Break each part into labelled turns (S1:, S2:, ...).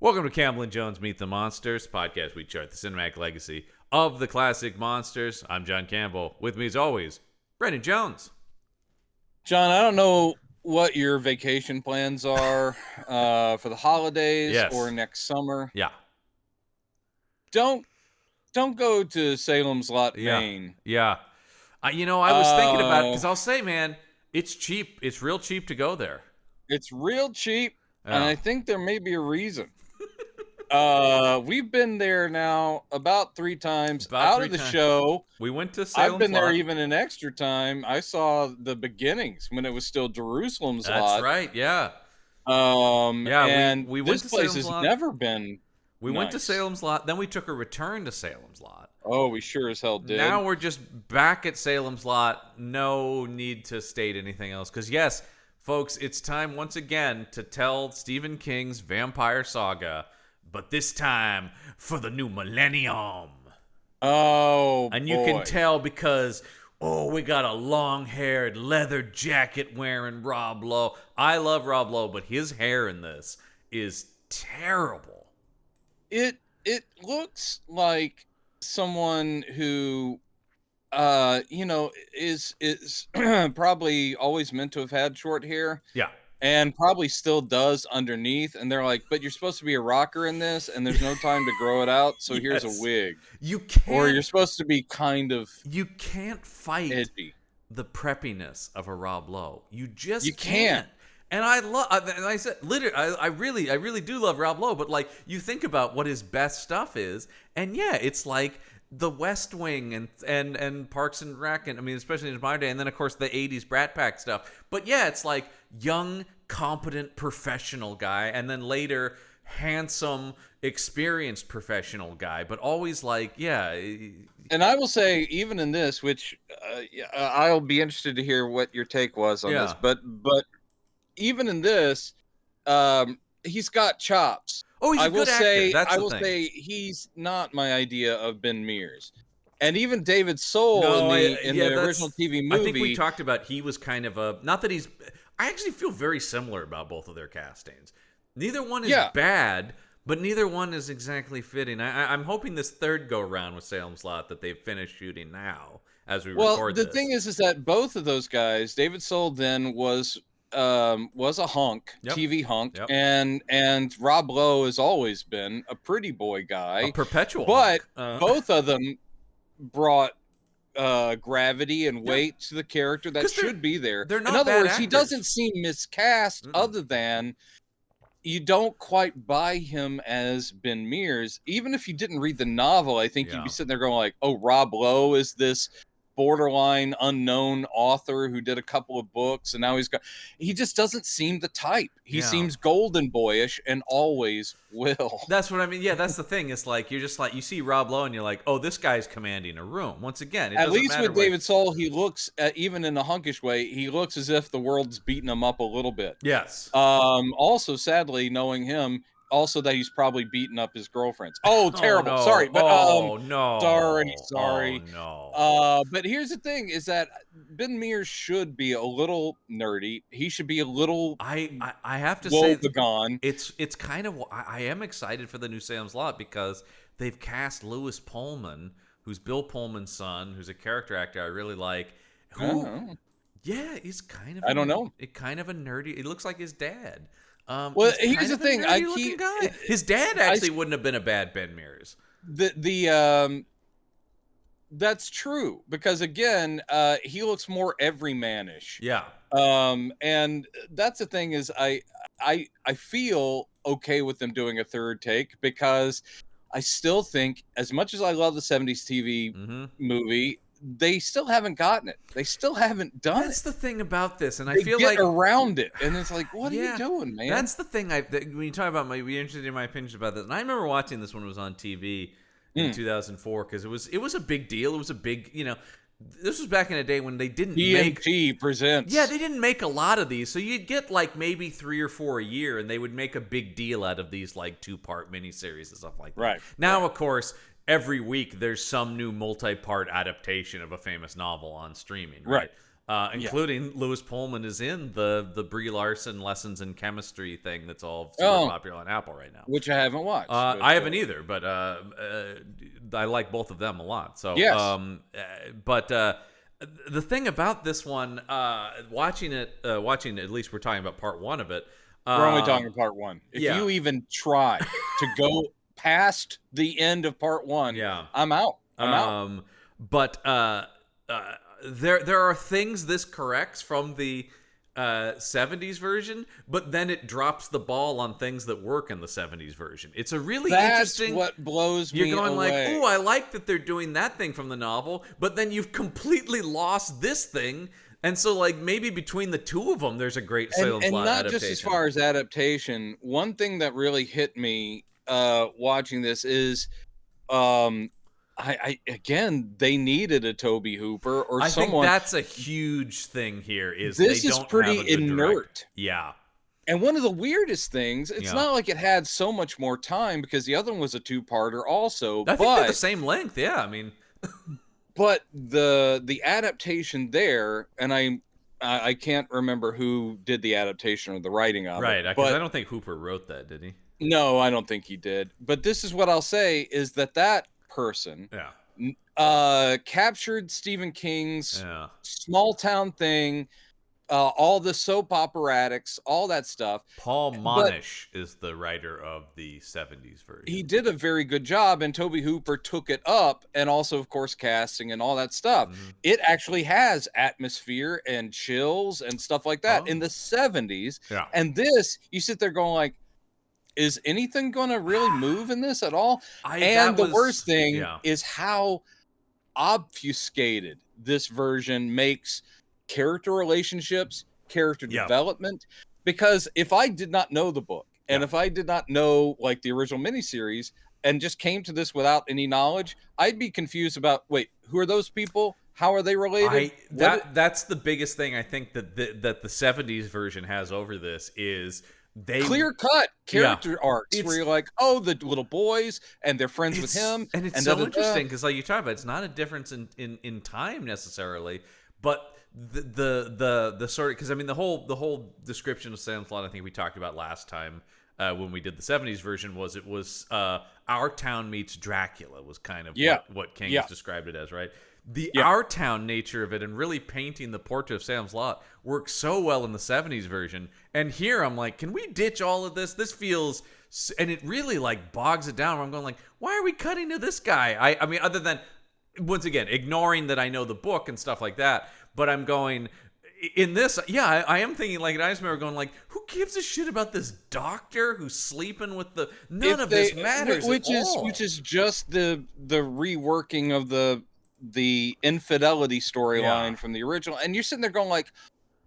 S1: Welcome to Campbell and Jones Meet the Monsters, podcast we chart the cinematic legacy of the classic monsters. I'm John Campbell. With me as always, Brendan Jones.
S2: John, I don't know what your vacation plans are for the holidays or next summer.
S1: Yeah.
S2: Don't go to Salem's Lot, Maine.
S1: Yeah. I was thinking about it because I'll say, man, it's cheap. It's real cheap to go there.
S2: It's real cheap, and I think there may be a reason. We've been there now about 3 times of the show.
S1: We went to Salem's
S2: I've been
S1: Lot.
S2: there even an extra time. I saw the beginnings when it was still Jerusalem's Lot.
S1: That's right, yeah.
S2: And
S1: we went
S2: this
S1: to
S2: place
S1: Salem's
S2: has
S1: Lot.
S2: never been
S1: We went to Salem's Lot, then we took a return to Salem's Lot.
S2: Oh, we sure as hell did.
S1: Now we're just back at Salem's Lot. No need to state anything else. Because, yes, folks, it's time once again to tell Stephen King's vampire saga, but this time for the new millennium.
S2: Oh,
S1: and you can tell because, we got a long-haired, leather jacket-wearing Rob Lowe. I love Rob Lowe, but his hair in this is terrible.
S2: It looks like someone who is probably always meant to have had short hair.
S1: Yeah.
S2: And probably still does underneath, and they're like, but you're supposed to be a rocker in this, and there's no time to grow it out, so here's a wig.
S1: You can't,
S2: or you're supposed to be kind of
S1: You can't fight
S2: edgy.
S1: The preppiness of a Rob Lowe. You
S2: can't.
S1: And I said, literally, I really do love Rob Lowe, but like, you think about what his best stuff is, and yeah, it's like The West Wing and Parks and Rec, and I mean, especially in my day, and then of course the 80s Brat Pack stuff. But yeah, it's like young, competent, professional guy, and then later handsome, experienced professional guy, but always like, yeah.
S2: And I will say, even in this, which I'll be interested to hear what your take was on this, but even in this, he's got chops.
S1: Oh, he's a good actor. That's the thing.
S2: I will say he's not my idea of Ben Mears. And even David Soul in the original TV movie.
S1: I think we talked about he was kind of a... Not that he's... I actually feel very similar about both of their castings. Neither one is bad, but neither one is exactly fitting. I'm hoping this third go-around with Salem's Lot that they've finished shooting now as we record this.
S2: Well, the thing is that both of those guys, David Soul then was a hunk, TV hunk, and Rob Lowe has always been a pretty boy guy,
S1: a perpetual
S2: but
S1: hunk.
S2: Both of them brought gravity and weight to the character that should be there.
S1: They're not
S2: in other
S1: bad
S2: words,
S1: actors.
S2: he doesn't seem miscast, other than you don't quite buy him as Ben Mears. Even if you didn't read the novel, I think you'd be sitting there going like, oh, Rob Lowe is this borderline unknown author who did a couple of books, and now he just doesn't seem the type. He seems golden boyish and always will.
S1: That's what I mean. Yeah, that's the thing. It's like you're just like, you see Rob Lowe and you're like, oh, this guy's commanding a room. Once again,
S2: at least with David Soul, he looks even in a hunkish way, he looks as if the world's beating him up a little bit.
S1: Yes.
S2: Also, sadly, knowing him, also that he's probably beating up his girlfriends. Oh, terrible.
S1: No.
S2: Sorry, but
S1: no.
S2: Sorry.
S1: Oh, no.
S2: But here's the thing: is that Ben Mears should be a little nerdy. He should be a little.
S1: I have to say,
S2: gone.
S1: It's kind of. I am excited for the new Salem's Lot because they've cast Lewis Pullman, who's Bill Pullman's son, who's a character actor I really like. Yeah, he's kind of.
S2: I don't know.
S1: Kind of a nerdy. It looks like his dad.
S2: Well, here's the thing.
S1: His dad actually wouldn't have been a bad Ben Mears.
S2: That's true, because again, he looks more everymanish.
S1: Yeah.
S2: And that's the thing is I feel okay with them doing a third take, because I still think, as much as I love the 70s TV movie, they still haven't gotten it. They still haven't done it.
S1: That's the thing about this, and
S2: I
S1: feel like
S2: around it, and it's like, what are you doing, man?
S1: That's the thing. When you talk about you're interested in my opinions about this, and I remember watching this when it was on TV in 2004, because it was a big deal. It was a big, this was back in a day when they didn't
S2: TNT presents.
S1: Yeah, they didn't make a lot of these, so you'd get like maybe 3 or 4 a year, and they would make a big deal out of these like 2-part miniseries and stuff like that.
S2: Right.
S1: Now, of course, every week there's some new multi-part adaptation of a famous novel on streaming, right? including Lewis Pullman is in the Brie Larson lessons in chemistry thing that's all super popular on Apple right now.
S2: Which I haven't watched.
S1: I haven't either, but I like both of them a lot. So,
S2: yes.
S1: But the thing about this one, watching it, at least we're talking about part one of it.
S2: We're only talking part one. If you even try to go past the end of part one, I'm out. I'm out.
S1: But there are things this corrects from the 70s version, but then it drops the ball on things that work in the 70s version. It's a really interesting.
S2: That's what blows me away.
S1: You're going like, oh, I like that they're doing that thing from the novel, but then you've completely lost this thing. And so, like, maybe between the two of them, there's a great Salem Slot
S2: not
S1: adaptation.
S2: Just as far as adaptation, one thing that really hit me watching this is, again, they needed a Toby Hooper or someone.
S1: I think that's a huge thing here. This
S2: is pretty inert.
S1: Yeah.
S2: And one of the weirdest things, it's not like it had so much more time because the other one was a two-parter also.
S1: I think they're the same length. Yeah, I mean.
S2: But the adaptation there, and I can't remember who did the adaptation or the writing of it.
S1: Right, because I don't think Hooper wrote that, did he?
S2: No, I don't think he did. But this is what I'll say, is that person captured Stephen King's small town thing, all the soap operatics, all that stuff.
S1: Paul Monish is the writer of the 70s version.
S2: He did a very good job, and Toby Hooper took it up, and also, of course, casting and all that stuff. Mm-hmm. It actually has atmosphere and chills and stuff like that in the 70s.
S1: Yeah.
S2: And this, you sit there going like, is anything going to really move in this at all? The worst thing is how obfuscated this version makes character relationships, character development. Because if I did not know the book, and if I did not know like the original miniseries, and just came to this without any knowledge, I'd be confused about, wait, who are those people? How are they related?
S1: That's the biggest thing I think that the 70s version has over this is they
S2: clear-cut character arcs where you're like, oh, the little boys and they're friends with him.
S1: And it's so interesting because like you talk about, it's not a difference in time necessarily, but the sort of, because I mean the whole description of Salem Slot I think we talked about last time when we did the 70s version was Our Town meets Dracula was kind of what King has described it as, right? The Our Town nature of it and really painting the portrait of Salem Slot works so well in the 70s version, and here I'm like, can we ditch all of this? This feels, and it really like bogs it down where I'm going like, why are we cutting to this guy? I mean, other than once again ignoring that I know the book and stuff like that, but I'm going in this, I am thinking like, I just remember going like, who gives a shit about this doctor who's sleeping with the none of this matters
S2: which is just the reworking of the infidelity storyline from the original, and you're sitting there going like,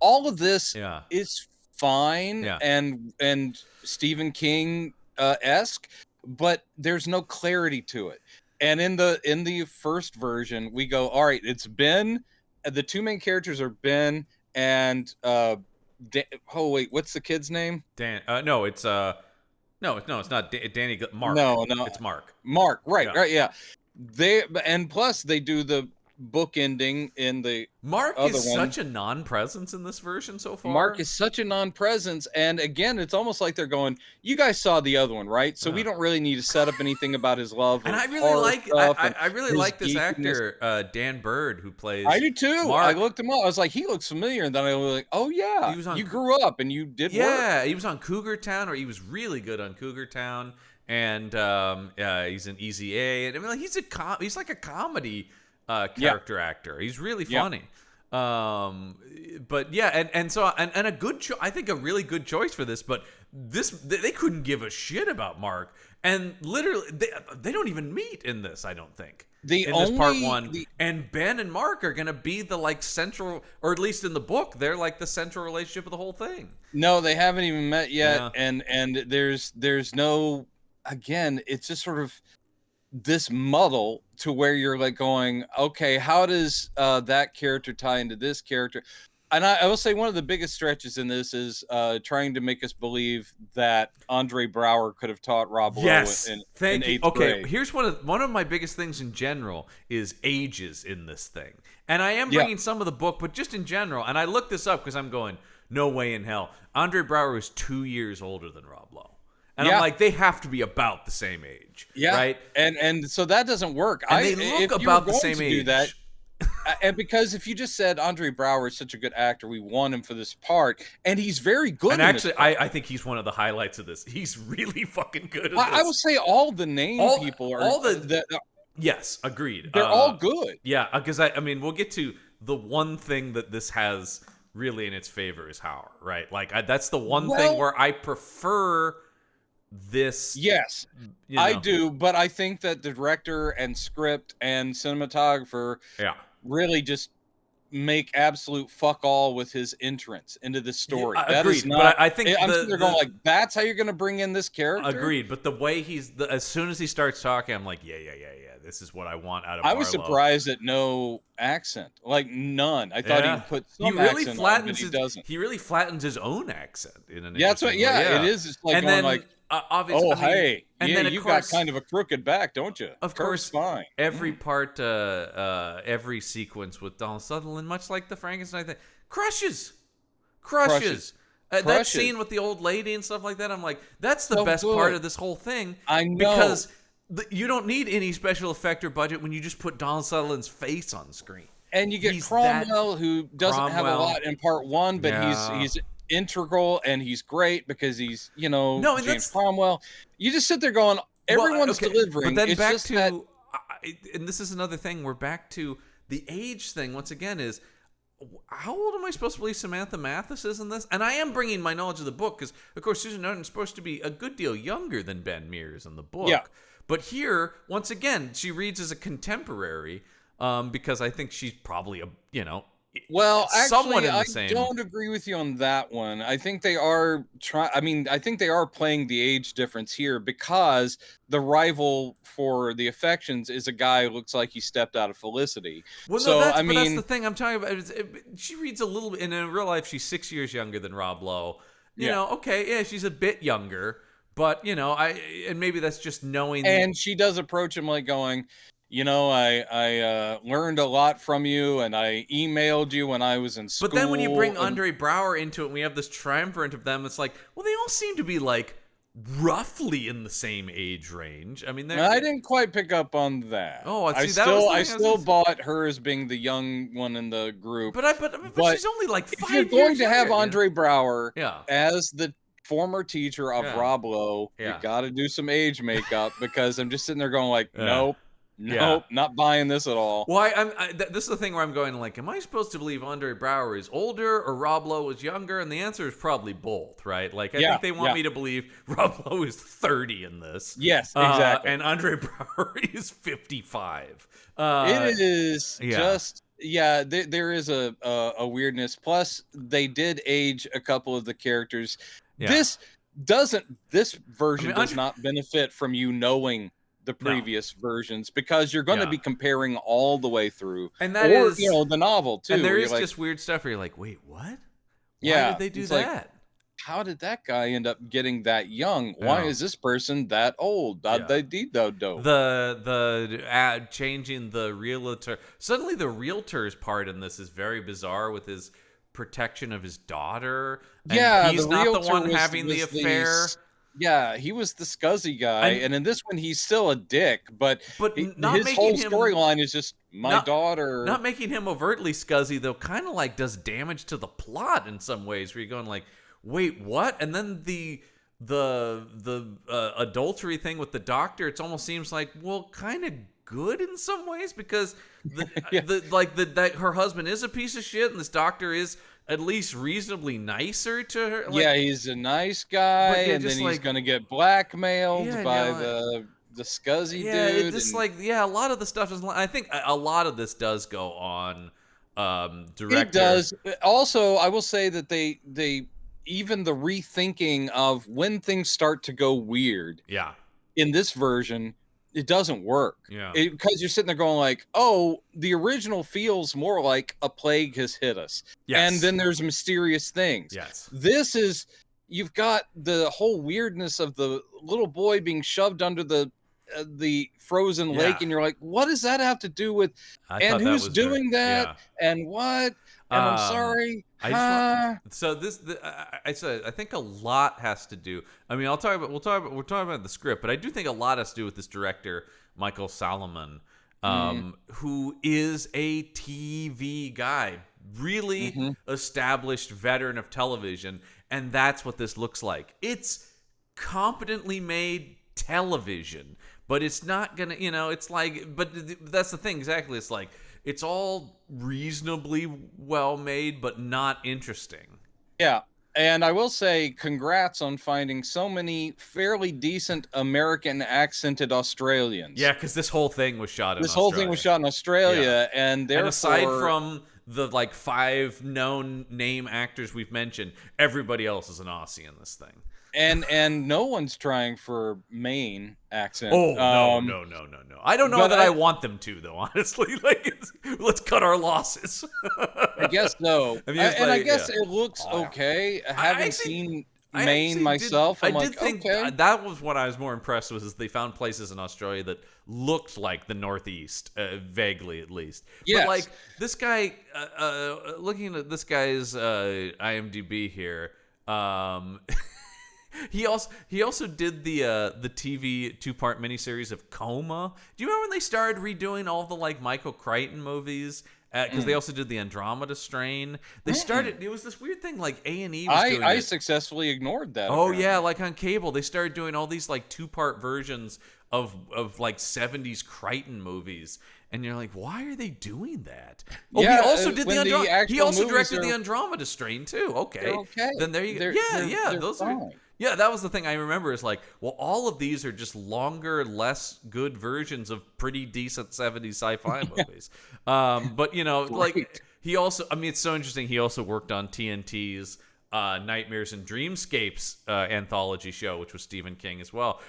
S2: all of this is fine and Stephen King esque, but there's no clarity to it. And in the first version, we go, all right, it's Ben. The two main characters are Ben and what's the kid's name?
S1: Dan. No, it's not Danny. Mark.
S2: No,
S1: it's Mark.
S2: Mark. Right. And plus they do the book ending in the
S1: Mark is such a non-presence in this version so far.
S2: Mark is such a non-presence, and again, it's almost like they're going, you guys saw the other one, right? So we don't really need to set up anything about his love.
S1: And I really like this actor, Dan Bird, who plays.
S2: I do too.
S1: Mark.
S2: I looked him up. I was like, he looks familiar, and then I was like, oh yeah, you grew up and you did work.
S1: Yeah, he was on Cougar Town, or he was really good on Cougar Town, and he's in Easy A, and I mean, like, he's like a comedy character actor. He's really funny. But and a good I think a really good choice for this, but they couldn't give a shit about Mark, and literally they don't even meet in this, I don't think. This part one, and Ben and Mark are gonna be the like central, or at least in the book, they're like the central relationship of the whole thing.
S2: No, they haven't even met yet, and there's no, again, it's just sort of this muddle to where you're like going, okay, how does that character tie into this character? And I will say one of the biggest stretches in this is trying to make us believe that Andre Brower could have taught Rob Lowe in
S1: Thank you.
S2: eighth
S1: Okay,
S2: grade.
S1: here's one of my biggest things in general is ages in this thing. And I am bringing some of the book, but just in general. And I looked this up because I'm going, no way in hell. Andre Brower is 2 years older than Rob Lowe. And I'm like, they have to be about the same age.
S2: Yeah.
S1: Right?
S2: And so that doesn't work.
S1: And they look about the same age.
S2: Do that, and because if you just said Andre Brower is such a good actor, we want him for this part, and he's very good.
S1: And actually, I think he's one of the highlights of this. He's really fucking good at this.
S2: I would say all the people are
S1: yes, agreed.
S2: They're all good.
S1: Yeah, because I mean, we'll get to the one thing that this has really in its favor is Hauer, right? Like that's the one thing where I prefer this.
S2: Yes, I do, but I think that the director and script and cinematographer really just make absolute fuck all with his entrance into the story.
S1: Yeah,
S2: that
S1: agreed,
S2: is not.
S1: But I think
S2: I'm sitting there going like, that's how you're going to bring in this character.
S1: Agreed, but the way as soon as he starts talking, I'm like, yeah. This is what I want out of.
S2: I was surprised at no accent, like none. I thought he would put some accent on, but he doesn't.
S1: He really flattens his own accent in an.
S2: Yeah, that's what. Yeah, it is. It's like
S1: and
S2: going
S1: then,
S2: like,
S1: obviously,
S2: oh hey,
S1: and
S2: then
S1: then
S2: you got kind of a crooked back, don't you?
S1: Of course,
S2: fine.
S1: Every part, every sequence with Donald Sutherland, much like the Frankenstein thing, crushes. That scene with the old lady and stuff like that, I'm like, that's the best part of this whole thing.
S2: I know.
S1: Because you don't need any special effect or budget when you just put Donald Sutherland's face on screen.
S2: And you get Cromwell, who doesn't have a lot in part one, but he's integral and he's great because he's, James Cromwell. You just sit there going, everyone's delivering.
S1: But then back to, and this is another thing, we're back to the age thing once again is, how old am I supposed to believe Samantha Mathis is in this? And I am bringing my knowledge of the book because, of course, Susan Norton's supposed to be a good deal younger than Ben Mears in the book.
S2: Yeah.
S1: But here, once again, she reads as a contemporary because I think she's probably
S2: well,
S1: somewhat
S2: actually,
S1: in the same.
S2: I don't agree with you on that one. I think they are I think they are playing the age difference here because the rival for the affections is a guy who looks like he stepped out of Felicity.
S1: Well, no, that's the thing I'm talking about. She reads a little bit, and in real life, she's 6 years younger than Rob Lowe. She's a bit younger, but and maybe that's just knowing.
S2: And she does approach him like going, I learned a lot from you, and I emailed you when I was in school.
S1: But then when you bring Andre Brower into it, and we have this triumvirate of them, it's like, well, they all seem to be like roughly in the same age range. I mean,
S2: I didn't quite pick up on that.
S1: Oh,
S2: I still bought her as being the young one in the group.
S1: But she's only like 5 years.
S2: If you're going to have Andre Brower
S1: as
S2: the former teacher of Rob Lowe, you got to do some age makeup because I'm just sitting there going like, nope. Nope, not buying this at all.
S1: Well, this is the thing where I'm going like, am I supposed to believe Andre Brower is older or Rob Lowe is younger? And the answer is probably both, right? Like, I think they want me to believe Rob Lowe is 30 in this.
S2: Yes, exactly.
S1: And Andre Brower is 55.
S2: It is just... Yeah, there is a weirdness. Plus, they did age a couple of the characters. Yeah. This version does not benefit from you knowing the previous versions because you're going to be comparing all the way through,
S1: and that is
S2: the novel too.
S1: And there is just weird stuff where you're like, wait, what? Why did they do that?
S2: Like, how did that guy end up getting that young? Why is this person that old? The
S1: changing the realtor. Suddenly, the realtor's part in this is very bizarre with his protection of his daughter. And he's not the one having the affair.
S2: Yeah, he was the scuzzy guy, and in this one, he's still a dick. But his whole storyline is just daughter.
S1: Not making him overtly scuzzy, though, kind of like does damage to the plot in some ways. Where you're going like, wait, what? And then the adultery thing with the doctor, it almost seems like, well, kind of good in some ways because her husband is a piece of shit, and this doctor is at least reasonably nicer to her.
S2: Like, he's a nice guy, and then he's going to get blackmailed by the scuzzy dude.
S1: It's just a lot of the stuff is. I think a lot of this does go on director.
S2: It does. Also, I will say that they even the rethinking of when things start to go weird.
S1: Yeah.
S2: In this version it doesn't work.
S1: Yeah.
S2: Because you're sitting there going like, oh, the original feels more like a plague has hit us.
S1: Yes.
S2: And then there's mysterious things.
S1: Yes.
S2: This is, you've got the whole weirdness of the little boy being shoved under the frozen lake, and you're like, what does that have to do with, and who's doing that, and what? And I'm sorry.
S1: So I think a lot has to do. I mean, we're talking about the script, but I do think a lot has to do with this director, Michael Salem, who is a TV guy, really established veteran of television, and that's what this looks like. It's competently made television, but it's not gonna, it's like, but that's the thing, exactly. It's like, it's all reasonably well made, but not interesting.
S2: Yeah. And I will say, congrats on finding so many fairly decent American accented Australians.
S1: Yeah, because this whole thing was shot in Australia.
S2: This whole thing was shot in Australia, and therefore,
S1: aside from the 5 known name actors we've mentioned, everybody else is an Aussie in this thing.
S2: And no one's trying for Maine accent.
S1: Oh, no. I don't know that I want them to, though, honestly. Let's cut our losses.
S2: I guess so. I guess it looks okay. Having seen Maine myself, I'm like, okay.
S1: That was what I was more impressed with, is they found places in Australia that looked like the Northeast, vaguely at least.
S2: Yes.
S1: But this guy, looking at this guy's IMDb here, He also did the TV 2-part miniseries of Coma. Do you remember when they started redoing all the Michael Crichton movies? Because they also did the Andromeda Strain. They started. It was this weird thing, A&E was doing.
S2: I successfully ignored that.
S1: Oh apparently. Yeah, on cable they started doing all these 2-part versions of 70s Crichton movies. And you're like, why are they doing that? Oh, yeah, he also did he also directed the Andromeda Strain too. Okay. Then there you go. Yeah, those fine. Are. Yeah, that was the thing I remember is all of these are just longer, less good versions of pretty decent 70s sci-fi movies. But, he also, it's so interesting. He also worked on TNT's Nightmares and Dreamscapes anthology show, which was Stephen King as well.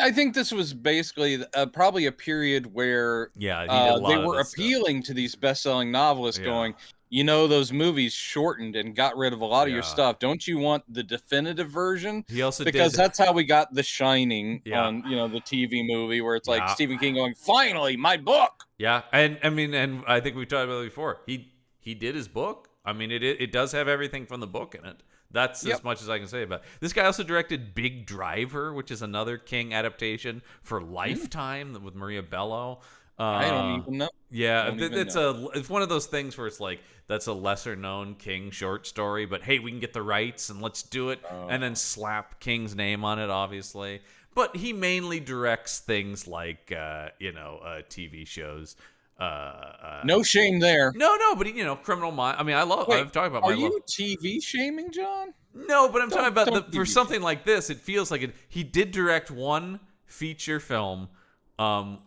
S2: I think this was basically probably a period where they were appealing to these best-selling novelists going, those movies shortened and got rid of a lot of your stuff. Don't you want the definitive version?
S1: He also
S2: because that's how we got The Shining on the TV movie, where it's like Stephen King going, finally, my book.
S1: Yeah, and I think we've talked about it before. He did his book. It does have everything from the book in it. That's as much as I can say about it. This guy also directed Big Driver, which is another King adaptation for Lifetime with Maria Bello.
S2: I don't even know.
S1: Yeah, it's one of those things where it's that's a lesser known King short story, but hey, we can get the rights and let's do it, and then slap King's name on it, obviously. But he mainly directs things like TV shows.
S2: No shame there.
S1: No, but Criminal Minds. I've talked about.
S2: Are you TV shaming, John?
S1: No, but I'm talking about for something like this. It feels like it. He did direct one feature film.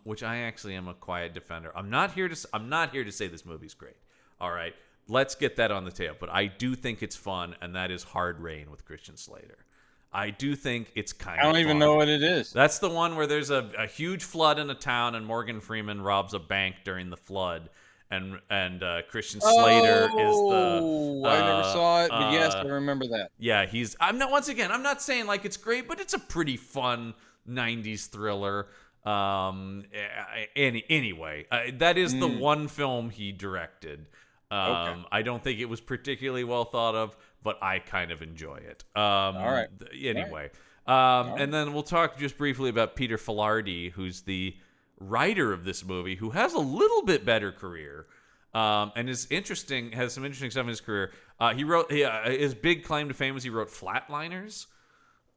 S1: Which I actually am a quiet defender. I'm not here to say this movie's great. All right, let's get that on the table. But I do think it's fun, and that is Hard Rain with Christian Slater. I do think it's kind of
S2: I don't even know what it is.
S1: That's the one where there's a huge flood in a town, and Morgan Freeman robs a bank during the flood, and Christian Slater is the.
S2: I never saw it, but yes, I remember that.
S1: Yeah, I'm not saying it's great, but it's a pretty fun 90s thriller. Anyway, that is the one film he directed. I don't think it was particularly well thought of, but I kind of enjoy it. All
S2: right.
S1: Anyway, and then we'll talk just briefly about Peter Filardi, who's the writer of this movie, who has a little bit better career, and has some interesting stuff in his career. He wrote his big claim to fame was he wrote Flatliners.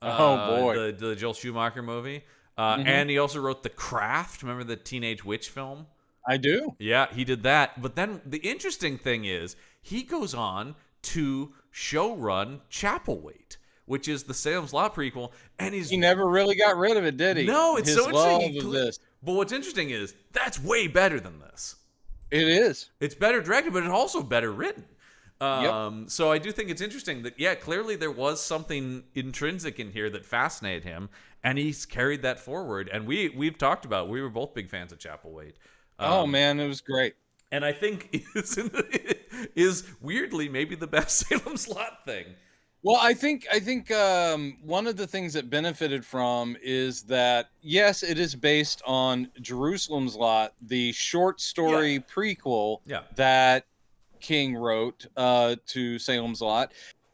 S2: Oh boy,
S1: the Joel Schumacher movie. And he also wrote The Craft. Remember the teenage witch film?
S2: I do.
S1: Yeah, he did that. But then the interesting thing is he goes on to showrun Chapelwaite, which is the Salem's Lot prequel, and he
S2: never really got rid of it, did he?
S1: No, it's so interesting.
S2: This.
S1: But what's interesting is that's way better than this.
S2: It is.
S1: It's better directed, but it's also better written. So I do think it's interesting that, yeah, clearly there was something intrinsic in here that fascinated him, and he's carried that forward. And we've talked about, we were both big fans of Chapelwaite.
S2: Oh man, it was great.
S1: And I think is weirdly maybe the best Salem's Lot thing.
S2: Well, I think one of the things that benefited from is that, yes, it is based on Jerusalem's Lot, the short story prequel that King wrote to Salem's Lot.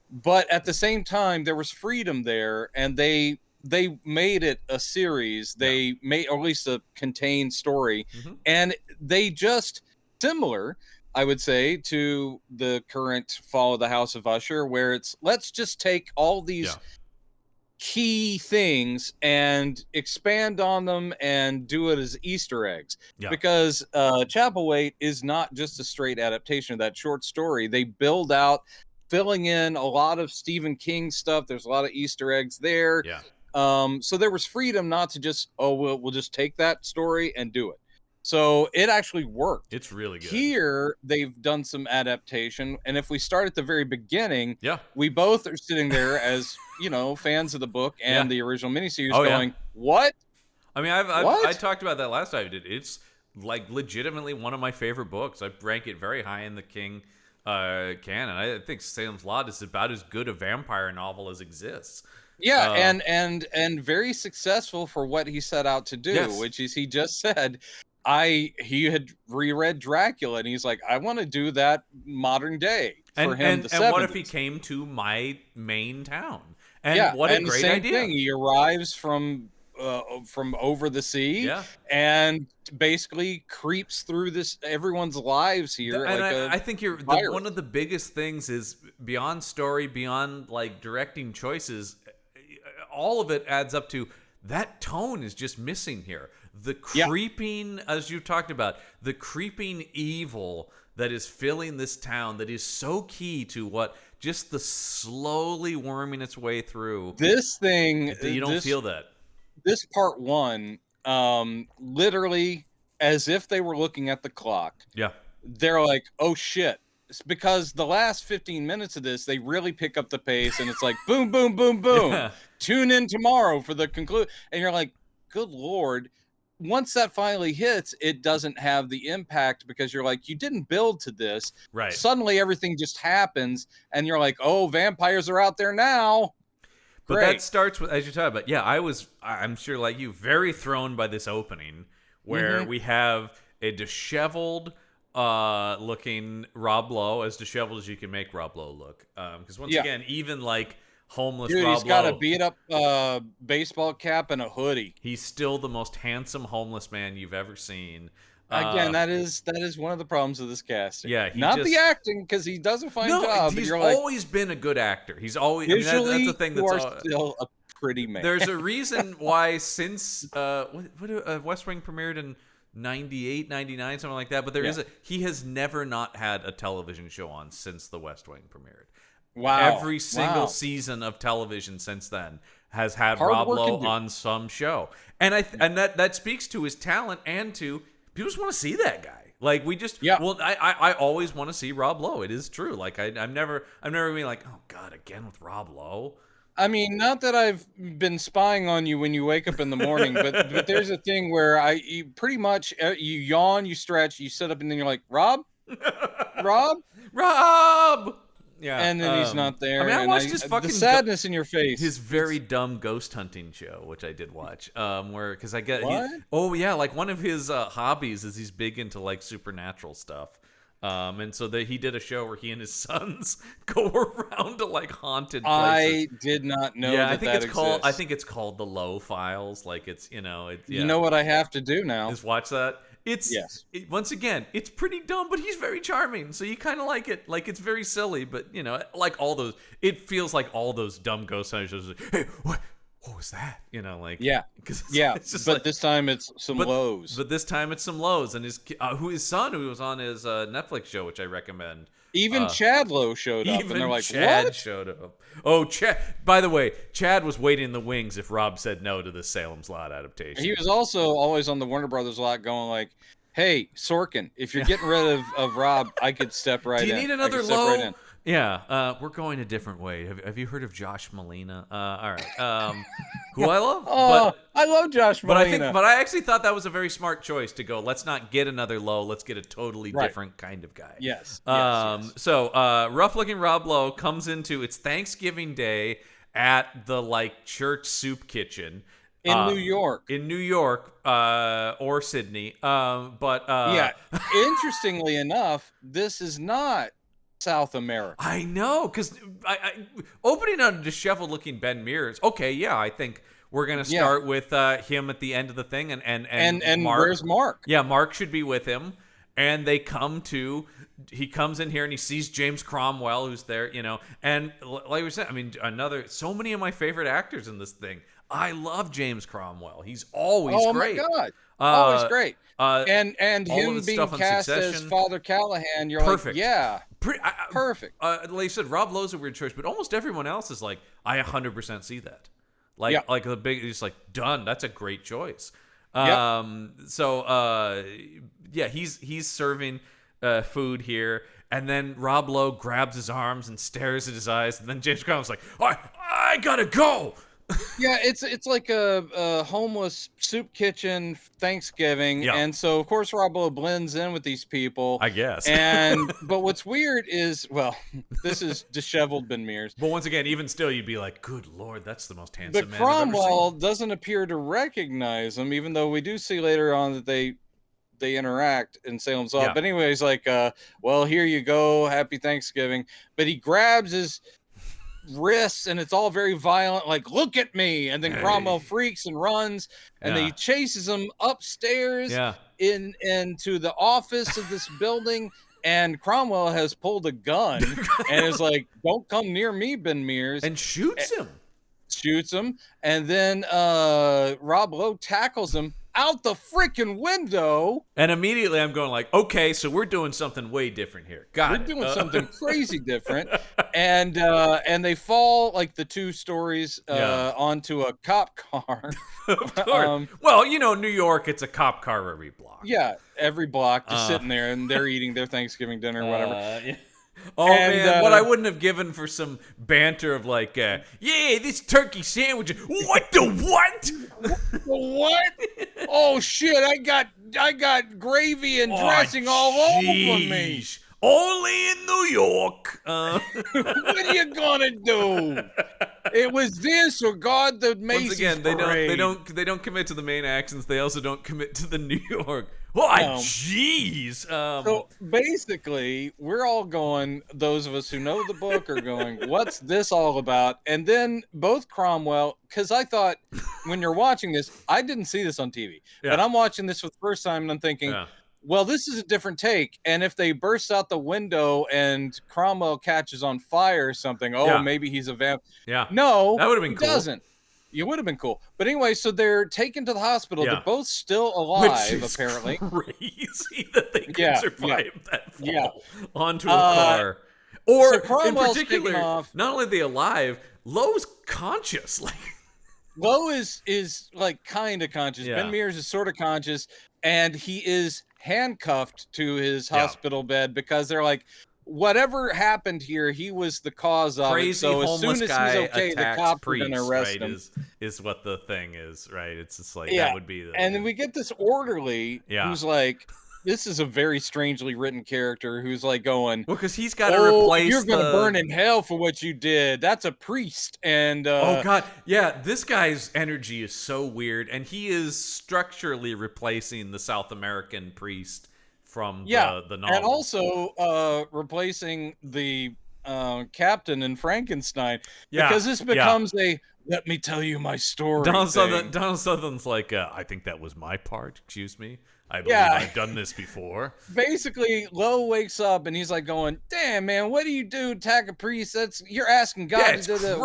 S2: But at the same time, there was freedom there, and they made it a series. They made, or at least a contained story, and they just similar, I would say, to the current Fall of the House of Usher, where it's, let's just take all these key things and expand on them and do it as Easter eggs. Because Chapelwaite is not just a straight adaptation of that short story. They build out, filling in a lot of Stephen King stuff. There's a lot of Easter eggs there. So there was freedom not to just, we'll just take that story and do it. So it actually worked.
S1: It's really good.
S2: Here, they've done some adaptation. And if we start at the very beginning, we both are sitting there as, fans of the book and the original miniseries going, what?
S1: I mean, I talked about that last time I did. It's like legitimately one of my favorite books. I rank it very high in the King canon. I think Salem's Lot is about as good a vampire novel as exists.
S2: Yeah, and very successful for what he set out to do, which is, he just said, he had reread Dracula, and he's like, I want to do that modern day for him.
S1: And what if he came to my main town? And what a great idea! Thing.
S2: He arrives from over the sea, and basically creeps through everyone's lives here.
S1: And I think one of the biggest things is, beyond story, beyond like directing choices, all of it adds up to that tone is just missing here. The creeping, as you talked about, the creeping evil that is filling this town, that is so key to what, just the slowly worming its way through.
S2: This thing,
S1: you don't feel that.
S2: This part one, literally, as if they were looking at the clock. They're like, oh shit. It's because the last 15 minutes of this, they really pick up the pace, and it's like, boom, boom, boom, boom. Tune in tomorrow for the conclude. And you're like, good Lord. Once that finally hits, it doesn't have the impact, because you're like, you didn't build to this. Suddenly everything just happens, and you're like, oh, vampires are out there now.
S1: But that starts with, as you talk about, I'm sure like you, very thrown by this opening where we have a disheveled looking Rob Lowe, as disheveled as you can make Rob Lowe look. Because once again, even like homeless Rob Lowe,
S2: he's got a beat up baseball cap and a hoodie.
S1: He's still the most handsome homeless man you've ever seen.
S2: Again, that is one of the problems of this casting.
S1: Not
S2: the acting, because he does a fine job.
S1: He's always been a good actor. He's always,
S2: visually,
S1: that's the thing.
S2: That's still a pretty man.
S1: There's a reason why since West Wing premiered in 98, 99, something like that. But he has never not had a television show on since the West Wing premiered.
S2: Wow.
S1: Every single season of television since then has had Rob Lowe on some show. And that speaks to his talent, and to people just want to see that guy. Like, we just I always want to see Rob Lowe. It is true. Like, I'm never been like, oh God, again with Rob Lowe.
S2: I mean, not that I've been spying on you when you wake up in the morning, but there's a thing where you pretty much you yawn, you stretch, you sit up, and then you're like, Rob.
S1: Yeah,
S2: and then he's not there.
S1: I mean, I watched his fucking
S2: the sadness in your face.
S1: His very dumb ghost hunting show, which I did watch. Because I get, like one of his hobbies is he's big into like supernatural stuff. And so he did a show where he and his sons go around to like haunted places.
S2: I did not know.
S1: Yeah, I think it's called the Lowe Files. Like, it's You
S2: know what I have to do now
S1: is watch that. Once again, it's pretty dumb, but he's very charming, so you kind of like it. Like, it's very silly, but like all those, it feels like all those dumb ghost hunters. Like, hey, what was that? But
S2: this time it's some lows.
S1: But this time it's some lows, and his son, who was on his Netflix show, which I recommend.
S2: Even Chad Lowe showed up, and they're like,
S1: Chad
S2: what?
S1: showed up. Oh, Chad! By the way, Chad was waiting in the wings if Rob said no to the Salem's Lot adaptation.
S2: He was also always on the Warner Brothers lot, going like, "Hey, Sorkin, if you're getting rid of Rob, I could step right in.
S1: Do you need another Lowe? We're going a different way. Have you heard of Josh Malina? All right. Who I love,
S2: I love Josh Malina.
S1: But I actually thought that was a very smart choice to go. Let's not get another Lowe. Let's get a totally different kind of guy.
S2: Yes.
S1: So rough-looking Rob Lowe comes into it's Thanksgiving Day at the like church soup kitchen.
S2: In New York.
S1: Or Sydney.
S2: Interestingly enough, this is not South America.
S1: I know, because opening on a disheveled-looking Ben Mears. Okay, yeah, I think we're gonna start with him at the end of the thing, and Mark.
S2: Where's Mark?
S1: Yeah, Mark should be with him, and he comes in here and he sees James Cromwell, who's there, and like we said, I mean, so many of my favorite actors in this thing. I love James Cromwell. He's always great.
S2: Oh my God. Always great. And him being cast
S1: Succession.
S2: as Father Callahan, you're
S1: perfect.
S2: Like, yeah. Perfect.
S1: Like you said, Rob Lowe's a weird choice, but almost everyone else is like, I 100% see that. Like the big, he's like, done. That's a great choice. He's serving food here, and then Rob Lowe grabs his arms and stares at his eyes, and then James Cromwell's like, I gotta go.
S2: Yeah, it's like a homeless soup kitchen Thanksgiving, and so of course Rob Lowe blends in with these people,
S1: I guess.
S2: But what's weird is, well, this is disheveled Ben Mears.
S1: But once again, even still, you'd be like, "Good Lord, that's the most handsome man I've ever
S2: Cromwell
S1: seen."
S2: doesn't appear to recognize him, even though we do see later on that they interact in Salem's Lot. But anyways, like, well, here you go, happy Thanksgiving. But he grabs his wrists and it's all very violent, like, look at me, and then Cromwell freaks and runs, and then he chases him upstairs into the office of this building, and Cromwell has pulled a gun and is like, don't come near me, Ben Mears,
S1: and shoots him,
S2: and then Rob Lowe tackles him out the freaking window.
S1: And immediately I'm going like, okay, so we're doing something way different here. We're
S2: doing something crazy different. And they fall like the 2 stories onto a cop car.
S1: Of course. Well, New York, it's a cop car every block.
S2: Yeah, every block, just sitting there, and they're eating their Thanksgiving dinner or whatever.
S1: Man, what I wouldn't have given for some banter of like, this turkey sandwich. What the what?
S2: What? Oh shit! I got gravy and dressing all over me.
S1: Only in New York.
S2: What are you gonna do? It was this or God the Macy's
S1: Once again, they don't commit to the main accents. They also don't commit to the New York. Jeez.
S2: So basically, we're all going, those of us who know the book are going, what's this all about? And then both Cromwell, because I thought when you're watching this, I didn't see this on TV, but I'm watching this for the first time and I'm thinking, well, this is a different take. And if they burst out the window and Cromwell catches on fire or something, maybe he's a vamp.
S1: Yeah.
S2: No,
S1: that would have been cool.
S2: Doesn't. It would have been cool. But anyway, so they're taken to the hospital. They're both still alive,
S1: which is
S2: apparently.
S1: Crazy that they could survive that fall onto a car.
S2: Or
S1: so in particular, not only are they alive, Lowe's conscious. Like
S2: Lowe is like kind of conscious. Ben Mears is sort of conscious, and he is handcuffed to his hospital bed because they're like, whatever happened here, he was the cause of
S1: crazy
S2: it. So as soon as he's okay, the cops are going to arrest him.
S1: Is what the thing is, right? It's just like that would be.
S2: And then we get this orderly who's like, this is a very strangely written character who's like going,
S1: well, because he's got to replace.
S2: You're going to burn in hell for what you did. That's a priest, and
S1: oh god, this guy's energy is so weird, and he is structurally replacing the South American priest from the novel.
S2: And also replacing the captain in Frankenstein, because this becomes a let me tell you my story.
S1: Donald Sutherland's like, I think that was my part. Excuse me. I believe I've done this before.
S2: Basically, Lowe wakes up and he's like going, damn, man, what do you do? Attack a priest? You're asking God to do that.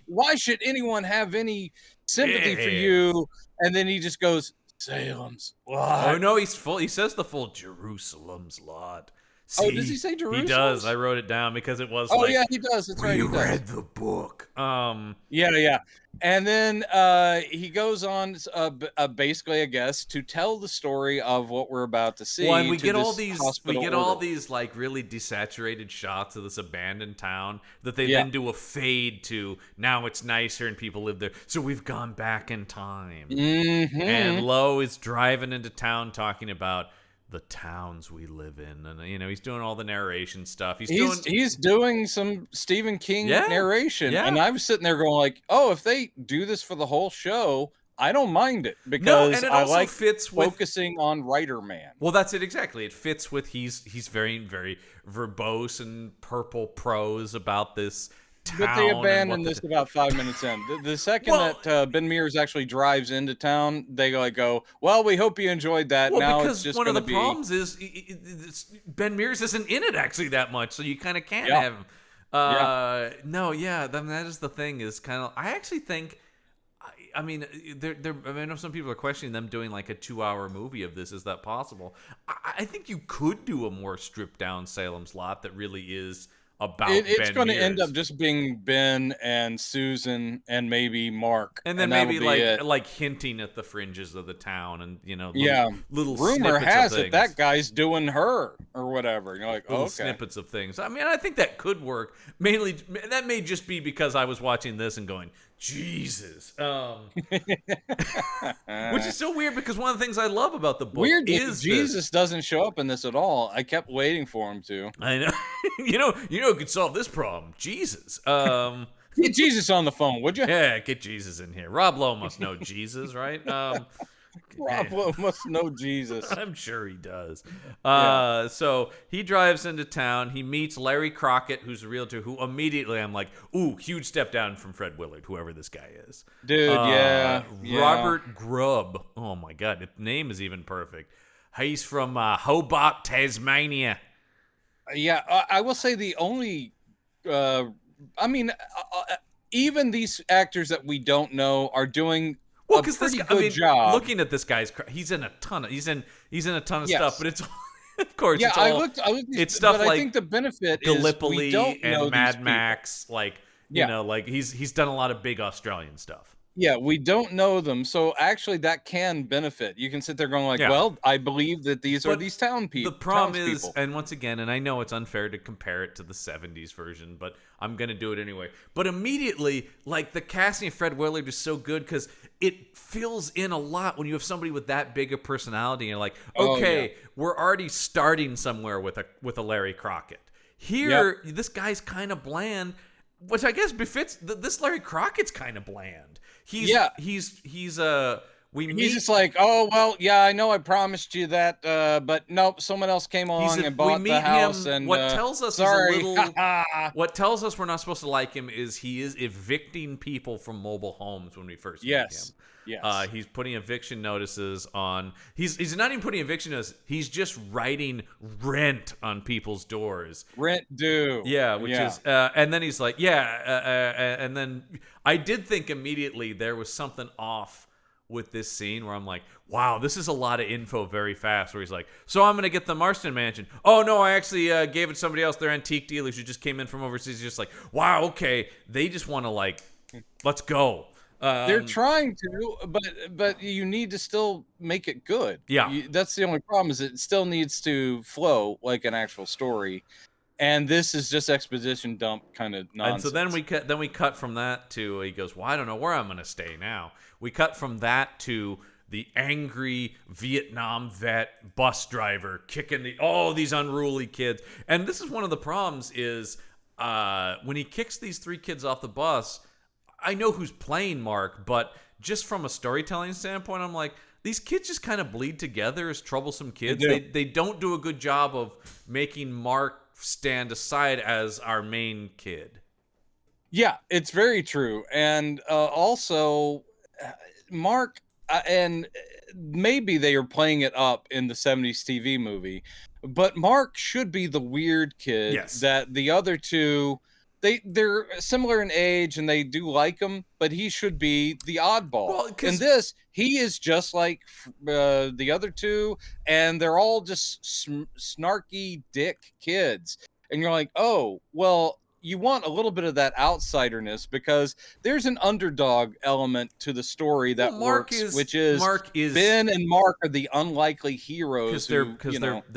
S2: Why should anyone have any sympathy for you? And then he just goes, Salem's Lot.
S1: Oh no, he says the full Jerusalem's Lot.
S2: Oh, does he
S1: See,
S2: say
S1: he does.
S2: Jerusalem's?
S1: I wrote it down because it was
S2: Oh
S1: like,
S2: yeah, he does. That's right,
S1: we
S2: he does.
S1: read the book.
S2: Yeah, yeah. And then he goes on, basically, I guess, to tell the story of what we're about to
S1: Well, and
S2: see to this
S1: we
S2: hospital
S1: get all
S2: orderly.
S1: these like really desaturated shots of this abandoned town that they
S2: Yeah.
S1: then do a fade to. Now it's nicer and people live there, so we've gone back in time. And
S2: Mm-hmm.
S1: Lowe is driving into town talking about the towns we live in, and he's doing all the narration stuff.
S2: He's doing some Stephen King
S1: Yeah,
S2: narration,
S1: yeah.
S2: and I was sitting there going like, "Oh, if they do this for the whole show, I don't mind it
S1: No,
S2: because
S1: and it
S2: I
S1: also
S2: like
S1: fits with.
S2: focusing on writer man."
S1: Well, that's it exactly. It fits with he's very very verbose and purple prose about this
S2: But they
S1: town and what
S2: abandoned this about 5 minutes in. The second
S1: well,
S2: that Ben Mears actually drives into town, they go, "Well, we hope you enjoyed that.
S1: well,
S2: Now it's
S1: because
S2: just
S1: one of
S2: going
S1: the
S2: to be."
S1: problems is Ben Mears isn't in it actually that much, so you kind of can't
S2: Yeah,
S1: have him.
S2: yeah.
S1: No, yeah, then that is the thing. Is kind of I actually think. I mean, I know some people are questioning them doing like a 2-hour movie of this. Is that possible? I think you could do a more stripped down Salem's Lot that really is about
S2: It's
S1: Ben
S2: going to
S1: Mears.
S2: end up just being Ben and Susan and maybe Mark,
S1: And then
S2: that'll
S1: maybe
S2: be it.
S1: like hinting at the fringes of the town and
S2: Yeah.
S1: little
S2: Rumor
S1: snippets
S2: has
S1: of
S2: it
S1: things.
S2: that guy's doing her or whatever. You're like,
S1: Little
S2: okay.
S1: snippets of things. I mean, I think that could work. Mainly, that may just be because I was watching this and going, Jesus. Which is so weird because one of the things I love about the book
S2: Weirdly,
S1: is
S2: Jesus doesn't show up in this at all. I kept waiting for him to.
S1: I know. you know who could solve this problem? Jesus.
S2: Get Jesus on the phone, would you?
S1: Yeah, get Jesus in here. Rob Lowe must know Jesus, right?
S2: Rob Lowe must know Jesus.
S1: I'm sure he does.
S2: Yeah.
S1: So he drives into town. He meets Larry Crockett, who's a realtor, who immediately I'm like, ooh, huge step down from Fred Willard, whoever this guy is.
S2: Dude, yeah.
S1: Robert Grubb. Oh, my God. The name is even perfect. He's from Hobart, Tasmania.
S2: Yeah, I will say the only... even these actors that we don't know are doing a pretty good job.
S1: Looking at this guy's, he's in a ton of
S2: Yes.
S1: stuff, but it's of course,
S2: Yeah,
S1: it's all,
S2: I looked.
S1: it's stuff
S2: but
S1: like
S2: I think the benefit is we
S1: Gallipoli
S2: don't know
S1: and
S2: these
S1: Mad
S2: people.
S1: Max, like like he's done a lot of big Australian stuff.
S2: Yeah, we don't know them, so actually that can benefit. You can sit there going like,
S1: Yeah.
S2: "Well, I believe that these are
S1: But
S2: these town people."
S1: The problem is, and once again, and I know it's unfair to compare it to the 70s version, but I'm going to do it anyway. But immediately, like, the casting of Fred Willard is so good because it fills in a lot when you have somebody with that big a personality. And you're like, okay, we're already starting somewhere with a Larry Crockett. Here, this guy's kind of bland, which I guess befits, this Larry Crockett's kind of bland. He's
S2: just like, "Oh, well, yeah, I know I promised you that, but nope, someone else came along and bought the house." And
S1: what tells us
S2: sorry.
S1: is a little. What tells us we're not supposed to like him is he is evicting people from mobile homes when we first meet him.
S2: Yes.
S1: He's putting eviction notices on. He's not even putting eviction notices. He's just writing rent on people's doors.
S2: Rent due.
S1: Yeah, which is, and then he's like, and then I did think immediately there was something off with this scene where I'm like, wow, this is a lot of info very fast. Where he's like, so I'm gonna get the Marston mansion. Oh no, I actually gave it to somebody else. They're antique dealers who just came in from overseas. Just like, wow, okay, they just want to like, let's go.
S2: They're trying to, but you need to still make it good.
S1: Yeah,
S2: that's the only problem. Is it still needs to flow like an actual story, and this is just exposition dump kind of nonsense.
S1: And so then we cut from that to he goes, well, I don't know where I'm gonna stay now. We cut from that to the angry Vietnam vet bus driver kicking these unruly kids. And this is one of the problems is when he kicks these 3 kids off the bus. I know who's playing Mark, but just from a storytelling standpoint, I'm like, these kids just kind of bleed together as troublesome kids. They don't do a good job of making Mark stand aside as our main kid.
S2: Yeah, it's very true. And also, Mark, and maybe they are playing it up in the 70s TV movie, but Mark should be the weird kid that the other two... they're similar in age and they do like him, but he should be the oddball.
S1: Well,
S2: In this, he is just like the other two, and they're all just snarky dick kids. And you're like, oh, well, you want a little bit of that outsiderness because there's an underdog element to the story that works, which is Ben and Mark are the unlikely heroes
S1: they're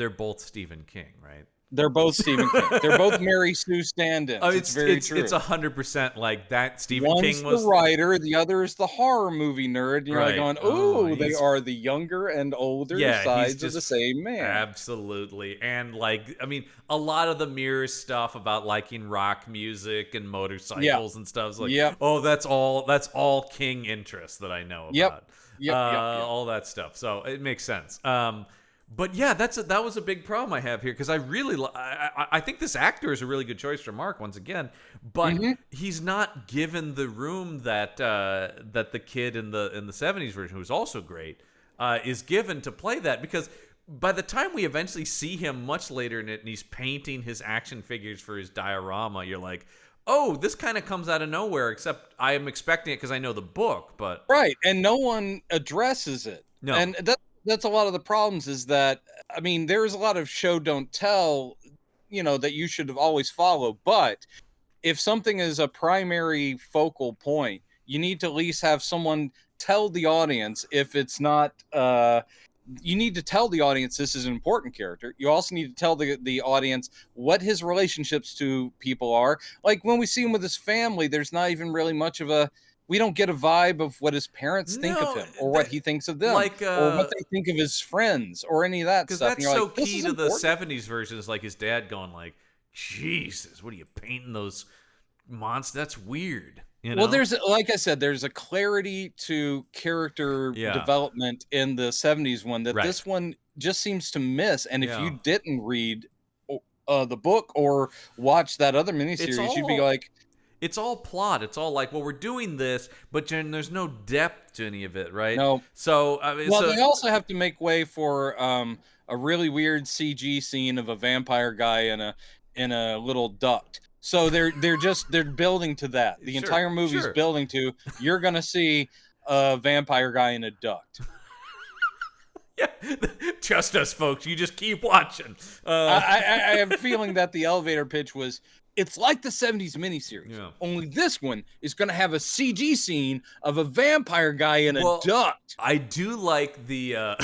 S1: both Stephen King, right?
S2: They're both Stephen King. They're both Mary Sue stand-ins.
S1: Oh,
S2: it's very true.
S1: It's 100% like that. Stephen
S2: One's
S1: King was
S2: the writer, the other is the horror movie nerd. And you're
S1: right.
S2: like going, "Ooh, they are the younger and older sides of the same man."
S1: Absolutely. And like, I mean, a lot of the Mirrors stuff about liking rock music and motorcycles and stuff is like, oh, that's all King interest that I know about. All that stuff. So it makes sense. But yeah, that was a big problem I have here because I think this actor is a really good choice for Mark once again, but he's not given the room that the kid in the 70s version, who's also great, is given to play that, because by the time we eventually see him much later in it and he's painting his action figures for his diorama, you're like, oh, this kind of comes out of nowhere, except I am expecting it because I know the book, but
S2: right, and no one addresses it.
S1: No.
S2: And that's a lot of the problems, is that, I mean, there's a lot of show don't tell, that you should always follow. But if something is a primary focal point, you need to at least have someone tell the audience if it's not, you need to tell the audience this is an important character. You also need to tell the audience what his relationships to people are. Like when we see him with his family, there's not even really much of we don't get a vibe of what his parents think of him, or what he thinks of them, or what they think of his friends, or any of that stuff.
S1: Because that's so key to the 70s version, is like his dad going like, Jesus, what are you painting those monsters? That's weird.
S2: Well, there's, like I said, there's a clarity to character development in the 70s one that this one just seems to miss. And if you didn't read the book or watch that other miniseries, you'd be like,
S1: it's all plot. It's all like, well, we're doing this, but there's no depth to any of it, right?
S2: No.
S1: So, I mean,
S2: they also have to make way for a really weird CG scene of a vampire guy in a little duct. So they're building to that. The entire movie's building to, you're gonna see a vampire guy in a duct.
S1: Yeah, trust us, folks. You just keep watching.
S2: I have a feeling that the elevator pitch was, it's like the 70s miniseries. Yeah. Only this one is going to have a CG scene of a vampire guy in a duct.
S1: I do like the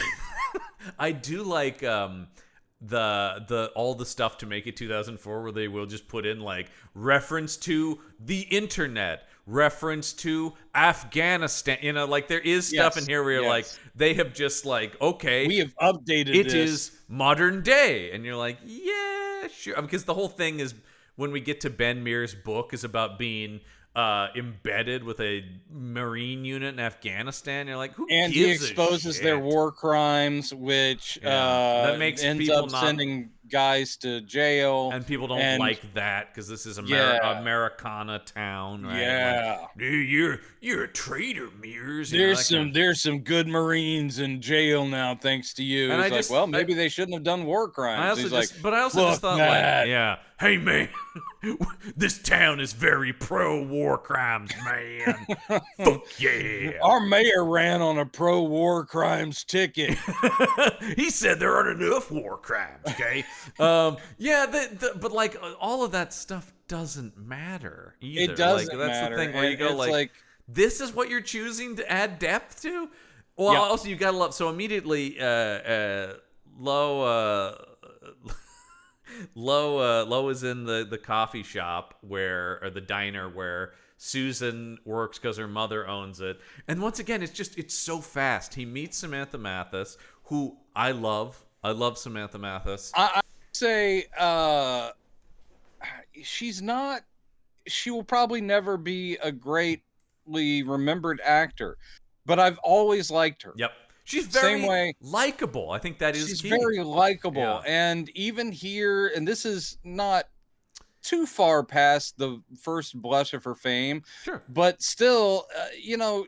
S1: I do like the all the stuff to make it 2004 where they will just put in like reference to the internet, reference to Afghanistan, like there is stuff in here where you're like, they have just like, okay,
S2: we have updated
S1: it is modern day, and you're like, yeah, sure, because the whole thing is, when we get to Ben Mears' book, is about being embedded with a Marine unit in Afghanistan. You're like, who
S2: and
S1: gives
S2: he exposes their war crimes, which
S1: that makes
S2: ends
S1: people
S2: up sending guys to jail,
S1: and people don't like that because this is Americana town, right?
S2: Yeah,
S1: like, you're a traitor, Mears.
S2: There's some good Marines in jail now, thanks to you. And it's like, well, maybe they shouldn't have done war crimes.
S1: I also just thought, like, hey man, this town is very pro war crimes, man. Fuck yeah.
S2: Our mayor ran on a pro war crimes ticket.
S1: He said there aren't enough war crimes, okay? But like all of that stuff doesn't matter either.
S2: It doesn't
S1: that's
S2: matter.
S1: The thing where you go like, this is what you're choosing to add depth to? Well, also you gotta love, so immediately Lo is in the coffee shop or the diner where Susan works because her mother owns it. And once again, it's so fast. He meets Samantha Mathis, who I love. I love Samantha Mathis.
S2: I say she will probably never be a greatly remembered actor, but I've always liked her.
S1: Yep. She's very likable. I think that is
S2: she's
S1: key.
S2: very likable. Yeah. And even here, and this is not too far past the first blush of her fame, but still,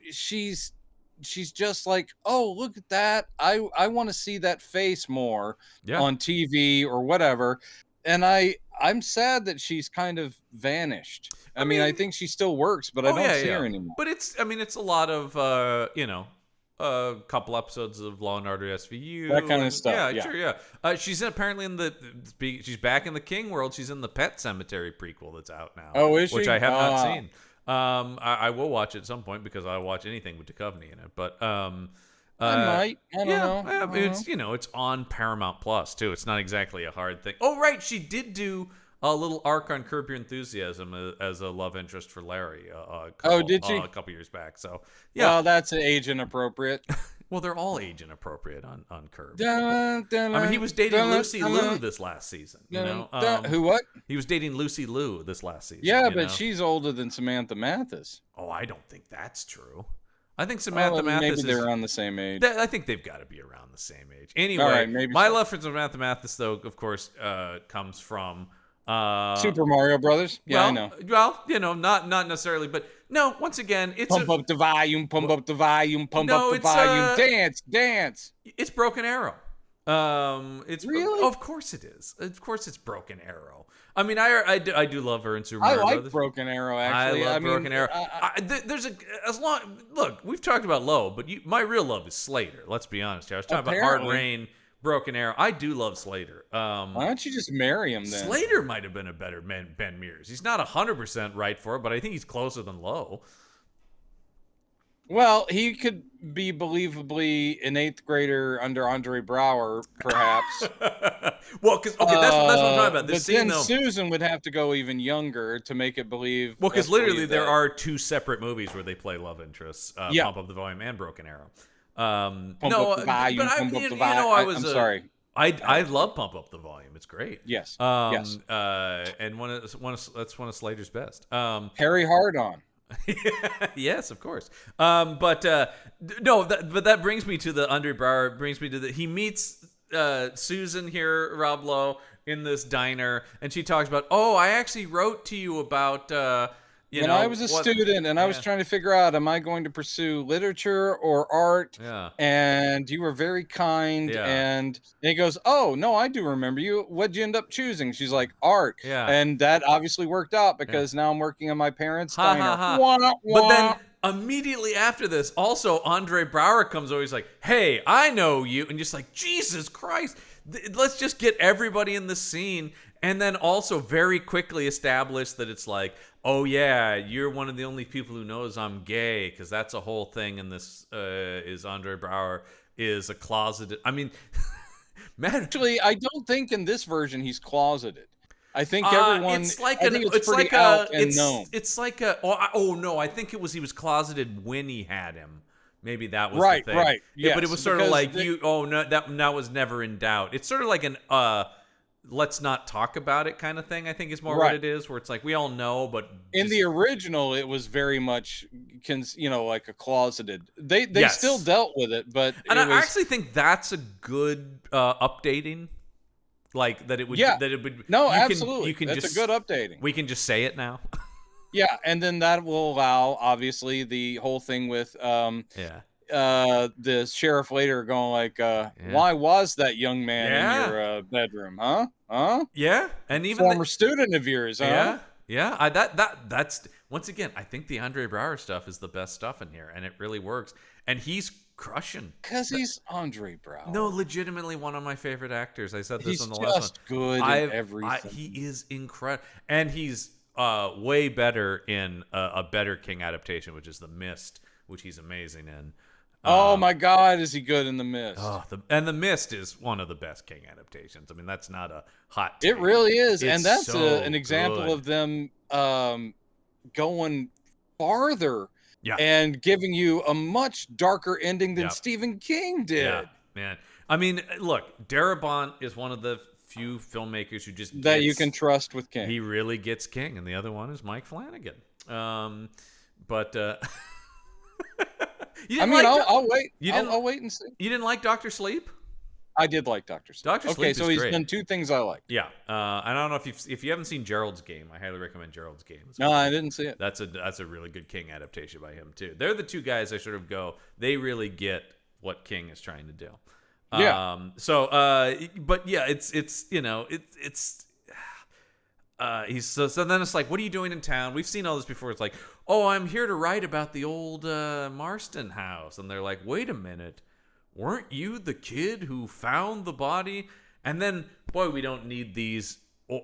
S2: she's just like, oh, look at that. I want to see that face more on TV or whatever. And I I'm sad that she's kind of vanished. I mean, I think she still works, but I don't see her anymore.
S1: But it's a lot of a couple episodes of Law and Order SVU,
S2: that kind of stuff.
S1: Yeah, sure, yeah. She's apparently she's back in the King world. She's in the Pet Cemetery prequel that's out now.
S2: Oh, is she?
S1: Which I have not seen. I will watch it at some point because I watch anything with Duchovny in it. But I
S2: might. I don't know.
S1: It's it's on Paramount Plus too. It's not exactly a hard thing. Oh, right, she did do a little arc on Curb Your Enthusiasm as a love interest for Larry.
S2: Did she?
S1: A couple years back. So yeah.
S2: Well, that's age inappropriate.
S1: Well, they're all age inappropriate on Curb. I mean, he was dating Lucy Liu this last season.
S2: Who? What?
S1: He was dating Lucy Liu this last season.
S2: Yeah, but she's older than Samantha Mathis.
S1: Oh, I don't think that's true. I think Samantha Mathis.
S2: Maybe they're around the same age.
S1: I think they've got to be around the same age. Anyway, my love for Samantha Mathis, though, of course, comes from
S2: Super Mario Brothers. Yeah, I know.
S1: Well, not necessarily, but no. Once again, it's
S2: pump up the volume, pump up the volume, pump up the volume. Dance.
S1: It's Broken Arrow. It's
S2: really,
S1: of course it is. Of course, it's Broken Arrow. I mean, I do love her in Super Mario Brothers.
S2: I like Broken Arrow. Actually,
S1: I love Broken Arrow. Look, we've talked about Low, but my real love is Slater. Let's be honest here. I was talking about Hard Rain, Broken Arrow. I do love Slater.
S2: Why don't you just marry him then?
S1: Slater might have been a better Ben Mears. He's not 100% right for it, but I think he's closer than Lowe.
S2: Well, he could be believably an 8th grader under Andre Braugher, perhaps.
S1: Well, because that's what I'm talking about.
S2: But then Susan would have to go even younger to make it believe.
S1: Well, because literally there are 2 separate movies where they play love interests: Pump Up the Volume and Broken Arrow.
S2: Pump up the volume. I'm sorry.
S1: I love Pump Up the Volume. It's great.
S2: Yes.
S1: Yes. And that's one of Slater's best.
S2: Harry Hardon.
S1: Yes, of course. But that brings me to the Andre Braugher. He meets Susan here, Rob Lowe, in this diner, and she talks about, I actually wrote to you about
S2: when I was a student and I was trying to figure out, am I going to pursue literature or art?
S1: Yeah.
S2: And you were very kind.
S1: Yeah.
S2: And he goes, oh, no, I do remember you. What'd you end up choosing? She's like, art.
S1: Yeah.
S2: And that obviously worked out because now I'm working on my parents' diner.
S1: But then immediately after this, also Andre Braugher comes over. He's like, hey, I know you. And just like, Jesus Christ. Let's just get everybody in the scene. And then also very quickly establish that it's like, oh yeah, you're one of the only people who knows I'm gay, because that's a whole thing in this is Andre Braugher is a closeted. I mean,
S2: actually, I don't think in this version he's closeted. I think everyone.
S1: It's like
S2: I think it's pretty out and known.
S1: It's like a. No, I think it was he was closeted when he had him. Maybe that was
S2: right,
S1: the thing.
S2: right.
S1: Yeah, but it was sort of like that was never in doubt. It's sort of like an let's not talk about it kind of thing, I think is more what it is, where it's like we all know, but
S2: in the original it was very much like a closeted. They still dealt with it, but
S1: I actually think that's a good updating. Like that it would
S2: absolutely. That's a good updating.
S1: We can just say it now.
S2: Yeah, and then that will allow obviously the whole thing with the sheriff later going like, why was that young man in your bedroom, huh?
S1: Yeah, and even
S2: former student of yours, huh?
S1: Yeah. That's once again, I think the Andre Braugher stuff is the best stuff in here, and it really works. And he's crushing
S2: because he's Andre Braugher.
S1: No, legitimately one of my favorite actors. I said this on the last one.
S2: He's just good at everything.
S1: He is incredible, and he's way better in a better King adaptation, which is The Mist, which he's amazing in.
S2: Oh my God, is he good in The Mist?
S1: And The Mist is one of the best King adaptations. I mean, that's not a hot take.
S2: It really is, and that's
S1: so
S2: an example of them going farther and giving you a much darker ending than Stephen King did.
S1: Yeah, man. I mean, look, Darabont is one of the few filmmakers who just
S2: you can trust with King.
S1: He really gets King, and the other one is Mike Flanagan. But.
S2: I'll wait. I'll wait and see.
S1: You didn't like Dr. Sleep?
S2: I did like Dr. Sleep.
S1: Dr. Sleep is
S2: so he's
S1: great.
S2: done 2 things I like.
S1: Yeah, I don't know if you haven't seen Gerald's Game. I highly recommend Gerald's Game.
S2: No, I didn't see it.
S1: That's a really good King adaptation by him too. They're the 2 guys I sort of go. They really get what King is trying to do.
S2: Yeah.
S1: But yeah, it's so then it's like, what are you doing in town? We've seen all this before. It's like, oh, I'm here to write about the old Marston house. And they're like, wait a minute, weren't you the kid who found the body? And then, boy, we don't need these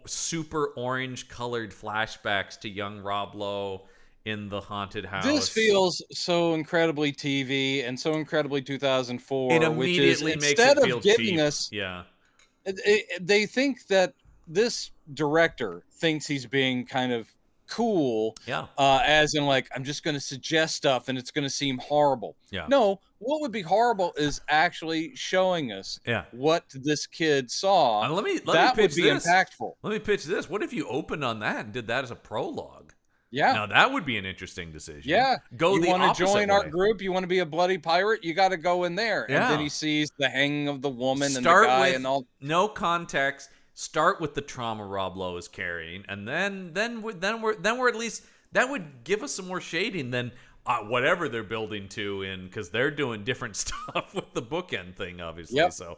S1: super orange colored flashbacks to young Rob Lowe in the haunted house.
S2: This feels so incredibly TV and so incredibly 2004.
S1: It immediately makes it feel cheap. Yeah.
S2: They think that this director thinks he's being kind of cool.
S1: Yeah.
S2: As in, like, I'm just going to suggest stuff and it's going to seem horrible.
S1: Yeah.
S2: No, what would be horrible is actually showing us what this kid saw.
S1: Let me
S2: that
S1: pitch
S2: would be
S1: this.
S2: impactful.
S1: Let me pitch this. What if you opened on that and did that as a prologue?
S2: Yeah.
S1: Now that would be an interesting decision.
S2: Yeah.
S1: Go the opposite way.
S2: You want to join our group? You want to be a bloody pirate? You got to go in there.
S1: Yeah.
S2: And then he sees the hanging of the woman and the guy and all.
S1: No context. Start with the trauma Rob Lowe is carrying, and then we're at least, that would give us some more shading than whatever they're building to in, because they're doing different stuff with the bookend thing, obviously.
S2: Yep.
S1: So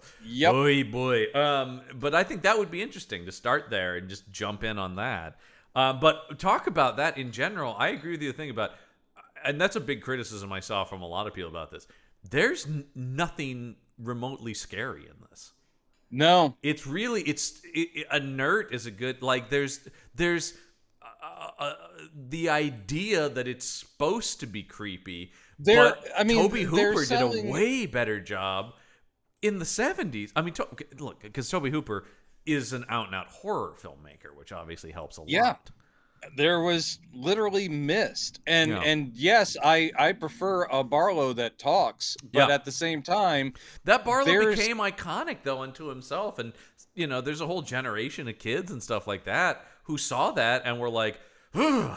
S1: boy. But I think that would be interesting to start there and just jump in on that. But talk about that in general. I agree with you. The thing about, and that's a big criticism I saw from a lot of people about this. There's nothing remotely scary in this.
S2: No,
S1: it's really inert is a good, like, there's the idea that it's supposed to be creepy. But Tobe Hooper did a way better job in the 70s. I mean, look, because Tobe Hooper is an out-and-out horror filmmaker, which obviously helps a lot.
S2: There was literally mist, and yes, I prefer a Barlow that talks, but at the same time,
S1: that Barlow became iconic though unto himself, and there's a whole generation of kids and stuff like that who saw that and were like, ugh.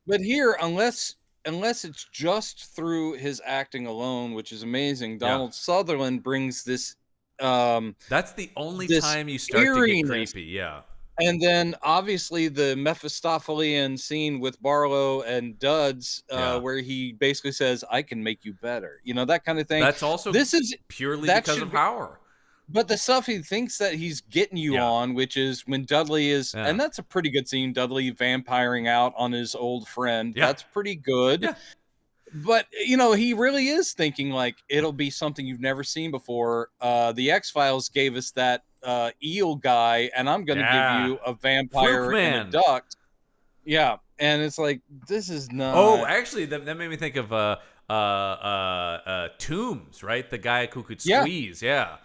S2: But here, unless it's just through his acting alone, which is amazing, Donald Sutherland brings this.
S1: That's the only time you start to get creepy. Yeah.
S2: And then, obviously, the Mephistophelian scene with Barlow and Duds, where he basically says, "I can make you better," that kind of thing.
S1: That's also purely because of power.
S2: But the stuff he thinks that he's getting you on, which is when Dudley is, and that's a pretty good scene. Dudley vampiring out on his old friend. Yeah. That's pretty good. Yeah. But, he really is thinking, like, it'll be something you've never seen before. The X-Files gave us that eel guy, and I'm going to give you a vampire and a duck. Yeah, and it's like, this is not...
S1: Oh, actually, that made me think of Toombs, right? The guy who could squeeze. Yeah.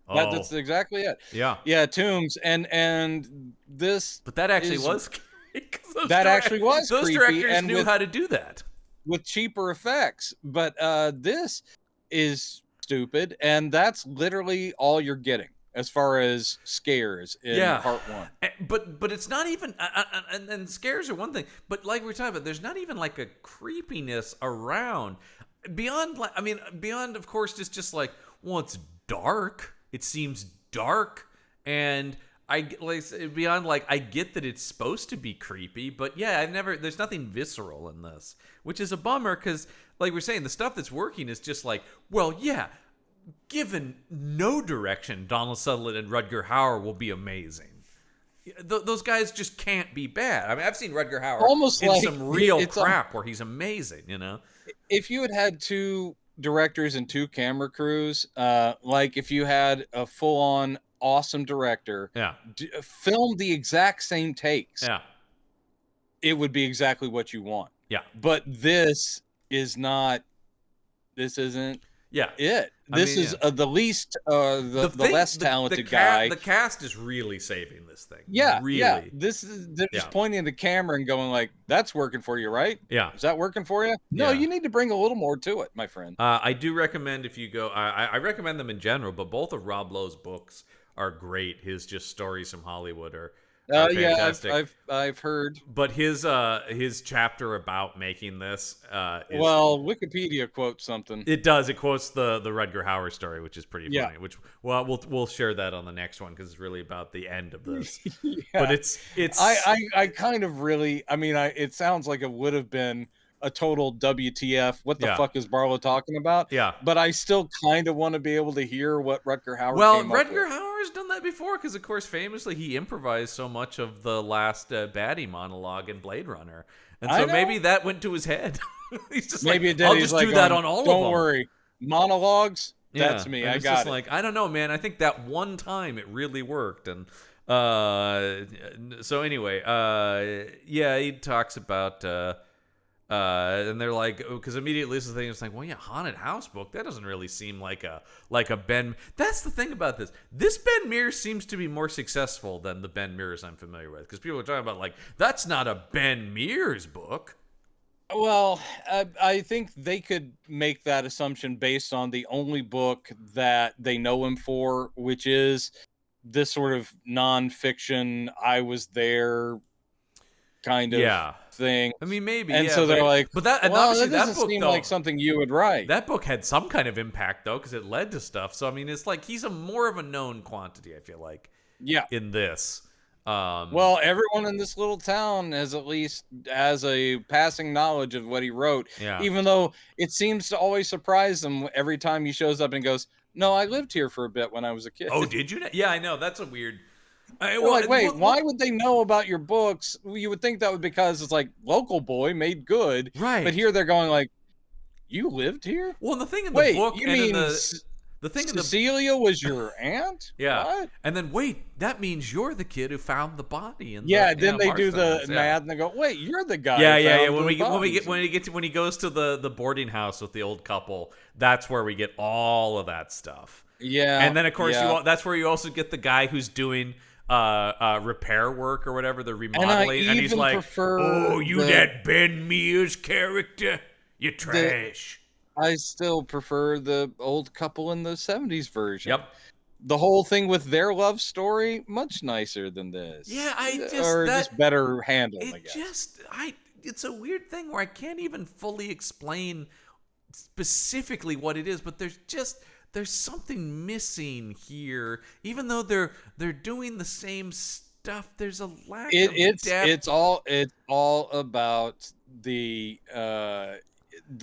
S2: That's exactly it. Yeah, Toombs. And this...
S1: But that actually was creepy.
S2: Those
S1: directors knew how to do that.
S2: With cheaper effects, but this is stupid, and that's literally all you're getting as far as scares in part one.
S1: But it's not even, and scares are one thing, but like we were talking about, there's not even like a creepiness around beyond, of course, just like, well, it's dark. It seems dark, and I get that it's supposed to be creepy, but there's nothing visceral in this, which is a bummer, because like we're saying, the stuff that's working is just like, well, yeah, given no direction, Donald Sutherland and Rutger Hauer will be amazing. Those guys just can't be bad. I mean, I've seen Rutger Hauer
S2: almost
S1: in
S2: like
S1: some real crap where he's amazing,
S2: If you had two directors and two camera crews, like if you had a full-on awesome director film the exact same takes, it would be exactly what you want. But this isn't it. This is the least the less talented guy.
S1: The cast is really saving this thing.
S2: Really. They're just pointing at the camera and going like, that's working for you, right? Is that working for you? No, you need to bring a little more to it, my friend.
S1: I do recommend, if you go, I recommend them in general, but both of Rob Lowe's books are great. His just stories from Hollywood are fantastic.
S2: I've heard.
S1: But his chapter about making this
S2: Wikipedia quotes something.
S1: It does. It quotes the Rutger Hauer story, which is pretty funny. Which we'll share that on the next one, because it's really about the end of this. But it's
S2: I kind of really, it sounds like it would have been a total WTF, what the
S1: Yeah.
S2: fuck is Barlow talking about?
S1: Yeah.
S2: But I still kind of want to be able to hear what Rutger Hauer came up
S1: Rutger
S2: with.
S1: Hauer's done that before because, of course, famously he improvised so much of the last baddie monologue in Blade Runner, and so maybe that went to his head. He's just
S2: maybe
S1: like,
S2: it did.
S1: I'll
S2: He's
S1: just
S2: like,
S1: do that on all of them.
S2: Don't worry, monologues.
S1: Yeah,
S2: that's me.
S1: and
S2: I
S1: it's
S2: got
S1: just
S2: it.
S1: like, I don't know, man. I think that one time it really worked, and so anyway, yeah, he talks about. And they're like, because immediately this is the thing. It's like, well, yeah, haunted house book. That doesn't really seem like a Ben. That's the thing about this. This Ben Mears seems to be more successful than the Ben Mears I'm familiar with. Because people are talking about like, that's not a Ben Mears book.
S2: Well, I think they could make that assumption based on the only book that they know him for, which is this sort of nonfiction. I was there kind of thing.
S1: I mean, maybe,
S2: and so they're like,
S1: but that, and
S2: well,
S1: obviously
S2: that doesn't
S1: that book,
S2: seem
S1: though,
S2: like something you would write.
S1: That book had some kind of impact though, because it led to stuff. So I mean, it's like he's more of a known quantity. I feel like, in this.
S2: Well, everyone in this little town has at least has a passing knowledge of what he wrote. Even though it seems to always surprise them every time he shows up and goes, "No, I lived here for a bit when I was a kid."
S1: Oh, did you? Yeah, I know. That's a weird.
S2: Like, wait, why would they know about your books? You would think that would because it's like local boy made good,
S1: right?
S2: But here they're going like, you lived here?
S1: Well, the thing in the book,
S2: you
S1: and
S2: mean
S1: the thing
S2: Cecilia was your aunt? What?
S1: And then wait, that means you're the kid who found the body. And
S2: then they do the math and they go, wait, you're the guy.
S1: Yeah. When he goes to the boarding house with the old couple, that's where we get all of that stuff.
S2: Yeah,
S1: and then of course that's where you also get the guy who's doing repair work or whatever, the remodeling, and he's like, "Oh, that Ben Mears character, you trash."
S2: I still prefer the old couple in the 70s version.
S1: Yep.
S2: The whole thing with their love story, much nicer than this.
S1: Yeah,
S2: just better handled, I guess.
S1: It's a weird thing where I can't even fully explain specifically what it is, but there's something missing here. Even though they're doing the same stuff, there's a lack of depth.
S2: It's all about the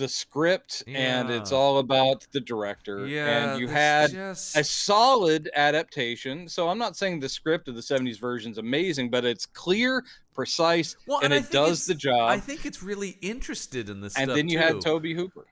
S2: script, and it's all about the director. And you had a solid adaptation. So I'm not saying the script of the 70s version is amazing, but it's clear, precise, and it does the job.
S1: I think it's really interested in this stuff.
S2: And then you had Tobe Hooper.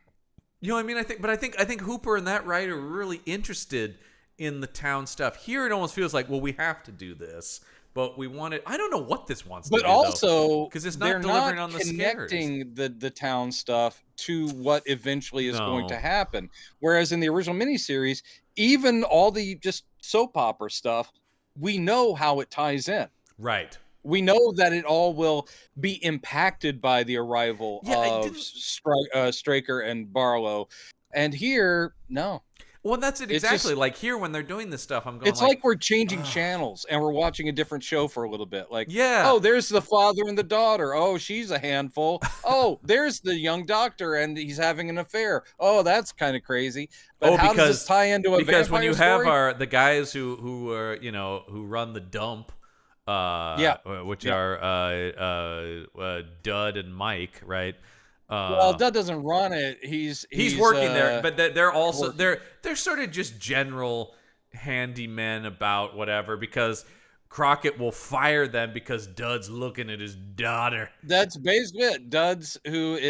S1: You know what I mean? I think Hooper and that writer were really interested in the town stuff. Here it almost feels like, well, we have to do this, but we want it. I don't know what this wants to do.
S2: But also,
S1: because it's not delivering on the scares.
S2: Connecting the town stuff to what eventually is going to happen. Whereas in the original miniseries, even all the just soap opera stuff, we know how it ties in.
S1: Right.
S2: We know that it all will be impacted by the arrival of Straker and Barlow. And here, no.
S1: Well, that's it exactly. Like here, when they're doing this stuff, I'm going.
S2: It's like we're changing channels and we're watching a different show for a little bit. Like,
S1: yeah.
S2: Oh, there's the father and the daughter. Oh, she's a handful. Oh, there's the young doctor and he's having an affair. Oh, that's kind of crazy. But how does this tie into a
S1: because when you have
S2: story?
S1: the guys who are who run the dump, which are Dud and Mike, right?
S2: Well, Dud doesn't run it. He's
S1: working there, but they're also they're sort of just general handymen about whatever, because Crockett will fire them because Dud's looking at his daughter.
S2: That's basically it. Dud's what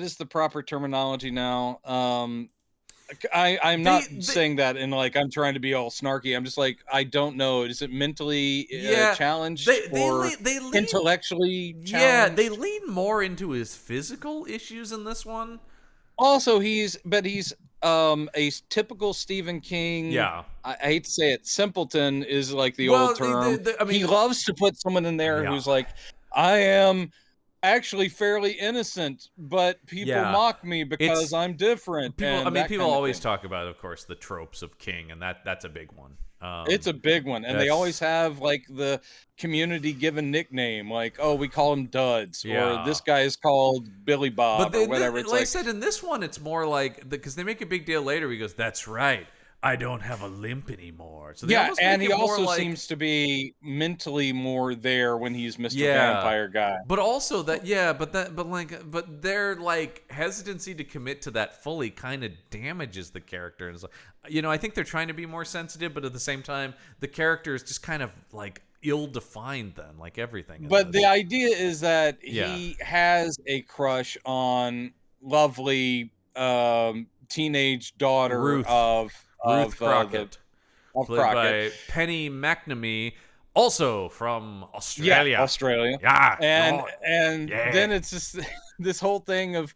S2: is the proper terminology now? I'm not saying that in like I'm trying to be all snarky. I'm just like, I don't know. Is it mentally challenged or intellectually challenged?
S1: Yeah, they lean more into his physical issues in this one.
S2: Also, he's a typical Stephen King.
S1: Yeah,
S2: I hate to say it. Simpleton is like the old term. He loves to put someone in there who's like, I am actually fairly innocent, but people mock me because I'm different.
S1: People always talk about, of course, the tropes of King, and that's a big one.
S2: It's a big one, and they always have like the community given nickname, like, oh, we call him Duds, or this guy is called Billy Bob, or whatever.
S1: Like I said, in this one, it's more like because they make a big deal later. He goes, "That's right, I don't have a limp anymore. So they
S2: Yeah,
S1: almost
S2: and
S1: make
S2: he
S1: it more
S2: also
S1: like,
S2: seems to be mentally more there when he's Mr.
S1: yeah,
S2: Vampire Guy.
S1: but also that, yeah, but their like hesitancy to commit to that fully kind of damages the character. And it's like, I think they're trying to be more sensitive, but at the same time, the character is just kind of like ill-defined then, like everything.
S2: But the idea is that
S1: Yeah.
S2: he has a crush on lovely teenage daughter of
S1: Ruth
S2: the
S1: Crockett,
S2: of
S1: played
S2: Crockett.
S1: by Penny McNamee, also from
S2: Yeah,
S1: Australia.
S2: Australia.
S1: Yeah,
S2: And
S1: yeah.
S2: then it's just this whole thing of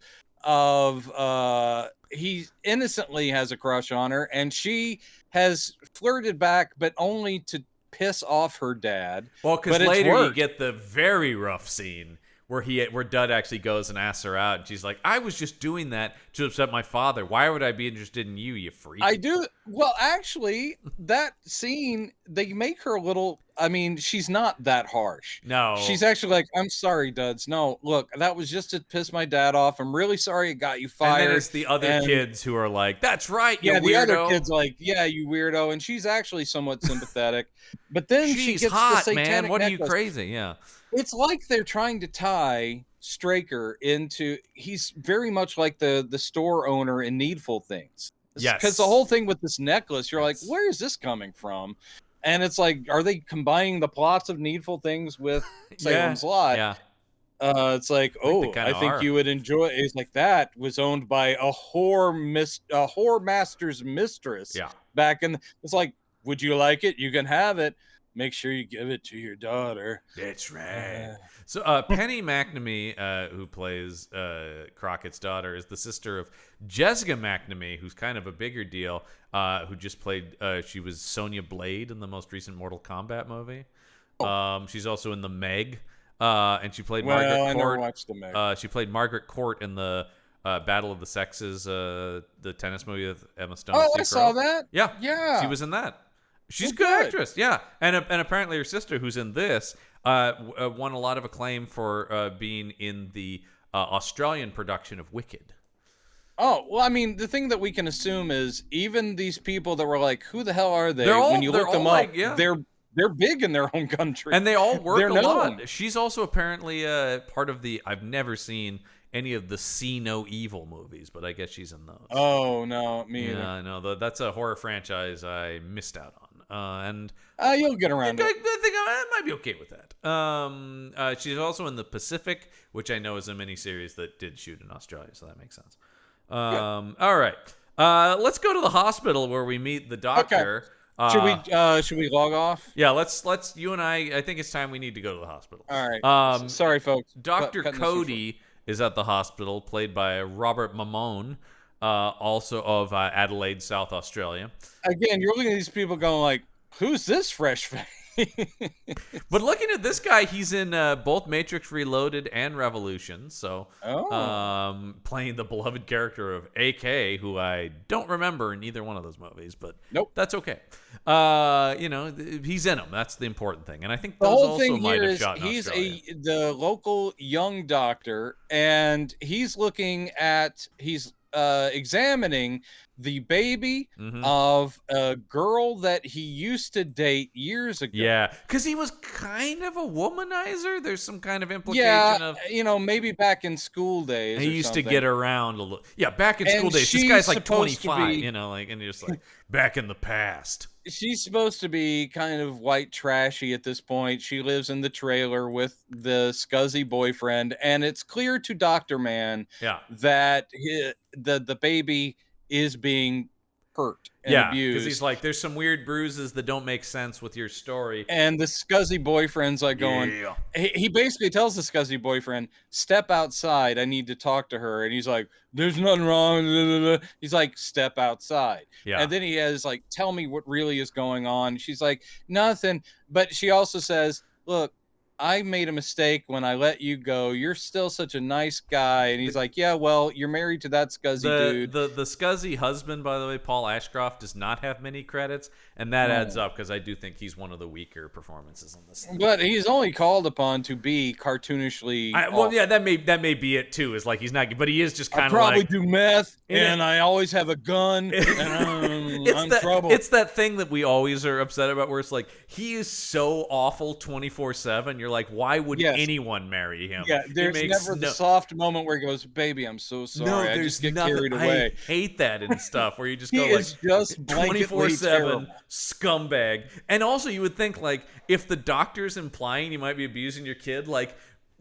S2: he innocently has a crush on her, and she has flirted back, but only to piss off her dad.
S1: Well, because
S2: But it's
S1: later you
S2: worked.
S1: get the very rough scene where Dud actually goes and asks her out, and she's like, "I was just doing that to upset my father. Why would I be interested in you, you freak?"
S2: I do. Well, actually, that scene, they make her a little. I mean, she's not that harsh.
S1: No,
S2: She's actually like, "I'm sorry, Duds. No, look, that was just to piss my dad off. I'm really sorry it got you fired."
S1: And then it's the other kids who are like, "That's right, you
S2: yeah,
S1: weirdo."
S2: the other kids like, "Yeah, you weirdo," and she's actually somewhat sympathetic. But then she
S1: She's
S2: gets
S1: hot,
S2: the
S1: man.
S2: satanic
S1: What are you
S2: necklace.
S1: crazy? Yeah.
S2: It's like they're trying to tie Straker into. He's very much like the store owner in Needful Things.
S1: Yes.
S2: Because the whole thing with this necklace, you're like,
S1: Yes.
S2: where is this coming from? And it's like, are they combining the plots of Needful Things with Salem's Lot?
S1: Yeah.
S2: It's like, oh,
S1: kinda
S2: I think
S1: are.
S2: you would enjoy. It's like that was owned by a whore master's mistress.
S1: Yeah.
S2: Back in, it's like, would you like it? You can have it. Make sure you give it to your daughter.
S1: That's right. So Penny McNamee, who plays Crockett's daughter, is the sister of Jessica McNamee, who's kind of a bigger deal, who just played, she was Sonya Blade in the most recent Mortal Kombat movie. She's also in The Meg, and she played Margaret Court.
S2: I never watched The Meg.
S1: She played Margaret Court in the Battle of the Sexes, the tennis movie with Emma Stone.
S2: Oh, I saw that.
S1: Yeah.
S2: Yeah.
S1: She was in that. She's a
S2: Oh,
S1: good
S2: good.
S1: actress, yeah, and apparently her sister, who's in this, won a lot of acclaim for being in the Australian production of Wicked.
S2: Oh, well, I mean, the thing that we can assume is even these people that were like, who the hell are they?
S1: They're
S2: When you look them
S1: like,
S2: up,
S1: yeah.
S2: they're big in their own country.
S1: And they all work
S2: They're
S1: a
S2: known.
S1: lot. She's also apparently part of the, I've never seen any of the See No Evil movies, but I guess she's in those.
S2: Oh, no, me either.
S1: Yeah, I know. That's a horror franchise I missed out on. And
S2: You'll get around to it.
S1: I think I might be okay with that. She's also in The Pacific, which I know is a miniseries that did shoot in Australia, so that makes sense. All right. Let's go to the hospital where we meet the doctor.
S2: Should we log off?
S1: Yeah, let's you and I think it's time we need to go to the hospital.
S2: All right. Sorry, folks.
S1: Dr.
S2: Cutting this
S1: Cody is at the hospital, played by Robert Mamone, also of Adelaide, South Australia.
S2: Again, you're looking at these people going like, who's this fresh face?
S1: But looking at this guy, he's in both Matrix Reloaded and Revolution. So, playing the beloved character of AK, who I don't remember in either one of those movies, but
S2: Nope.
S1: that's okay. He's in them. That's the important thing. And I think
S2: The
S1: those
S2: whole
S1: also
S2: thing
S1: might
S2: here
S1: have
S2: is
S1: shot in
S2: he's
S1: Australia.
S2: the local young doctor, and he's looking at examining the baby of a girl that he used to date years ago.
S1: Yeah, because he was kind of a womanizer. There's some kind of implication of,
S2: maybe back in school days.
S1: he
S2: or
S1: used
S2: something.
S1: to get around a little. Yeah, back in
S2: And
S1: school days. This
S2: she's
S1: guy's like
S2: supposed to
S1: 25,
S2: be-
S1: and you're just like, back in the past.
S2: She's supposed to be kind of white trashy at this point. She lives in the trailer with the scuzzy boyfriend, and it's clear to Dr. Man that the baby is being hurt and abused.
S1: Because he's like, there's some weird bruises that don't make sense with your story.
S2: And the scuzzy boyfriend's like going, he basically tells the scuzzy boyfriend, step outside, I need to talk to her. And he's like, there's nothing wrong. He's like, step outside.
S1: Yeah.
S2: And then he has like, tell me what really is going on. She's like, nothing. But she also says, look, I made a mistake when I let you go. You're still such a nice guy. And he's like, yeah, well, you're married to that scuzzy dude.
S1: The scuzzy husband, by the way, Paul Ashcroft, does not have many credits, and that adds up because I do think he's one of the weaker performances in this thing.
S2: But he's only called upon to be cartoonishly.
S1: Well, yeah, that may be it too. Is like he's not, but he is just kind of
S2: probably
S1: like,
S2: do meth, and I always have a gun, and I'm trouble.
S1: It's that thing that we always are upset about, where it's like he is so awful 24/7. You're like, why would anyone marry him?
S2: Yeah, there's never the soft moment where he goes, "Baby, I'm so sorry.
S1: No,
S2: I just get carried away."
S1: I hate that and stuff where you just go
S2: he
S1: like
S2: is just
S1: 24/7 scumbag. And also, you would think like if the doctor's implying you might be abusing your kid, like.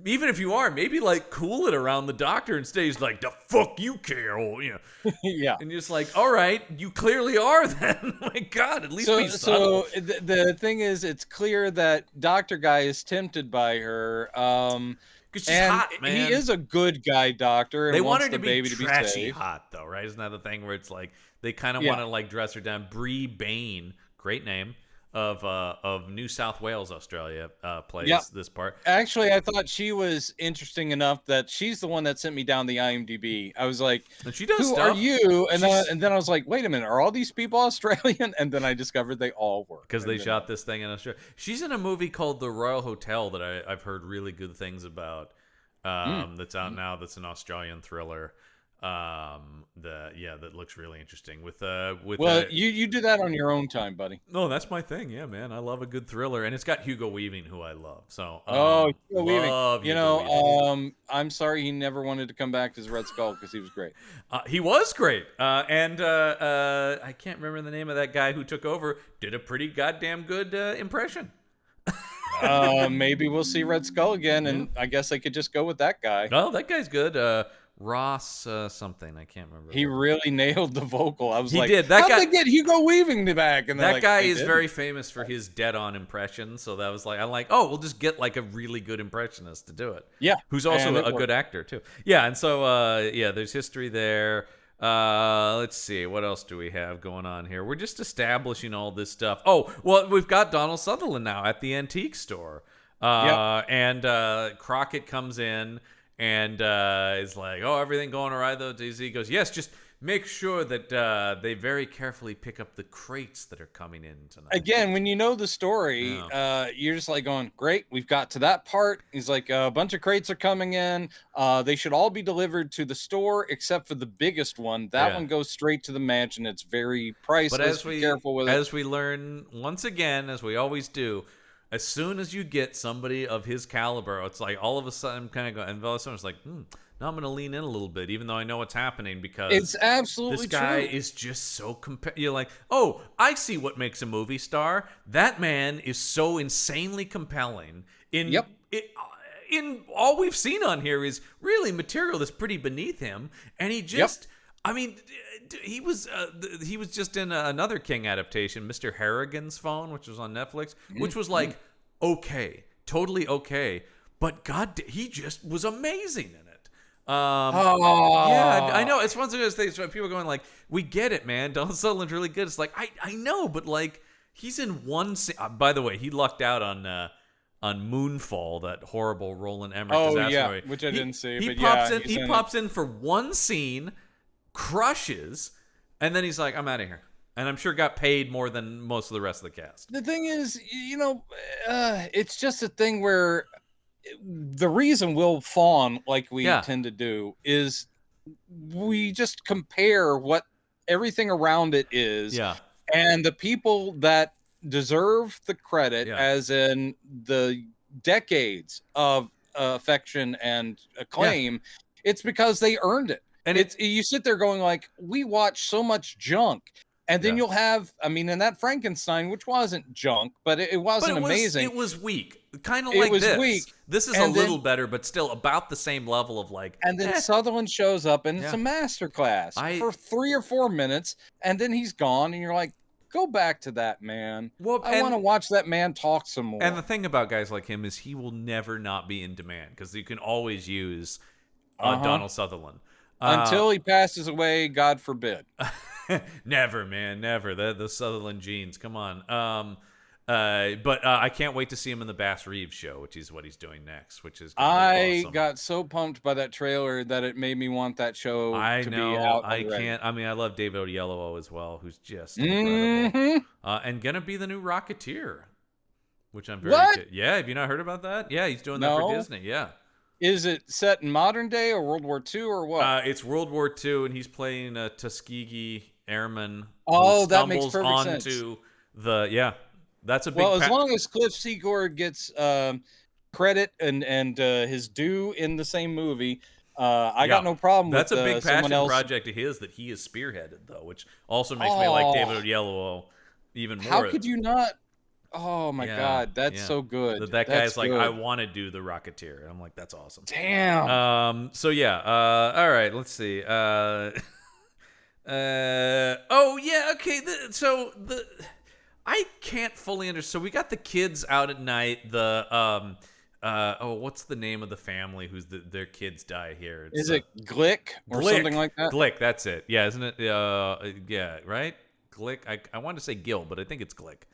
S1: Even if you are, maybe like cool it around the doctor and stay like the fuck you, Carol, you know.
S2: Yeah,
S1: and you're just like, all right, you clearly are. Then, my God, at least be subtle.
S2: So the thing is, it's clear that Doctor Guy is tempted by her.
S1: Because she's hot, man.
S2: He is a good guy doctor. And
S1: they
S2: wants
S1: want her to
S2: the baby
S1: be
S2: to be
S1: trashy
S2: safe.
S1: hot, though, right? Isn't that the thing where it's like they kind of want to like dress her down? Bree Bain, great name. Of New South Wales, Australia, plays this part.
S2: Actually, I thought she was interesting enough that she's the one that sent me down the IMDb. I was like,
S1: and she does
S2: "Who
S1: stuff.
S2: are you?" And then I was like, "Wait a minute, are all these people Australian?" And then I discovered they all were
S1: because they shot this thing in Australia. She's in a movie called The Royal Hotel that I've heard really good things about. That's out now. That's an Australian thriller. That looks really interesting with
S2: you do that on your own time, buddy.
S1: No, that's my thing. Yeah, man, I love a good thriller, and it's got Hugo Weaving, who I love. So
S2: Hugo Weaving.
S1: Weaving.
S2: I'm sorry he never wanted to come back as Red Skull because he was great.
S1: He was great, and I can't remember the name of that guy who took over. Did a pretty goddamn good impression.
S2: Maybe we'll see Red Skull again, and I guess I could just go with that guy.
S1: No, that guy's good. Ross something, I can't remember.
S2: He really nailed the vocal. I was
S1: he
S2: like,
S1: did. That
S2: how'd
S1: guy,
S2: they get Hugo Weaving back? And
S1: that
S2: like,
S1: guy is very famous for his dead-on impression. So that was like, I'm like, oh, we'll just get like a really good impressionist to do it.
S2: Yeah,
S1: who's also a good actor too. Yeah, and so there's history there. Let's see, what else do we have going on here? We're just establishing all this stuff. Oh, well, we've got Donald Sutherland now at the antique store. And Crockett comes in and is like, oh, everything going all right though? DZ goes, yes, just make sure that they very carefully pick up the crates that are coming in tonight.
S2: Again, when you know the story, you're just like going, great, we've got to that part. He's like, a bunch of crates are coming in. They should all be delivered to the store except for the biggest one. That one goes straight to the mansion. It's very priceless. But be careful with it.
S1: As we learn once again, as we always do, as soon as you get somebody of his caliber, it's like all of a sudden kind of go, and all of a sudden it's like, now I'm going to lean in a little bit, even though I know what's happening, because
S2: it's absolutely
S1: this guy is just so you're like, oh, I see what makes a movie star. That man is so insanely compelling. In all we've seen on here is really material that's pretty beneath him, and he just. I mean, he was just in another King adaptation, Mr. Harrigan's Phone, which was on Netflix, which was like okay, totally okay, but God, he just was amazing in it. Yeah, I know. It's one of those things where people are going like, "We get it, man. Donald Sutherland's really good." It's like I know, but like he's in one scene. By the way, he lucked out on Moonfall, that horrible Roland Emmerich disaster movie.
S2: Which I didn't see.
S1: He
S2: but
S1: pops in for one scene. Crushes, and then he's like, I'm out of here. And I'm sure got paid more than most of the rest of the cast.
S2: The thing is, it's just a thing where the reason we'll fawn like we tend to do is we just compare what everything around it is. Yeah. And the people that deserve the credit, as in the decades of affection and acclaim, it's because they earned it. And you sit there going like, we watch so much junk, and then you'll have, in that Frankenstein, which wasn't junk, but it wasn't amazing.
S1: It was weak, kind of like this. It was weak. This is a little better, but still about the same level of like.
S2: And then Sutherland shows up, and it's a masterclass for 3 or 4 minutes, and then he's gone, and you're like, go back to that man. Well, I want to watch that man talk some more.
S1: And the thing about guys like him is he will never not be in demand because you can always use Donald Sutherland.
S2: Until he passes away, God forbid.
S1: Never, man, never. The Sutherland genes, come on. But I can't wait to see him in the Bass Reeves show, which is what he's doing next, which is gonna be awesome.
S2: got so pumped by that trailer that it made me want that show to be out already.
S1: I mean, I love David Oyelowo as well, who's just incredible. And gonna be the new Rocketeer, which I'm very good. Yeah, have you not heard about that? Yeah, he's doing that for Disney. Yeah.
S2: Is it set in modern day or World War II or what?
S1: It's World War II, and he's playing a Tuskegee airman.
S2: Oh, that makes perfect sense.
S1: That's a big.
S2: Well, as long as Cliff Secord gets credit and his due in the same movie, I got no problem with
S1: that's a big passion project of his that he has spearheaded, though, which also makes me like David Oyelowo even more.
S2: How could you not? Oh my God, that's so good.
S1: That guy's like, I want to do the Rocketeer. And I'm like, that's awesome.
S2: Damn.
S1: So yeah. All right. Let's see. Oh yeah. Okay. I can't fully understand. So we got the kids out at night. What's the name of the family whose their kids die here?
S2: Is it Glick or something like that?
S1: Glick. That's it. Yeah, isn't it? Yeah, right. Glick. I wanted to say Gil, but I think it's Glick.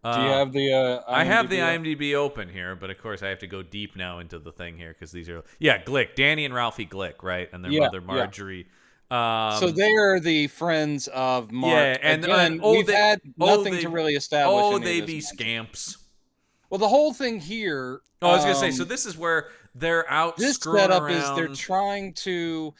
S2: Do you have the IMDb?
S1: I have the IMDb open here, but of course I have to go deep now into the thing here because these are Glick, Danny and Ralphie Glick, right, and their mother Marjorie.
S2: So they are the friends of Mark.
S1: Yeah, and
S2: again, we've had nothing to really establish.
S1: Oh, they be scamps.
S2: Well, the whole thing here.
S1: I was gonna say. So this is where they're out.
S2: This setup is they're trying to.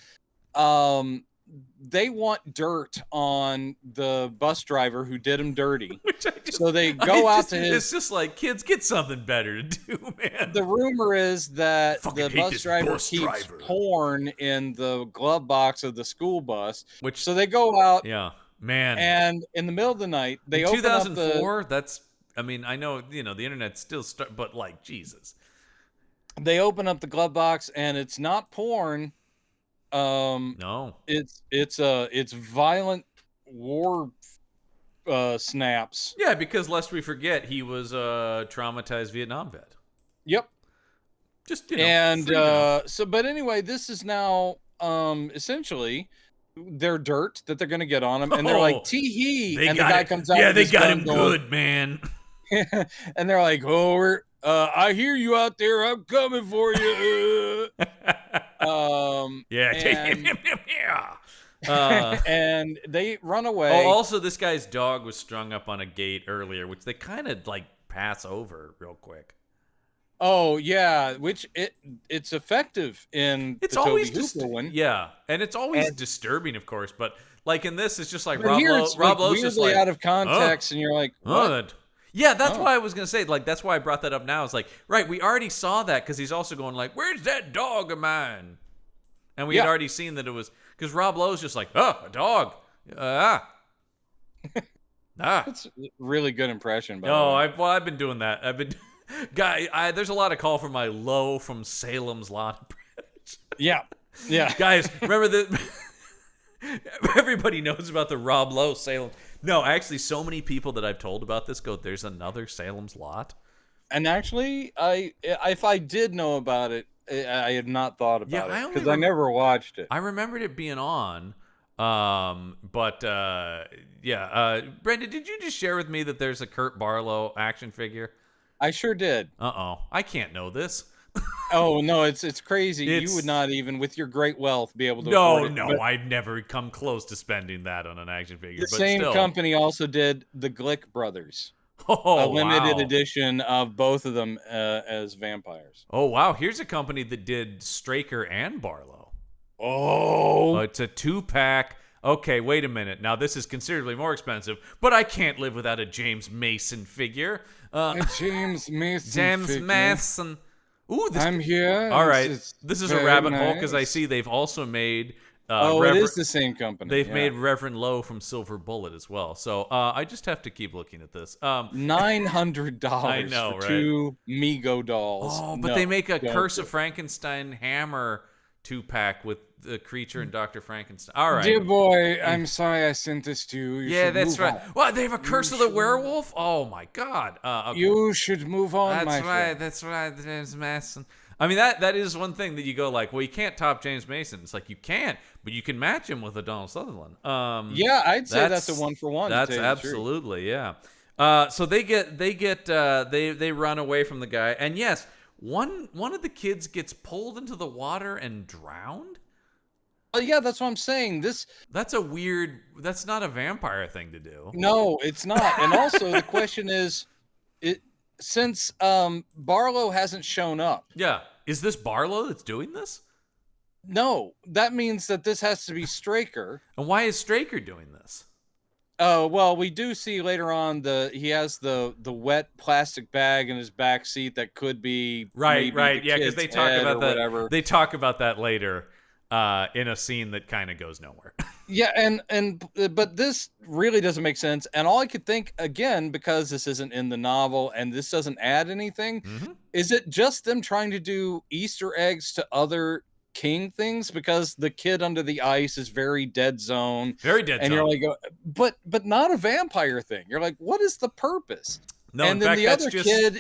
S2: They want dirt on the bus driver who did him dirty. So they go out to his...
S1: It's just like, kids, get something better to do, man.
S2: The rumor is that the bus driver keeps porn in the glove box of the school bus. So they go out...
S1: Yeah, man.
S2: And in the middle of the night, they open
S1: 2004, that's... I mean, I know, the internet's still... but, like, Jesus.
S2: They open up the glove box, and it's not porn...
S1: No,
S2: it's violent war snaps.
S1: Yeah, because lest we forget, he was a traumatized Vietnam vet.
S2: Yep.
S1: Just
S2: but anyway, this is now essentially their dirt that they're gonna get on him, and they're like tee hee, and the guy comes out.
S1: Yeah, they got him good, man.
S2: And they're like, oh, I hear you out there. I'm coming for you. And they run away.
S1: Oh, also, this guy's dog was strung up on a gate earlier, which they kind of like pass over real quick.
S2: Oh yeah, which it's effective in the Toby Hooper one.
S1: Yeah, and it's always disturbing, of course. But like in this, it's just like
S2: Rob
S1: Lowe's just like
S2: out of context, and you're like, what?
S1: Yeah, that's why I was gonna say, like, that's why I brought that up now. It's like, right, we already saw that because he's also going like, "Where's that dog of mine?" And we had already seen that it was because Rob Lowe's just like, "Oh, a dog."
S2: That's a really good impression.
S1: No, I've been doing that. There's a lot of call for my Lowe from Salem's Lot.
S2: Yeah.
S1: Guys, remember that? Everybody knows about the Rob Lowe Salem. No, actually, so many people that I've told about this go, there's another Salem's Lot.
S2: And actually, if I did know about it, I had not thought about it because I never watched it.
S1: I remembered it being on, Brenda, did you just share with me that there's a Kurt Barlow action figure?
S2: I sure did.
S1: I can't know this.
S2: Oh no, it's crazy. You would not even, with your great wealth, be able to afford it.
S1: No, I've never come close to spending that on an action figure.
S2: The same company also did the Glick Brothers. A limited edition of both of them as vampires.
S1: Oh wow! Here's a company that did Straker and Barlow.
S2: Oh,
S1: it's a 2-pack. Okay, wait a minute. Now this is considerably more expensive, but I can't live without a James Mason figure.
S2: A James Mason figure.
S1: Mason. Ooh,
S2: I'm here.
S1: All right, this is a rabbit hole because I see they've also made.
S2: It is the same company.
S1: They've made Reverend Lowe from Silver Bullet as well. So I just have to keep looking at this.
S2: $900 for 2 Mego dolls.
S1: Oh, but they make a Curse of Frankenstein hammer 2-pack with the creature and Dr. Frankenstein. All right.
S2: Dear boy, I'm sorry I sent this to you.
S1: That's right. What, they have a Curse of the Werewolf? Oh, my God. Okay.
S2: You should move on, my friend.
S1: That's right, James Mason. I mean, that is one thing that you go like, well, you can't top James Mason. It's like, you can't, but you can match him with a Donald Sutherland.
S2: I'd say that's a 1-for-1.
S1: That's absolutely, yeah. So they run away from the guy, and yes, one of the kids gets pulled into the water and drowned.
S2: Oh yeah, that's what I'm saying.
S1: That's not a vampire thing to do.
S2: No, it's not. And also the question is, since Barlow hasn't shown up.
S1: Yeah, is this Barlow that's doing this?
S2: No, that means that this has to be Straker.
S1: And why is Straker doing this?
S2: Oh, well, we do see later on he has the wet plastic bag in his back seat that could be
S1: right, yeah, because they talk about that.
S2: Whatever.
S1: They talk about that later in a scene that kind of goes nowhere.
S2: Yeah, but this really doesn't make sense. And all I could think, again, because this isn't in the novel and this doesn't add anything, is it just them trying to do Easter eggs to other King things? Because the kid under the ice is very Dead Zone.
S1: Very Dead Zone.
S2: And you're like, but not a vampire thing. You're like, what is the purpose?
S1: No,
S2: and then the other kid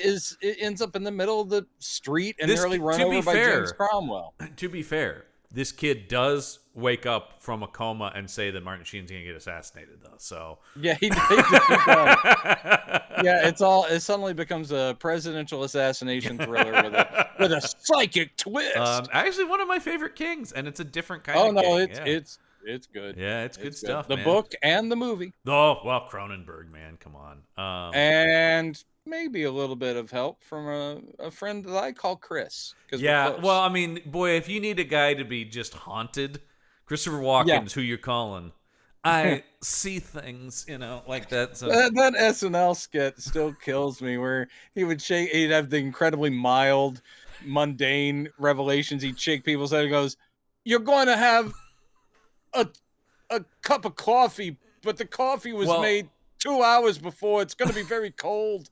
S2: ends up in the middle of the street and nearly run over by James Cromwell.
S1: To be fair, this kid does wake up from a coma and say that Martin Sheen's gonna get assassinated, though. So
S2: yeah, he does. Yeah, it suddenly becomes a presidential assassination thriller with a psychic twist.
S1: Actually, one of my favorite Kings, and it's a different kind.
S2: Oh no, it's good.
S1: Yeah, it's good stuff.
S2: The book and the movie.
S1: Oh well, Cronenberg, man, come on.
S2: And maybe a little bit of help from a friend that I call Chris.
S1: Yeah, well, I mean, boy, if you need a guy to be just haunted, Christopher Walken's who you're calling. I see things, like that. So.
S2: That SNL skit still kills me, where he'd have the incredibly mild, mundane revelations. He'd shake people's head and goes, "You're going to have a cup of coffee, but the coffee was made 2 hours before. It's going to be very cold."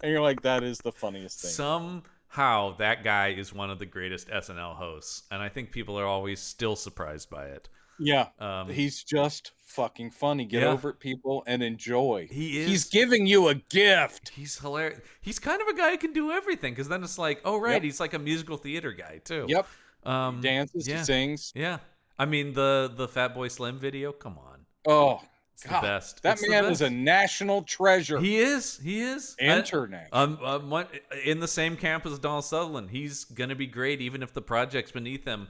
S2: And you're like, that is the funniest thing.
S1: Somehow that guy is one of the greatest SNL hosts, and I think people are always still surprised by it.
S2: Yeah, he's just fucking funny. Get over it, people, and enjoy. He's giving you a gift.
S1: He's hilarious. He's kind of a guy who can do everything, because then it's like, oh, right, he's like a musical theater guy, too.
S2: Yep. He dances, he sings.
S1: Yeah. I mean, the Fatboy Slim video, come on.
S2: Oh,
S1: it's the best.
S2: That man is a national treasure.
S1: He is.
S2: International.
S1: In the same camp as Donald Sutherland. He's going to be great, even if the project's beneath him.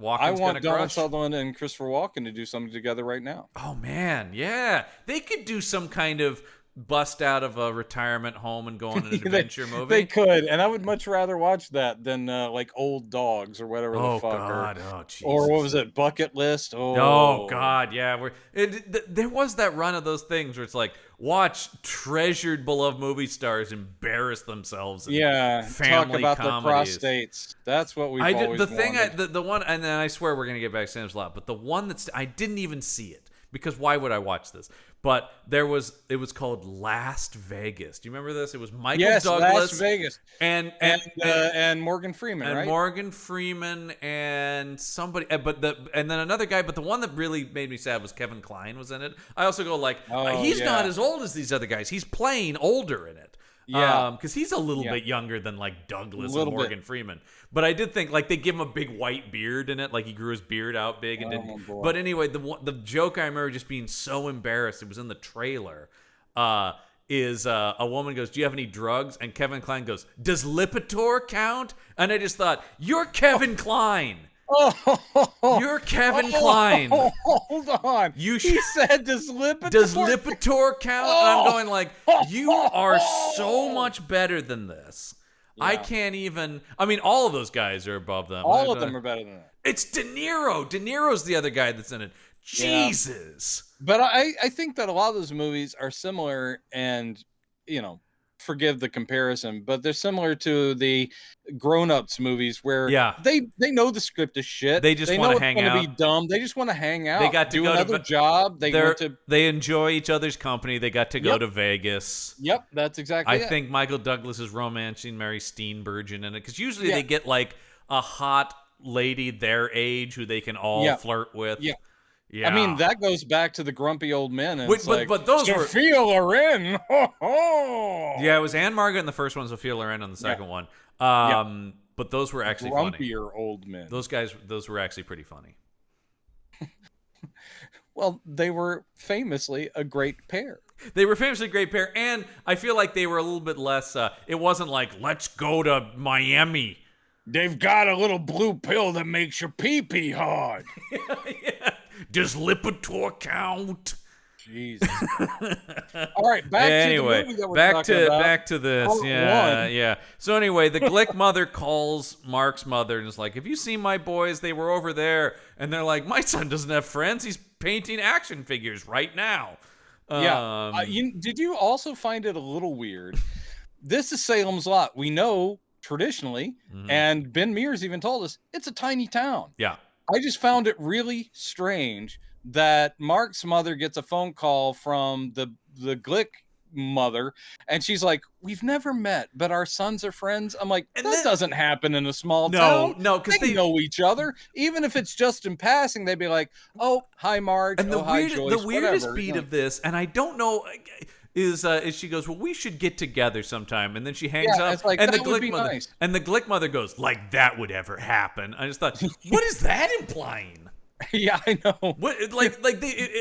S2: I want Donald Sutherland and Christopher Walken to do something together right now.
S1: Oh, man. Yeah. They could do some kind of bust out of a retirement home and go on an adventure movie.
S2: They could, and I would much rather watch that than like Old Dogs or whatever the fuck.
S1: God. Oh, Jesus.
S2: Or what was it, Bucket List?
S1: Oh God, yeah. There was that run of those things where it's like, watch treasured, beloved movie stars embarrass themselves. In family
S2: talk about
S1: comedies.
S2: Their prostates. That's what we've always wanted.
S1: The one, and then I swear we're gonna get back to Sam's Lot, but the one I didn't even see it. Because why would I watch this? But it was called Last Vegas. Do you remember this? It was Michael Douglas.
S2: Las Vegas. And Morgan Freeman, right?
S1: And Morgan Freeman and somebody, and then another guy. But the one that really made me sad was Kevin Kline was in it. I also go like, he's not as old as these other guys. He's playing older in it. Yeah, because he's a little bit younger than like Douglas and Morgan Freeman. But I did think like they give him a big white beard in it, like he grew his beard out big and didn't. But anyway, the joke I remember just being so embarrassed. It was in the trailer. Is a woman goes, "Do you have any drugs?" And Kevin Kline goes, "Does Lipitor count?" And I just thought, "You're Kevin Kline." You're Kevin Kline.
S2: Hold on. He said, "Does Lipitor
S1: count?" And I'm going like, you are so much better than this. Yeah. I can't even. I mean, all of those guys are above them.
S2: All of them are better than that.
S1: It's De Niro. De Niro's the other guy that's in it. Jesus.
S2: Yeah. But I think that a lot of those movies are similar, and forgive the comparison, but they're similar to the grown-ups movies where they know the script is shit.
S1: They just want to hang out.
S2: Be dumb. They just want to hang out.
S1: They got to
S2: do
S1: go
S2: another job.
S1: They enjoy each other's company. They got to go to Vegas.
S2: Yep, that's exactly.
S1: I think Michael Douglas is romancing Mary Steenburgen in it, because usually they get like a hot lady their age who they can all flirt with. Yeah. Yeah.
S2: I mean, that goes back to the grumpy old men. And
S1: but those were
S2: Sophia Loren.
S1: Yeah, it was Anne Margaret in the first one, Sophia Loren on the second one. But those were actually
S2: grumpier old men.
S1: Those were actually pretty funny.
S2: Well, they were famously a great pair.
S1: They were famously a great pair, and I feel like they were a little bit less. It wasn't like, let's go to Miami.
S2: They've got a little blue pill that makes your pee-pee hard.
S1: Yeah. Does Lipitor count?
S2: Jesus. All right, back to the movie that we're talking about.
S1: Back to this.
S2: Part
S1: Yeah,
S2: one.
S1: yeah. So anyway, the Glick mother calls Mark's mother and is like, have you seen my boys? They were over there. And they're like, my son doesn't have friends. He's painting action figures right now.
S2: Yeah. Did you also find it a little weird? This is Salem's Lot. We know traditionally, and Ben Mears even told us, it's a tiny town.
S1: Yeah.
S2: I just found it really strange that Mark's mother gets a phone call from the Glick mother, and she's like, we've never met, but our sons are friends. I'm like, that doesn't happen in a small town.
S1: No, because
S2: they know each other. Even if it's just in passing, they'd be like, oh, hi, Marge.
S1: And
S2: hi, Joyce,
S1: the weirdest
S2: whatever.
S1: beat of this, and I don't know, is she goes, well, we should get together sometime, and then she hangs up,
S2: it's like,
S1: and
S2: that would be nice.
S1: And the Glick mother goes, like that would ever happen. I just thought, what is that implying?
S2: Yeah, I know.
S1: What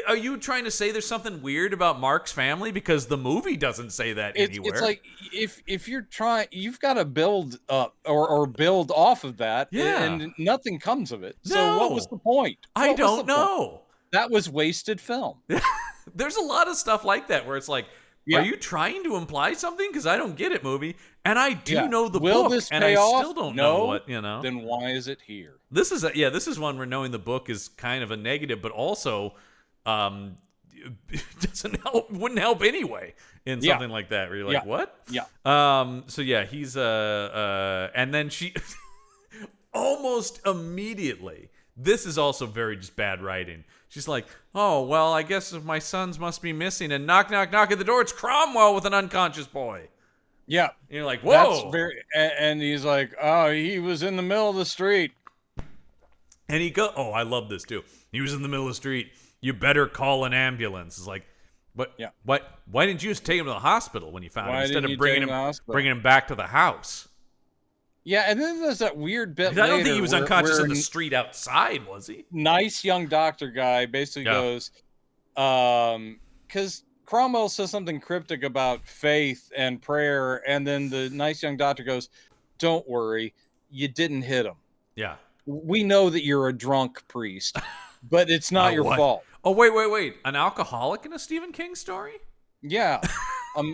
S1: are you trying to say there's something weird about Mark's family, because the movie doesn't say that anywhere?
S2: It's like if you're trying, you've got to build up or build off of that, and nothing comes of it.
S1: No.
S2: So what was the point?
S1: I don't know.
S2: That was wasted film.
S1: There's a lot of stuff like that where it's like, are you trying to imply something? Because I don't get it, movie. And I do know the book, and I still don't know what,
S2: Then why is it here?
S1: This is one where knowing the book is kind of a negative, but also doesn't help. Wouldn't help anyway in something like that. Where you're like, what?
S2: Yeah.
S1: So yeah, he's and then she almost immediately. This is also very just bad writing. She's like, oh, well, I guess my sons must be missing. And knock, knock, knock at the door. It's Cromwell with an unconscious boy.
S2: Yeah.
S1: And you're like, whoa.
S2: And he's like, oh, he was in the middle of the street.
S1: And I love this too. He was in the middle of the street. You better call an ambulance. It's like, what? Yeah. What? Why didn't you just take him to the hospital when you found him instead of bringing him back to the house?
S2: Yeah, and then there's that weird bit
S1: I don't think he was unconscious in the street outside, was he?
S2: Nice young doctor guy basically goes, because Cromwell says something cryptic about faith and prayer, and then the nice young doctor goes, don't worry, you didn't hit him. Yeah. We know that you're a drunk priest, but it's not your fault.
S1: Oh, wait. An alcoholic in a Stephen King story?
S2: Yeah.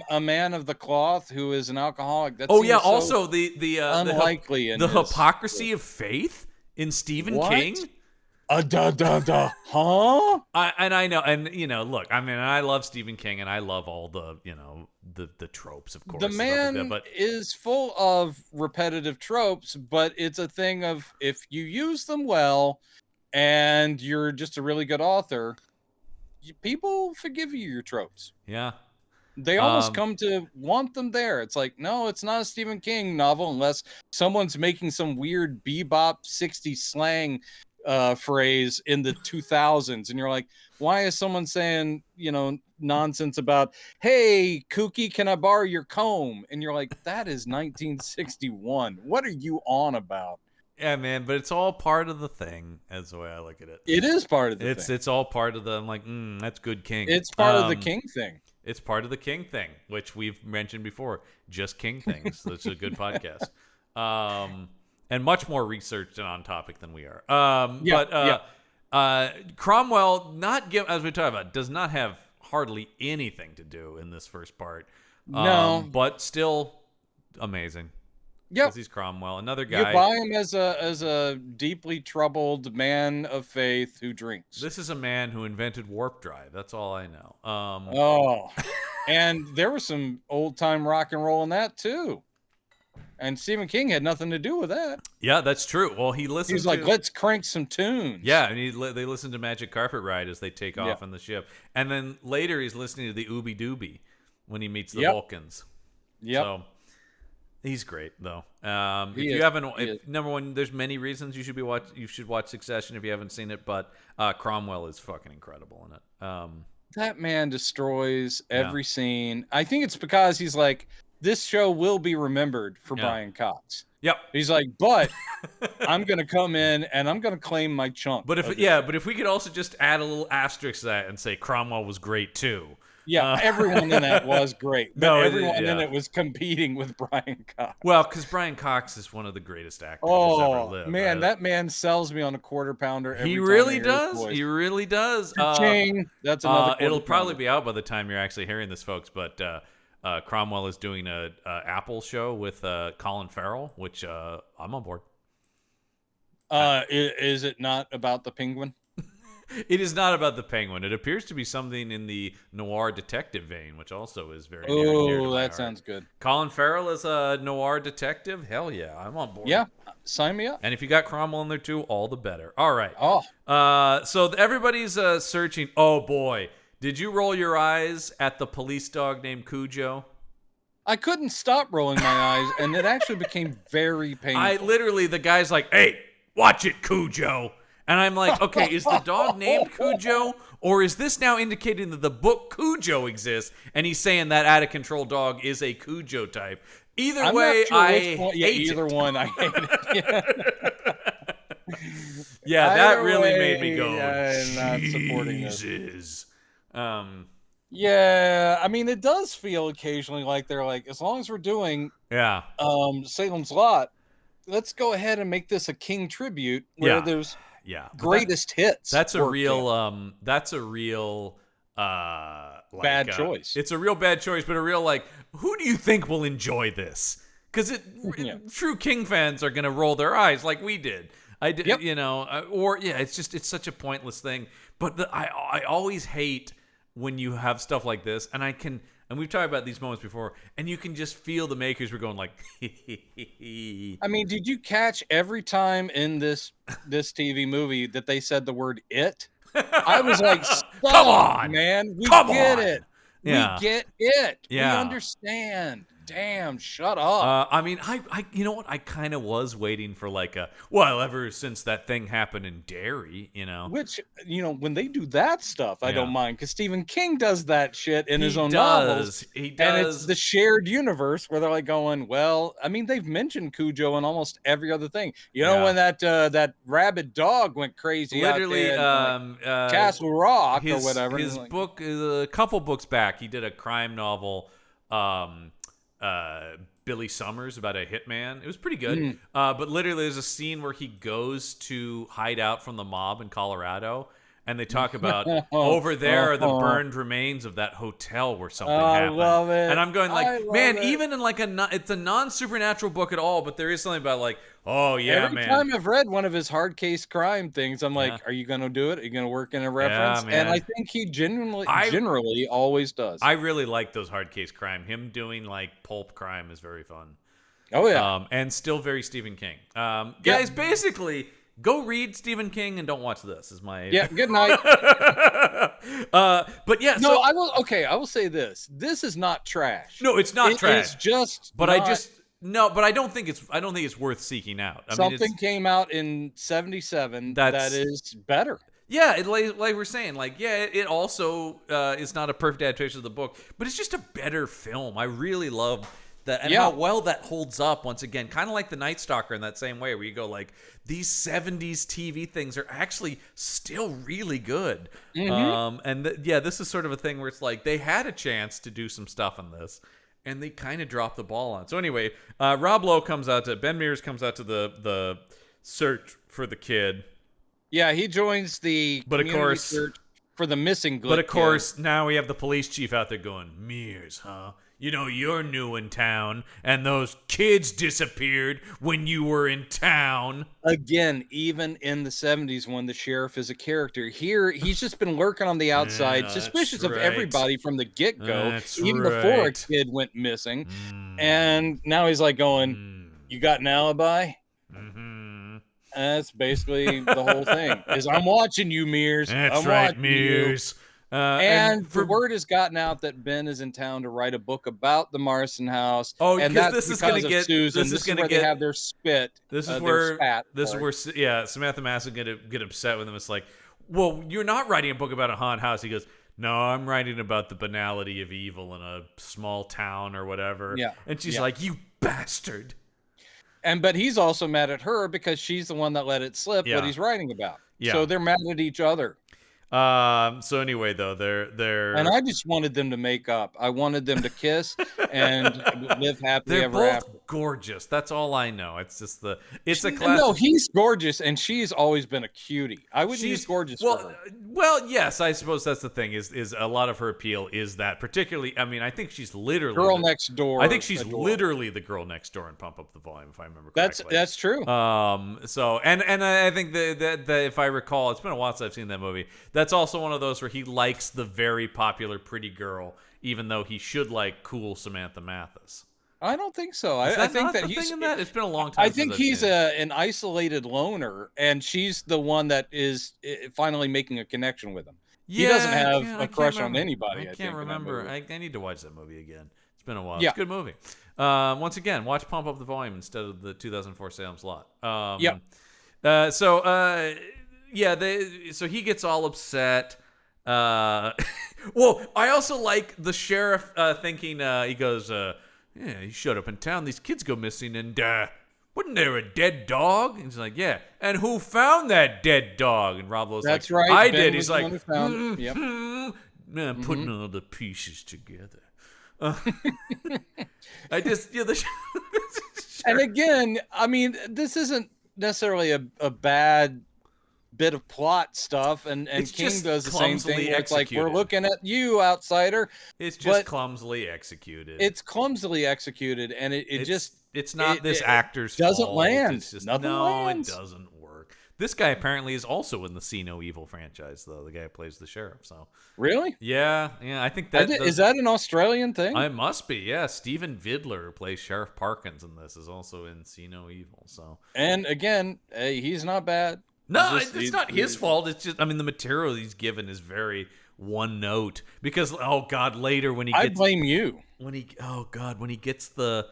S2: A man of the cloth who is an alcoholic. That
S1: also the
S2: unlikely
S1: the hypocrisy of faith in Stephen King.
S2: Huh?
S1: I know, and look, I mean, I love Stephen King, and I love all the the tropes, of course.
S2: The man is full of repetitive tropes, but it's a thing of if you use them well, and you're just a really good author, people forgive you your tropes.
S1: Yeah.
S2: They almost come to want them there. It's like, no, it's not a Stephen King novel unless someone's making some weird bebop 60s slang phrase in the 2000s. And you're like, why is someone saying, nonsense about, hey, Kooky, can I borrow your comb? And you're like, that is 1961. What are you on about?
S1: Yeah, man, but it's all part of the thing, as the way I look at it.
S2: It is part of the thing.
S1: It's all part of the, I'm like, that's good King.
S2: It's part of the King thing.
S1: It's part of the King thing, which we've mentioned before. Just King things. That's a good podcast. And much more researched and on topic than we are. Cromwell, as we talked about, does not have hardly anything to do in this first part.
S2: No.
S1: But still amazing.
S2: Yep.
S1: Because he's Cromwell. Another guy.
S2: You buy him as a deeply troubled man of faith who drinks.
S1: This is a man who invented warp drive. That's all I know.
S2: And there was some old time rock and roll in that too. And Stephen King had nothing to do with that.
S1: Yeah, that's true. Well, he listened.
S2: He's like, let's crank some tunes.
S1: Yeah, and they listen to Magic Carpet Ride as they take off on the ship, and then later he's listening to the Ooby Dooby when he meets the Vulcans.
S2: Yep.
S1: So he's great though. Number one, there's many reasons you should watch Succession if you haven't seen it, but Cromwell is fucking incredible in it.
S2: That man destroys every scene. I think it's because he's like, this show will be remembered for Brian Cox.
S1: Yep.
S2: He's like, but I'm going to come in and I'm going to claim my chunk.
S1: But if we could also just add a little asterisk to that and say Cromwell was great too.
S2: Yeah, everyone in that was great, but
S1: No,
S2: everyone
S1: yeah.
S2: in it was competing with Brian Cox.
S1: Well, because Brian Cox is one of the greatest actors that's ever
S2: Oh
S1: lived.
S2: man,
S1: right?
S2: that man sells me on a quarter pounder every
S1: He
S2: time
S1: really
S2: I hear his
S1: does.
S2: voice.
S1: He really does.
S2: Ching. That's another quarter
S1: It'll probably
S2: pounder.
S1: be out by the time you're actually hearing this, folks. But Cromwell is doing a Apple show with Colin Farrell, which I'm on board.
S2: Is it not about the penguin?
S1: It is not about the penguin. It appears to be something in the noir detective vein, which also is very near and dear to
S2: Oh,
S1: my
S2: that
S1: heart.
S2: sounds good.
S1: Colin Farrell is a noir detective. Hell yeah, I'm on board.
S2: Yeah, sign me up.
S1: And if you got Cromwell in there too, all the better. All right.
S2: Oh,
S1: So everybody's searching. Oh boy, did you roll your eyes at the police dog named Cujo?
S2: I couldn't stop rolling my eyes, and it actually became very painful.
S1: The guy's like, hey, watch it, Cujo. And I'm like, okay, is the dog named Cujo? Or is this now indicating that the book Cujo exists? And he's saying that out of control dog is a Cujo type. Either way, I hate
S2: either
S1: it.
S2: one. I hate it.
S1: Yeah,
S2: Either
S1: that really
S2: way,
S1: made me go,
S2: I'm not supporting this.
S1: Jesus.
S2: Yeah, I mean, it does feel occasionally like they're like, as long as we're doing
S1: Yeah.
S2: Salem's Lot, let's go ahead and make this a King tribute where there's
S1: But
S2: greatest hits.
S1: That's a
S2: worked
S1: real
S2: bad choice.
S1: It's a real bad choice, but a real like, who do you think will enjoy this? Because true King fans are gonna roll their eyes like we did. I did, it's such a pointless thing. But I always hate when you have stuff like this, and we've talked about these moments before, and you can just feel the makers were going like,
S2: I mean, did you catch every time in this TV movie that they said the word "it"? I was like,
S1: come on,
S2: man, we
S1: get
S2: it.
S1: Yeah.
S2: We get it.
S1: Yeah.
S2: We understand. Damn, shut up.
S1: I mean, I you know what? I kind of was waiting for like ever since that thing happened in Derry,
S2: Which, when they do that stuff, I don't mind, because Stephen King does that shit in his own novels.
S1: He does.
S2: And it's the shared universe where they're like going, well, I mean, they've mentioned Cujo in almost every other thing. When that rabid dog went crazy
S1: literally,
S2: out there, Castle Rock or whatever.
S1: His book, a couple books back, he did a crime novel, Billy Summers, about a hitman. It was pretty good. But literally there's a scene where he goes to hide out from the mob in Colorado, and they talk about over there are the burned remains of that hotel where something happened.
S2: I love it.
S1: And I'm going like, man, even in like it's a non-supernatural book at all, but there is something about like, oh yeah,
S2: Every time I've read one of his hard case crime things, I'm like, are you going to do it? Are you going to work in a reference?
S1: man.
S2: And I think he generally always does.
S1: I really like those hard case crime. Him doing like pulp crime is very fun.
S2: Oh yeah.
S1: And still very Stephen King. Guys, basically, go read Stephen King and don't watch this. Is my
S2: good night.
S1: But yeah,
S2: no, I will. Okay, I will say this. This is not trash.
S1: No, it's not trash.
S2: It's just.
S1: But I don't think it's worth seeking out.
S2: Something came out in '77 that is better.
S1: Yeah, like we're saying, like, it also is not a perfect adaptation of the book, but it's just a better film. I really love that, and how well that holds up. Once again, kind of like The Night Stalker in that same way, where you go like, these '70s TV things are actually still really good. This is sort of a thing where it's like they had a chance to do some stuff in this, and they kind of dropped the ball on. So anyway, Rob Lowe Ben Mears comes out to the search for the kid.
S2: Yeah, he joins the community search for the missing Glick.
S1: But of course, now we have the police chief out there going, Mears, huh? You're new in town, and those kids disappeared when you were in town.
S2: Again, even in the 70s when the sheriff is a character, here he's just been lurking on the outside, suspicious of everybody from the get-go, even before a kid went missing. And now he's like going, you got an alibi? That's basically the whole thing. Is I'm watching you, Mears.
S1: That's right, Mears.
S2: And the word has gotten out that Ben is in town to write a book about the Marston house.
S1: Oh,
S2: and
S1: because this is going to get
S2: Susan. This is where they have their spit.
S1: This is where Samantha Mass is going to get upset with him. It's like, well, you're not writing a book about a haunted house. He goes, no, I'm writing about the banality of evil in a small town or whatever.
S2: Yeah.
S1: And she's like, you bastard.
S2: But he's also mad at her because she's the one that let it slip what he's writing about. Yeah. So they're mad at each other.
S1: So anyway, though, they're
S2: And I just wanted them to make up. I wanted them to kiss and live happily
S1: they're
S2: ever
S1: both
S2: after.
S1: gorgeous. That's all I know. It's just it's a
S2: No,
S1: classic.
S2: he's gorgeous, and she's always been a cutie. I wouldn't use gorgeous for her.
S1: Well, yes, I suppose that's the thing. Is a lot of her appeal is that particularly. I mean, I think she's literally
S2: Girl next door.
S1: I think she's
S2: adorable.
S1: literally the girl next door in Pump Up the Volume, if I remember correctly.
S2: That's true.
S1: So and I think that if I recall, it's been a while since I've seen that movie. That's also one of those where he likes the very popular pretty girl, even though he should like cool Samantha Mathis.
S2: I don't think so. I think that he's.
S1: It's been a long time.
S2: I think he's an isolated loner, and she's the one that is finally making a connection with him.
S1: Yeah,
S2: he doesn't have a crush on anybody.
S1: I can't remember. I need to watch that movie again. It's been a while.
S2: Yeah.
S1: It's a good movie. Once again, watch Pump Up the Volume instead of the 2004 Salem Slot. So he gets all upset. Well, I also like the sheriff thinking, he goes, yeah, he showed up in town. These kids go missing, and wasn't there a dead dog? And he's like, yeah. And who found that dead dog? And Rob Lowe's
S2: That's
S1: like,
S2: right.
S1: I
S2: Ben
S1: did. He's like,
S2: yep.
S1: Man, putting all the pieces together. I just,
S2: And again, I mean, this isn't necessarily a bad bit of plot stuff, and King does the same thing. It's like, we're looking at you, outsider.
S1: It's just clumsily executed.
S2: It's clumsily executed, and
S1: it's not this actor's
S2: doesn't
S1: fault.
S2: land.
S1: It's just,
S2: Nothing lands.
S1: It doesn't work. This guy apparently is also in the See No Evil franchise, though. The guy who plays the sheriff. So
S2: really,
S1: yeah, I think that
S2: is that an Australian thing?
S1: It must be. Yeah, Stephen Vidler, who plays Sheriff Parkins in this, is also in See No Evil. So,
S2: and again, he's not bad.
S1: No, it's not his fault. It's just, I mean, the material he's given is very one note. Because, oh God, later when he gets,
S2: I blame you.
S1: When he gets the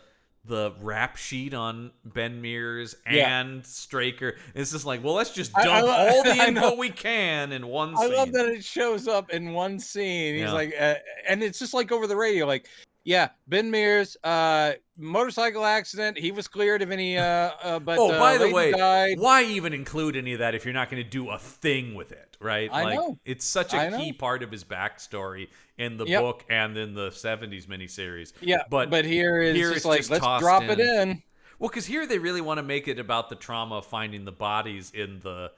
S1: rap sheet on Ben Mears and Straker, it's just like, well, let's just dump all the info we can in one scene.
S2: I love that it shows up in one scene. He's like, and it's just like over the radio, like, yeah, Ben Mears, motorcycle accident. He was cleared of any, but
S1: by the way,
S2: died.
S1: Why even include any of that if you're not going to do a thing with it, right?
S2: I know.
S1: It's such a key part of his backstory in the book and in the 70s miniseries.
S2: Yeah, but here
S1: it's
S2: just like, let's drop it in.
S1: Well, because here they really want to make it about the trauma of finding the bodies in the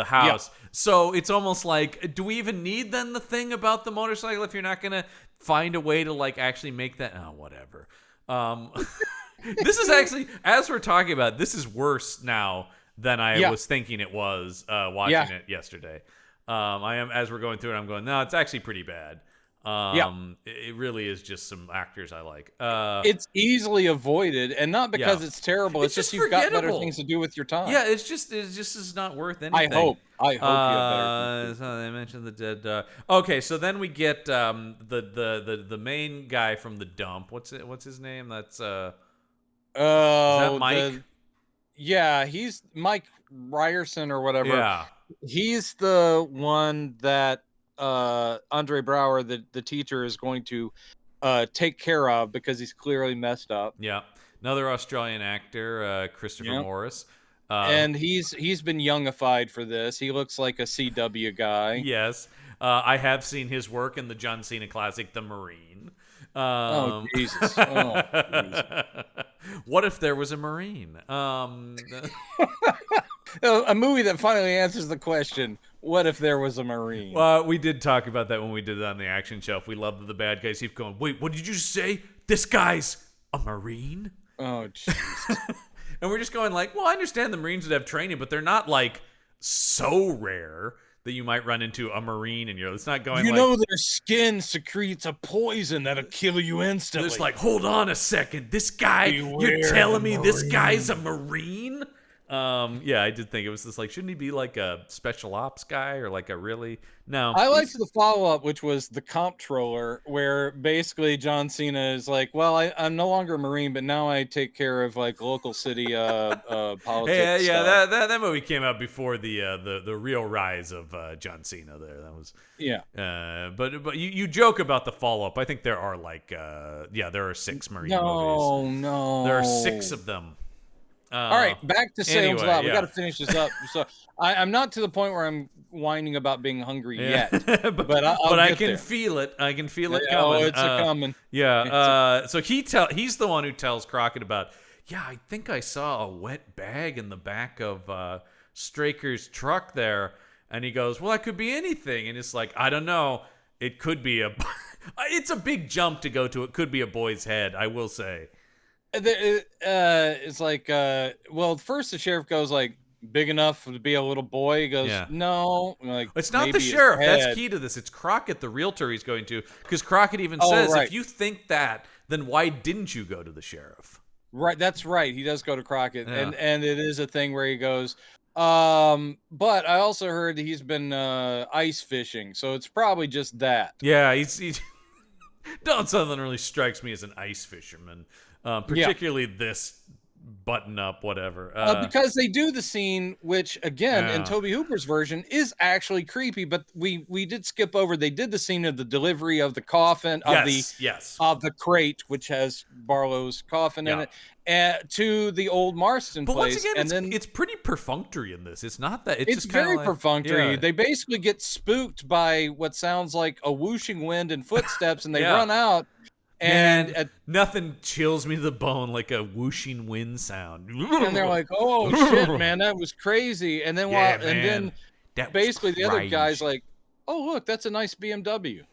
S1: house. Yeah. So it's almost like, do we even need then the thing about the motorcycle if you're not going to find a way to like actually make that? Oh, whatever. This is actually, as we're talking about, this is worse now than I was thinking it was watching it yesterday. I am, as we're going through it, I'm going, no, it's actually pretty bad. It really is just some actors I like.
S2: It's easily avoided, and not because it's terrible. It's just you've got better things to do with your time.
S1: Yeah, it's just is not worth anything.
S2: I hope you have better.
S1: So they mentioned the dead. Okay, so then we get the main guy from the dump. What's his name? That's is that Mike?
S2: He's Mike Ryerson or whatever.
S1: Yeah,
S2: he's the one that Andre Brower, the teacher, is going to take care of because he's clearly messed up.
S1: Yeah, another Australian actor, Christopher Morris,
S2: and he's been youngified for this. He looks like a CW guy.
S1: Yes, I have seen his work in the John Cena classic, The Marine.
S2: Oh Jesus!
S1: What if there was a Marine?
S2: A movie that finally answers the question: what if there was a Marine?
S1: Well, we did talk about that when we did it on the Action Shelf. We love that the bad guys keep going, wait, what did you say? This guy's a Marine?
S2: Oh, jeez.
S1: And we're just going like, well, I understand the Marines would have training, but they're not like so rare that you might run into a Marine and it's not going like,
S2: their skin secretes a poison that'll kill you instantly.
S1: It's like, hold on a second. This guy, you're telling me this guy's a Marine? I did think it was just like, shouldn't he be like a special ops guy or like a really no?
S2: I liked the follow-up, which was the comptroller, where basically John Cena is like, well, I'm no longer a Marine, but now I take care of like local city politics.
S1: Yeah, that movie came out before the real rise of John Cena. That was but you joke about the follow-up. I think there are like there are 6 Marine movies.
S2: No,
S1: there are 6 of them.
S2: All right, back to Salem's Lot. We
S1: yeah.
S2: got to finish this up. So I'm not to the point where I'm whining about being hungry yet, but
S1: I
S2: get
S1: can
S2: there.
S1: feel it. I can feel it
S2: Oh,
S1: coming.
S2: it's a coming.
S1: Yeah. So he's the one who tells Crockett about. Yeah, I think I saw a wet bag in the back of Straker's truck there, and he goes, "Well, that could be anything." And it's like, I don't know. It could be a. It's a big jump to go to. It could be a boy's head. I will say.
S2: It's like, well, first the sheriff goes like, big enough to be a little boy. He goes, no, like
S1: it's not the sheriff. That's key to this. It's Crockett, the realtor he's going to, because Crockett even says, if you think that, then why didn't you go to the sheriff?
S2: Right, that's right. He does go to Crockett, and it is a thing where he goes. But I also heard that he's been ice fishing, so it's probably just that.
S1: Yeah, he's Don Sutherland really strikes me as an ice fisherman. Particularly this button up, whatever.
S2: Because they do the scene, which again in Tobe Hooper's version is actually creepy, but we did skip over. They did the scene of the delivery of the coffin of the crate, which has Barlow's coffin in it, to the old Marston place.
S1: Once again, it's pretty perfunctory in this. It's not that. It's just
S2: very
S1: like,
S2: perfunctory.
S1: Yeah.
S2: They basically get spooked by what sounds like a whooshing wind and footsteps, and they run out. And
S1: nothing chills me to the bone like a whooshing wind sound.
S2: And they're like, "Oh shit, man, that was crazy!" And then then basically the other guy's like, "Oh look, that's a nice BMW,"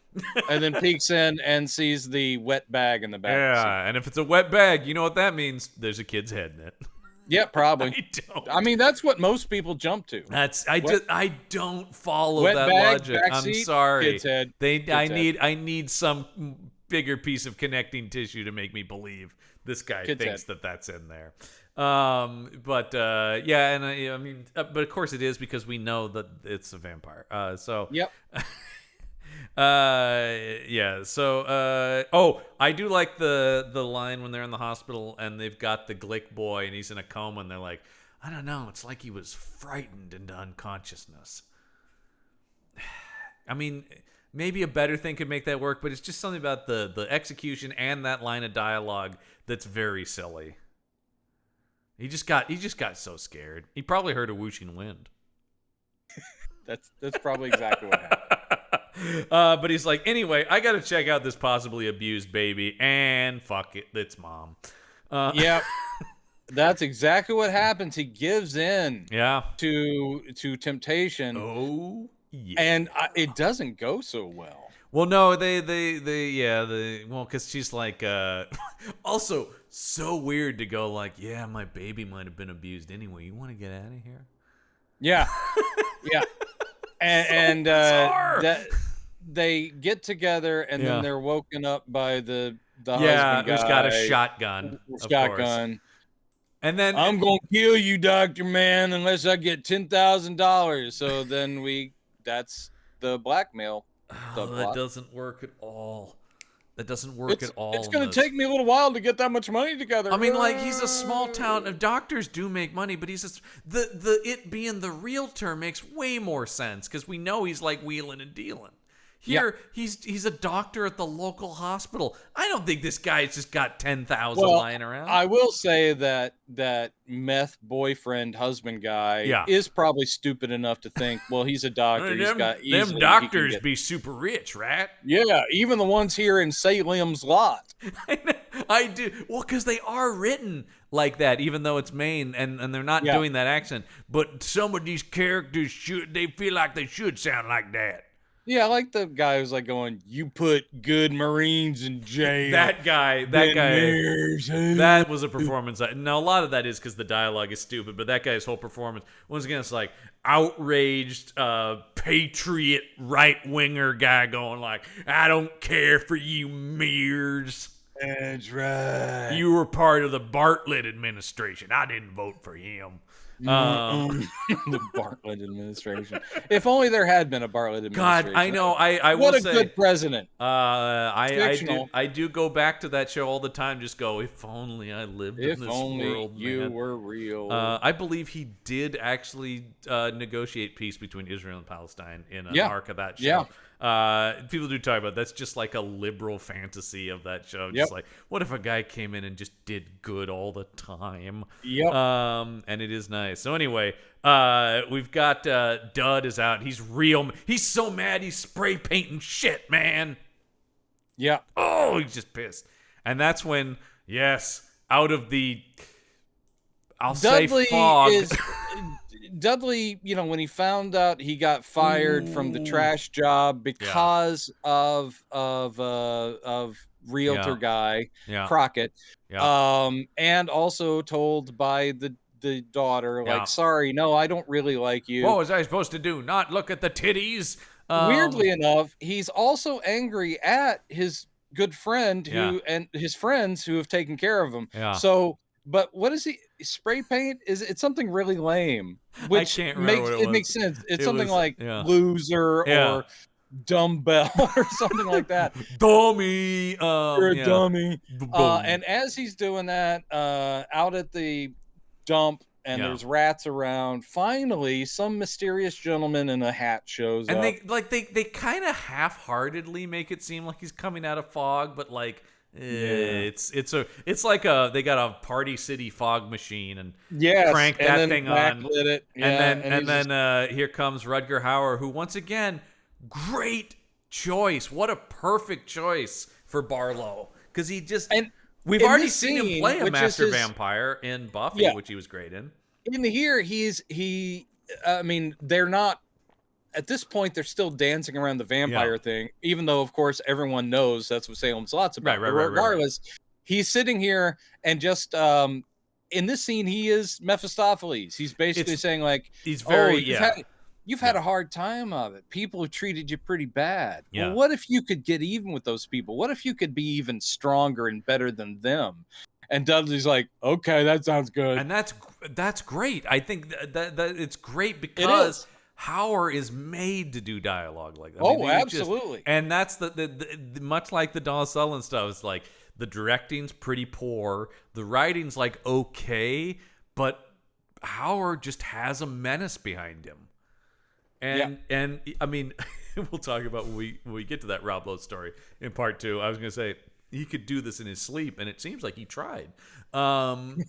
S2: and then peeks in and sees the wet bag in the back.
S1: Yeah, and if it's a wet bag, you know what that means? There's a kid's head in it.
S2: Yeah, probably. I mean, that's what most people jump to.
S1: I don't follow
S2: wet
S1: that
S2: bag,
S1: logic. I'm
S2: backseat,
S1: sorry.
S2: Kid's head.
S1: I need some bigger piece of connecting tissue to make me believe this guy thinks that that's in there. But of course it is, because we know that it's a vampire.
S2: Yep.
S1: I do like the line when they're in the hospital and they've got the Glick boy and he's in a coma and they're like, I don't know, it's like he was frightened into unconsciousness. I mean, maybe a better thing could make that work, but it's just something about the execution and that line of dialogue that's very silly. He just got so scared. He probably heard a whooshing wind.
S2: That's probably exactly what happened.
S1: But he's like, anyway, I got to check out this possibly abused baby, and fuck it, it's mom.
S2: Yep. That's exactly what happens. He gives in. To temptation.
S1: Oh. Yeah.
S2: And it doesn't go so well.
S1: Well, no, because she's like, also so weird to go like, yeah, my baby might have been abused anyway. You want to get out of here?
S2: Yeah, yeah, and that they get together, and then they're woken up by the husband guy
S1: who's got a shotgun. And then
S2: I'm gonna kill you, Dr. Man, unless I get $10,000. So then that's the blackmail.
S1: That doesn't work at all. It's
S2: going to take me a little while to get that much money together.
S1: I mean, like, he's a small town. Doctors do make money, but it being the realtor makes way more sense because we know he's like wheeling and dealing. Here, he's a doctor at the local hospital. I don't think this guy's just got 10,000 lying around.
S2: I will say that meth boyfriend husband guy is probably stupid enough to think, well, he's a doctor.
S1: Them doctors be super rich, right?
S2: Yeah, even the ones here in Salem's Lot.
S1: I do. Well, because they are written like that, even though it's Maine, and they're not doing that accent. But some of these characters they feel like they should sound like that.
S2: Yeah, I like the guy who's like going, you put good Marines in jail.
S1: That guy, that was a performance. Now, a lot of that is because the dialogue is stupid, but that guy's whole performance, once again, it's like outraged, patriot right-winger guy going like, I don't care for you, Mears.
S2: That's right.
S1: You were part of the Bartlett administration. I didn't vote for him.
S2: The Bartlett administration. If only there had been a Bartlett administration.
S1: God, I know. I
S2: what
S1: will
S2: a
S1: say,
S2: good president.
S1: I do go back to that show all the time. Just go, if only I lived in this world. If only
S2: you were real.
S1: I believe he did actually negotiate peace between Israel and Palestine in an arc of that show. People do talk about that's just like a liberal fantasy of that show.
S2: Yep.
S1: Just like, what if a guy came in and just did good all the time?
S2: Yep.
S1: And it is nice. So anyway, we've got Dud is out. He's so mad he's spray painting shit, man.
S2: Yeah.
S1: Oh, he's just pissed. And that's when, yes, out of the
S2: Dudley
S1: say fog.
S2: Dudley, when he found out he got fired from the trash job because of realtor guy Crockett, and also told by the daughter, like, sorry, no, I don't really like you.
S1: What was I supposed to do? Not look at the titties?
S2: Weirdly enough, he's also angry at his good friend and his friends who have taken care of him. So, but what is he? Spray paint? It's something really lame, which makes sense. It's something like loser or dumbbell or something like that.
S1: Dummy.
S2: You're a dummy. And as he's doing that, out at the dump, and there's rats around, finally some mysterious gentleman in a hat shows up.
S1: And they kind of half-heartedly make it seem like he's coming out of fog, but like it's like they got a Party City fog machine and crank that thing on.
S2: Lit it.
S1: And then here comes Rutger Hauer, who once again, great choice. What a perfect choice for Barlow, because he just we've already seen him play a master vampire in Buffy, which he was great in.
S2: In here, I mean, they're not at this point. They're still dancing around the vampire thing, even though, of course, everyone knows that's what Salem's Lot's about. Right. Regardless, he's sitting here and just in this scene, he is Mephistopheles. He's basically saying, like,
S1: he's very
S2: You've had a hard time of it. People have treated you pretty bad.
S1: Yeah.
S2: Well, what if you could get even with those people? What if you could be even stronger and better than them? And Dudley's like, okay, that sounds good.
S1: And that's great. I think that it's great because Hauer is made to do dialogue like that.
S2: Absolutely.
S1: And that's the much like the Don Sutherland stuff. It's like the directing's pretty poor. The writing's like okay, but Hauer just has a menace behind him. And I mean, we'll talk about when we get to that Rob Lowe story in part 2. I was going to say he could do this in his sleep, and it seems like he tried. Rutger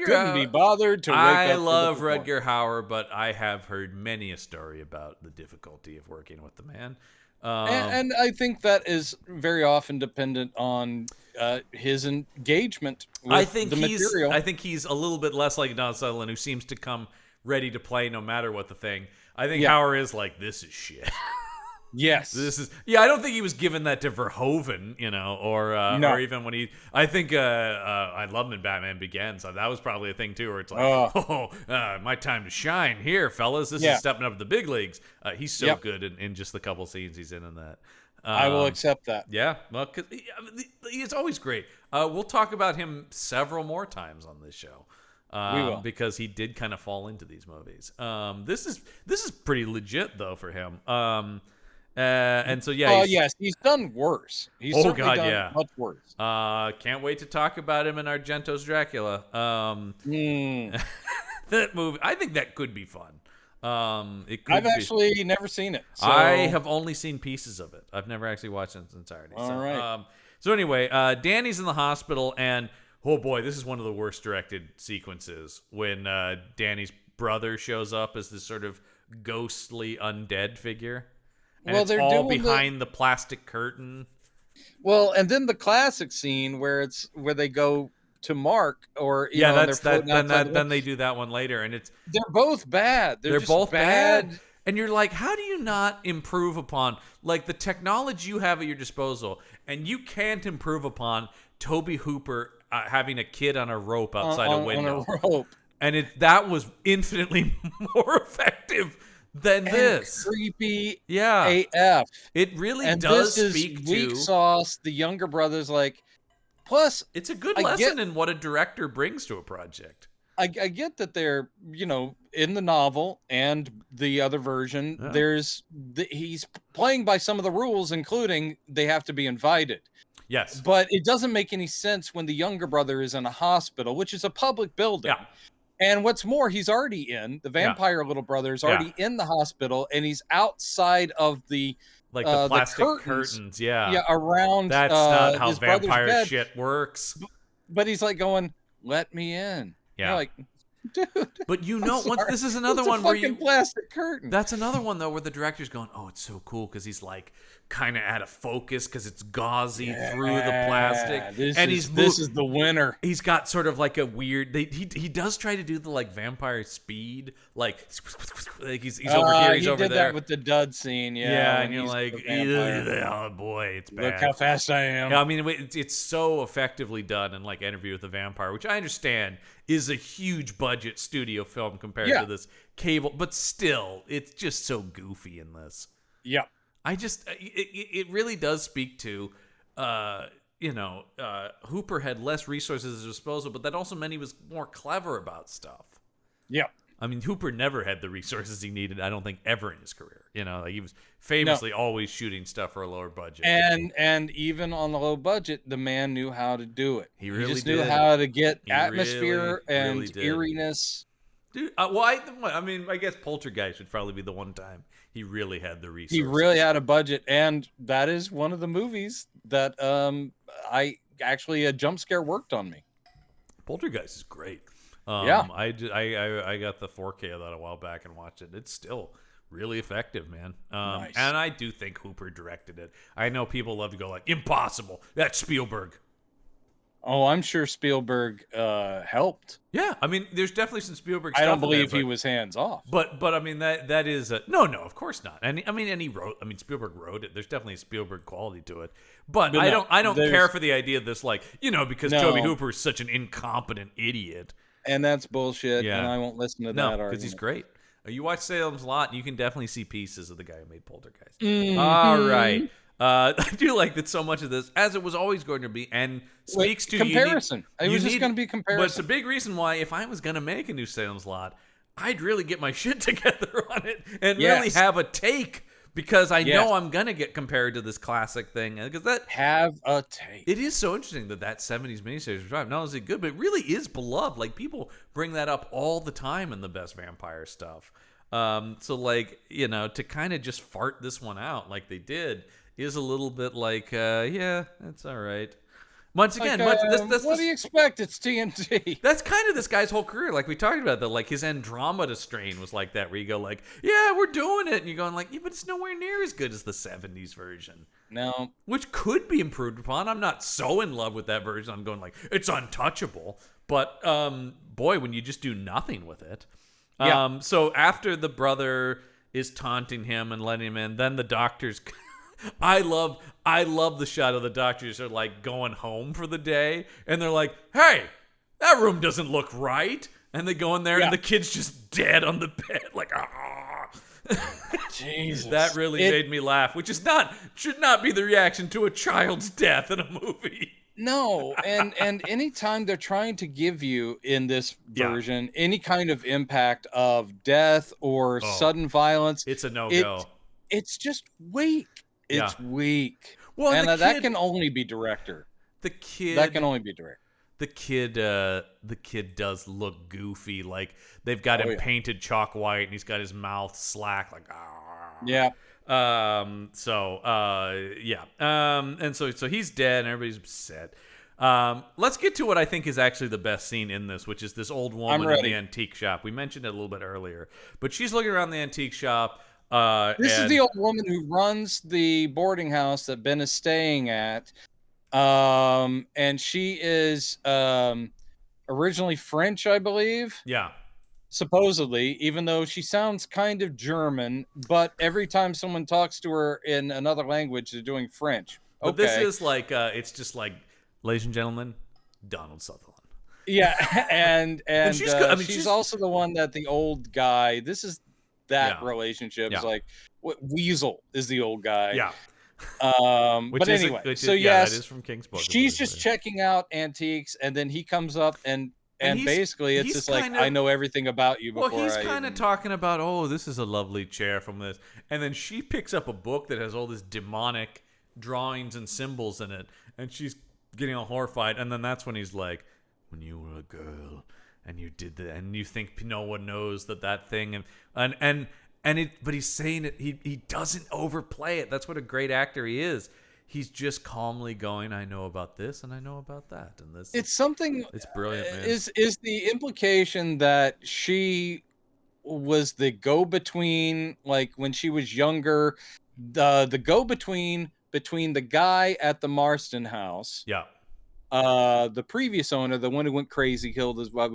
S2: couldn't be bothered to wake up.
S1: I love Rutger Hauer, but I have heard many a story about the difficulty of working with the man.
S2: And I think that is very often dependent on his engagement with the material.
S1: I think he's a little bit less like Don Sutherland, who seems to come ready to play no matter what the thing. I think Hauer is like, this is shit.
S2: Yes.
S1: This is I don't think he was given that to Verhoeven, or even when I think I love him in Batman Begins. So that was probably a thing too, where it's like, my time to shine here, fellas. This is stepping up to the big leagues. He's so good in just the couple scenes he's in that.
S2: I will accept that.
S1: Yeah, well, cause he's always great. We'll talk about him several more times on this show.
S2: We will,
S1: because he did kind of fall into these movies. This is pretty legit though for him. And so
S2: yes, he's done worse. He's certainly done much worse.
S1: Can't wait to talk about him in Argento's Dracula. That movie, I think that could be fun. I've
S2: actually never seen it. So.
S1: I have only seen pieces of it. I've never actually watched it in its entirety.
S2: All right.
S1: So anyway, Danny's in the hospital, and oh boy, this is one of the worst directed sequences when Danny's brother shows up as this sort of ghostly undead figure. And it's all behind the plastic curtain.
S2: Well, and then the classic scene where they go to Mark, or
S1: then they do that one later, and
S2: they're both bad. They're just
S1: both bad. And you're like, how do you not improve upon like the technology you have at your disposal, and you can't improve upon Toby Hooper having a kid on a rope outside a window,
S2: on a rope,
S1: and that was infinitely more effective than this.
S2: Creepy AF.
S1: It really
S2: and
S1: does
S2: this
S1: speak
S2: is
S1: to
S2: weak sauce. The younger brother's like, plus
S1: it's a good lesson in what a director brings to a project.
S2: I get that they're, in the novel and the other version, he's playing by some of the rules, including they have to be invited.
S1: Yes.
S2: But it doesn't make any sense when the younger brother is in a hospital, which is a public building.
S1: Yeah.
S2: And what's more, he's already the vampire little brother is already in the hospital, and he's outside of the
S1: like the plastic
S2: the
S1: curtains.
S2: around.
S1: That's not how
S2: his brother's
S1: vampire
S2: bed.
S1: shit works.
S2: But he's like going, "Let me in."
S1: Yeah.
S2: You're like, dude.
S1: But once this is another one
S2: where
S1: you
S2: plastic curtain.
S1: That's another one though where the director's going, "Oh, it's so cool because he's like kind of out of focus because it's gauzy through the plastic."
S2: This is the winner.
S1: He's got sort of like a weird. He does try to do the like vampire speed, like he's over here, he's over there.
S2: He did that with the dud scene,
S1: and you're like, oh boy, it's bad.
S2: Look how fast I am.
S1: Yeah, I mean, it's so effectively done in like Interview with the Vampire, which I understand is a huge budget studio film compared to this cable, but still, it's just so goofy in this.
S2: Yeah.
S1: I just, it really does speak to, Hooper had less resources at his disposal, but that also meant he was more clever about stuff.
S2: Yeah.
S1: I mean, Hooper never had the resources he needed, I don't think, ever in his career. Like he was famously always shooting stuff for a lower budget.
S2: And even on the low budget, the man knew how to do it.
S1: He really
S2: just
S1: did.
S2: Knew how to get atmosphere and
S1: really
S2: eeriness.
S1: Dude, I guess Poltergeist would probably be the one time he really had the resources.
S2: He really had a budget, and that is one of the movies that I actually a jump scare worked on me.
S1: Poltergeist is great. I got the 4K of that a while back and watched it. It's still really effective, man.
S2: Nice.
S1: And I do think Hooper directed it. I know people love to go like, impossible. That's Spielberg.
S2: Oh, I'm sure Spielberg helped.
S1: Yeah, I mean, there's definitely some Spielberg stuff.
S2: I don't believe he was hands off.
S1: But I mean that is no, of course not. And he wrote. I mean, Spielberg wrote it. There's definitely a Spielberg quality to it. But I don't care for the idea of this, like, because Tobe Hooper is such an incompetent idiot.
S2: And that's bullshit. Yeah. And I won't listen to that argument.
S1: Because he's great. You watch Salem's Lot, and you can definitely see pieces of the guy who made Poltergeist.
S2: Mm-hmm.
S1: All right. I do like that so much of this, as it was always going to be, and speaks to
S2: comparison. It was just going to be comparison.
S1: But it's a big reason why, if I was going to make a new Salem's Lot, I'd really get my shit together on it and really have a take, because I know I'm going to get compared to this classic thing.
S2: Have a take.
S1: It is so interesting that 70s miniseries was not only is it good, but it really is beloved. Like, people bring that up all the time in the best vampire stuff. So, like, to kind of just fart this one out like they did is a little bit like, that's all right. Once again,
S2: what do you expect? It's TNT.
S1: That's kind of this guy's whole career. Like we talked about, though, like his Andromeda strain was like that, where you go like, yeah, we're doing it. And you're going like, yeah, but it's nowhere near as good as the 70s version.
S2: No.
S1: Which could be improved upon. I'm not so in love with that version. I'm going like, it's untouchable. But, boy, when you just do nothing with it.
S2: Yeah.
S1: So after the brother is taunting him and letting him in, then the doctors... I love the shot of the doctors are like going home for the day, and they're like, hey, that room doesn't look right. And they go in there and the kid's just dead on the bed. Like,
S2: Jesus.
S1: That really made me laugh, which should not be the reaction to a child's death in a movie.
S2: No, and anytime they're trying to give you in this version any kind of impact of death or sudden violence,
S1: it's a no-go.
S2: It's just weak. It's weak. Well, and that can only be director. That can only be director.
S1: The kid does look goofy. Like they've got him painted chalk white, and he's got his mouth slack. Like and so he's dead, and everybody's upset. Let's get to what I think is actually the best scene in this, which is this old woman in the antique shop. We mentioned it a little bit earlier, but she's looking around the antique shop.
S2: This is the old woman who runs the boarding house that Ben is staying at. And she is originally French, I believe.
S1: Yeah.
S2: Supposedly, even though she sounds kind of German, but every time someone talks to her in another language, they're doing French.
S1: But this is like, it's just like, ladies and gentlemen, Donald Sutherland.
S2: Yeah, and she's also the one that the old guy. This is that relationship is like Weasel is the old guy.
S1: Yeah.
S2: But anyway,
S1: that is from King's Book.
S2: She's just checking out antiques, and then he comes up and basically it's just like, I know everything about you before.
S1: Well, he's kind of talking about, oh, this is a lovely chair from this, and then she picks up a book that has all this demonic drawings and symbols in it, and she's getting all horrified, and then that's when he's like, when you were a girl and you did that, and you think no one knows that thing, but he's saying it. He doesn't overplay it. That's what a great actor he is. He's just calmly going, I know about this and I know about that, and this.
S2: It's something.
S1: It's brilliant, man.
S2: Is the implication that she was the go-between, like when she was younger, the go-between between the guy at the Marston house,
S1: yeah,
S2: the previous owner, the one who went crazy, killed his wife,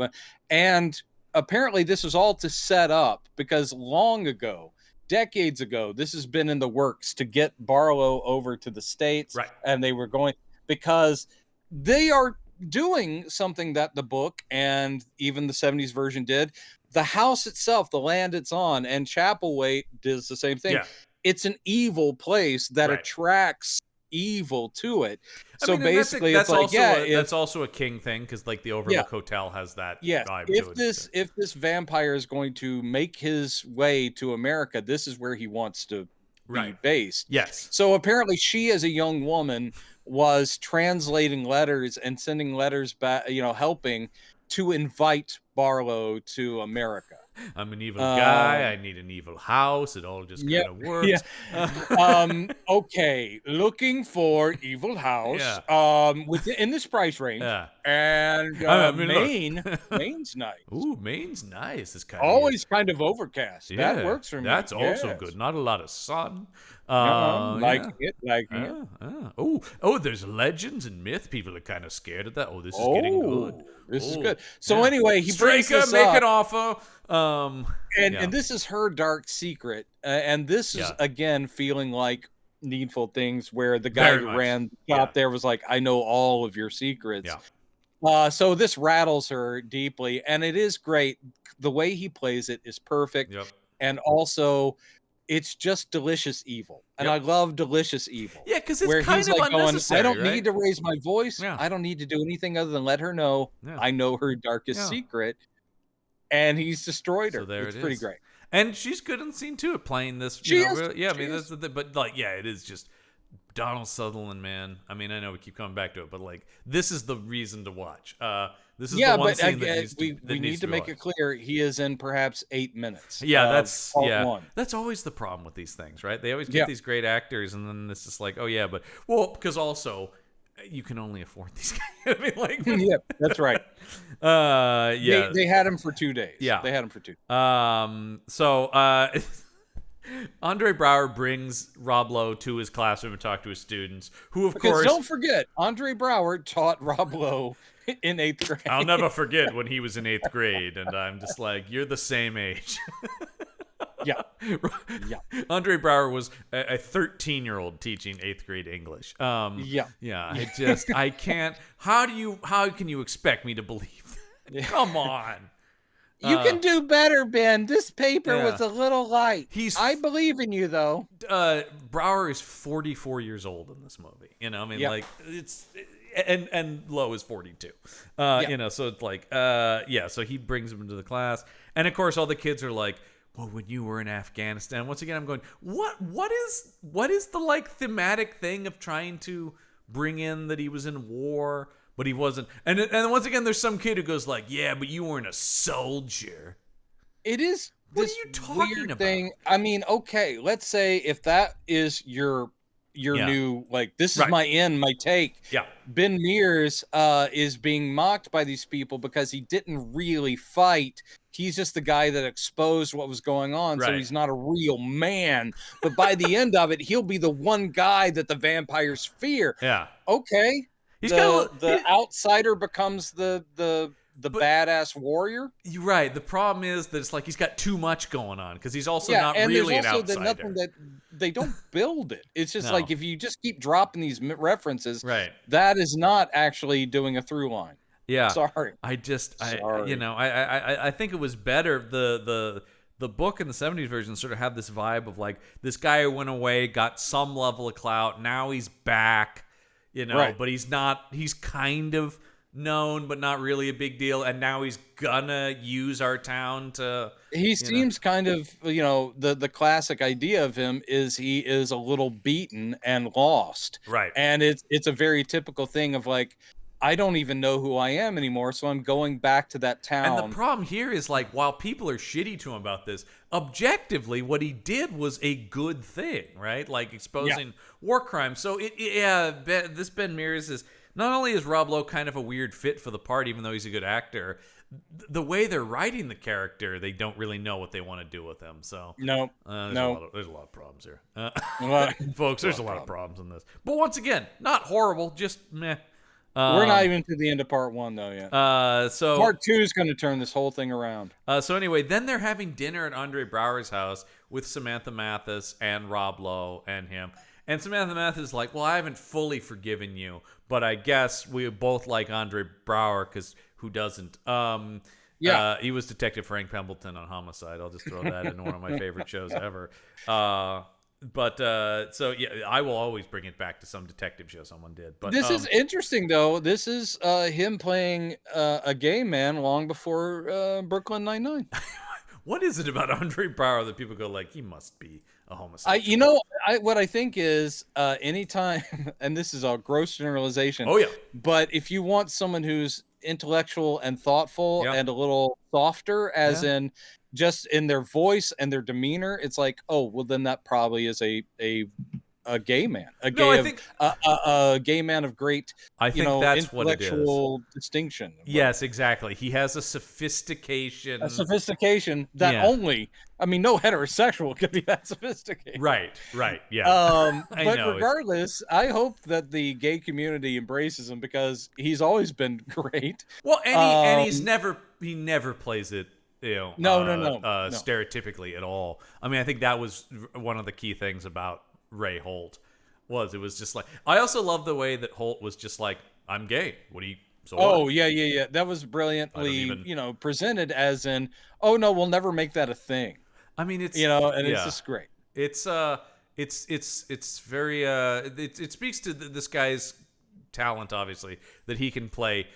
S2: and apparently this was all to set up, because long ago, decades ago, this has been in the works to get Barlow over to the States,
S1: right?
S2: And they were going, because they are doing something that the book and even the 70s version did. The house itself, the land it's on, and Chapelwaite does the same thing.
S1: Yeah.
S2: It's an evil place that attracts evil to it. So basically, that's like,
S1: that's also a King thing, because like the Overlook Hotel has that vibe to it.
S2: If this vampire is going to make his way to America, this is where he wants to be based.
S1: Yes.
S2: So apparently, she, as a young woman, was translating letters and sending letters back, helping to invite Barlow to America.
S1: I'm an evil guy. I need an evil house. It all just kind of works.
S2: Yeah. Okay, looking for evil house. Within this price range. Yeah. And Maine's nice.
S1: Ooh, Maine's nice. It's
S2: kind of overcast.
S1: Yeah,
S2: that works for me.
S1: That's also good. Not a lot of sun.
S2: It.
S1: Oh, there's legends and myth. People are kind of scared of that. Oh, this is getting good.
S2: This is good. So anyway, he brings
S1: Straker,
S2: this
S1: make
S2: up.
S1: an offer.
S2: And this is her dark secret. And this is, again, feeling like Needful Things, where the guy who ran the shop there was like, I know all of your secrets. Yeah. So this rattles her deeply, and it is great. The way he plays it is perfect.
S1: Yep.
S2: And also, it's just delicious evil. And I love delicious evil.
S1: Yeah, because it's kind of like unnecessary,
S2: I don't need to raise my voice.
S1: Yeah.
S2: I don't need to do anything other than let her know I know her darkest secret. And he's destroyed her.
S1: So there
S2: it's pretty great.
S1: And she's good in the scene too, at playing this. That's the thing. But like, it is just Donald Sutherland, man. I mean, I know we keep coming back to it, but like, this is the reason to watch. This is the one scene that
S2: we need to make it clear he is in perhaps 8 minutes.
S1: Yeah, that's always the problem with these things, right? They always get these great actors, and then it's just like, because also you can only afford these guys. I mean, like,
S2: yeah, that's right. They had him for 2 days.
S1: Yeah,
S2: they had him for 2.
S1: So Andre Braugher brings Rob Lowe to his classroom and talk to his students, who, of course,
S2: don't forget, Andre Braugher taught Rob Lowe in 8th grade.
S1: I'll never forget when he was in 8th grade, and I'm just like, you're the same age.
S2: Yeah.
S1: Andre Braugher was a 13-year-old teaching 8th grade English. I can't. How can you expect me to believe that? Come on.
S2: You can do better, Ben. This paper was a little light. I believe in you, though.
S1: Braugher is 44 years old in this movie. Like, it's and Lowe is 42. So it's like, so he brings him into the class, and of course all the kids are like, well, when you were in Afghanistan. Once again, I'm going, what is the like thematic thing of trying to bring in that he was in war, but he wasn't? And once again, there's some kid who goes like, yeah, but you weren't a soldier.
S2: It is.
S1: What are you talking about?
S2: Thing. I mean, okay, let's say if that is your new, like, this is my take.
S1: Yeah.
S2: Ben Mears is being mocked by these people because he didn't really fight. He's just the guy that exposed what was going on, so he's not a real man. But by the end of it, he'll be the one guy that the vampires fear.
S1: Yeah.
S2: Okay. The outsider becomes the badass warrior.
S1: You're right. The problem is that it's like he's got too much going on, because he's also not really an outsider.
S2: Nothing that they don't build it. It's just like, if you just keep dropping these references, that is not actually doing a through line.
S1: Yeah.
S2: Sorry.
S1: I think it was better. The book in the 70s version sort of had this vibe of like, this guy who went away, got some level of clout. Now he's back, but he's kind of known, but not really a big deal. And now he's gonna use our town to.
S2: He seems kind of, the classic idea of him is he is a little beaten and lost.
S1: Right.
S2: And it's a very typical thing of like, I don't even know who I am anymore, so I'm going back to that
S1: And the
S2: town.
S1: problem here is, like, while people are shitty to him about this, objectively, what he did was a good thing, right? Like
S2: Yeah.
S1: exposing war crimes. So this Ben Mears is not only is Rob Lowe kind of a weird fit for the part, even though he's a good actor. The way they're writing the character, they don't really know what they want to do with him. So
S2: No,
S1: there's a lot of problems here,
S2: Well,
S1: folks. There's a lot of problems in this. But once again, not horrible, just meh.
S2: we're not even to the end of part 1 though yet.
S1: So
S2: Part 2 is going to turn this whole thing around.
S1: So anyway, then they're having dinner at Andre Braugher's house with Samantha Mathis and Rob Lowe and him. And Samantha Mathis is like, well, I haven't fully forgiven you, but I guess we both like Andre Braugher, because who doesn't? He was Detective Frank Pembleton on Homicide. I'll just throw that in one of my favorite shows ever. So yeah, I will always bring it back to some detective show someone did. But
S2: This is interesting, though. This is him playing a gay man long before Brooklyn Nine-Nine.
S1: What is it about Andre Braugher that people go like, he must be a homosexual?
S2: What I think is anytime, and this is a gross generalization.
S1: Oh yeah.
S2: But if you want someone who's intellectual and thoughtful
S1: Yep.
S2: and a little softer, as in just in their voice and their demeanor, it's like, oh, well, then that probably is a gay man, a gay man of great,
S1: I think that's what it is.
S2: Intellectual distinction.
S1: Yes, exactly. He has a sophistication.
S2: That only, I mean, no heterosexual could be that sophisticated.
S1: Right, yeah.
S2: But regardless, I hope that the gay community embraces him, because he's always been great.
S1: Well, and he never plays it,
S2: No.
S1: stereotypically at all. I mean, I think that was one of the key things about Ray Holt. It was just like, I also love the way that Holt was just like, I'm gay. What do you? So what?
S2: Yeah. That was brilliantly, presented as in, oh no, we'll never make that a thing.
S1: I mean, it's
S2: it's just great.
S1: It's very it speaks to this guy's talent, obviously, that he can play.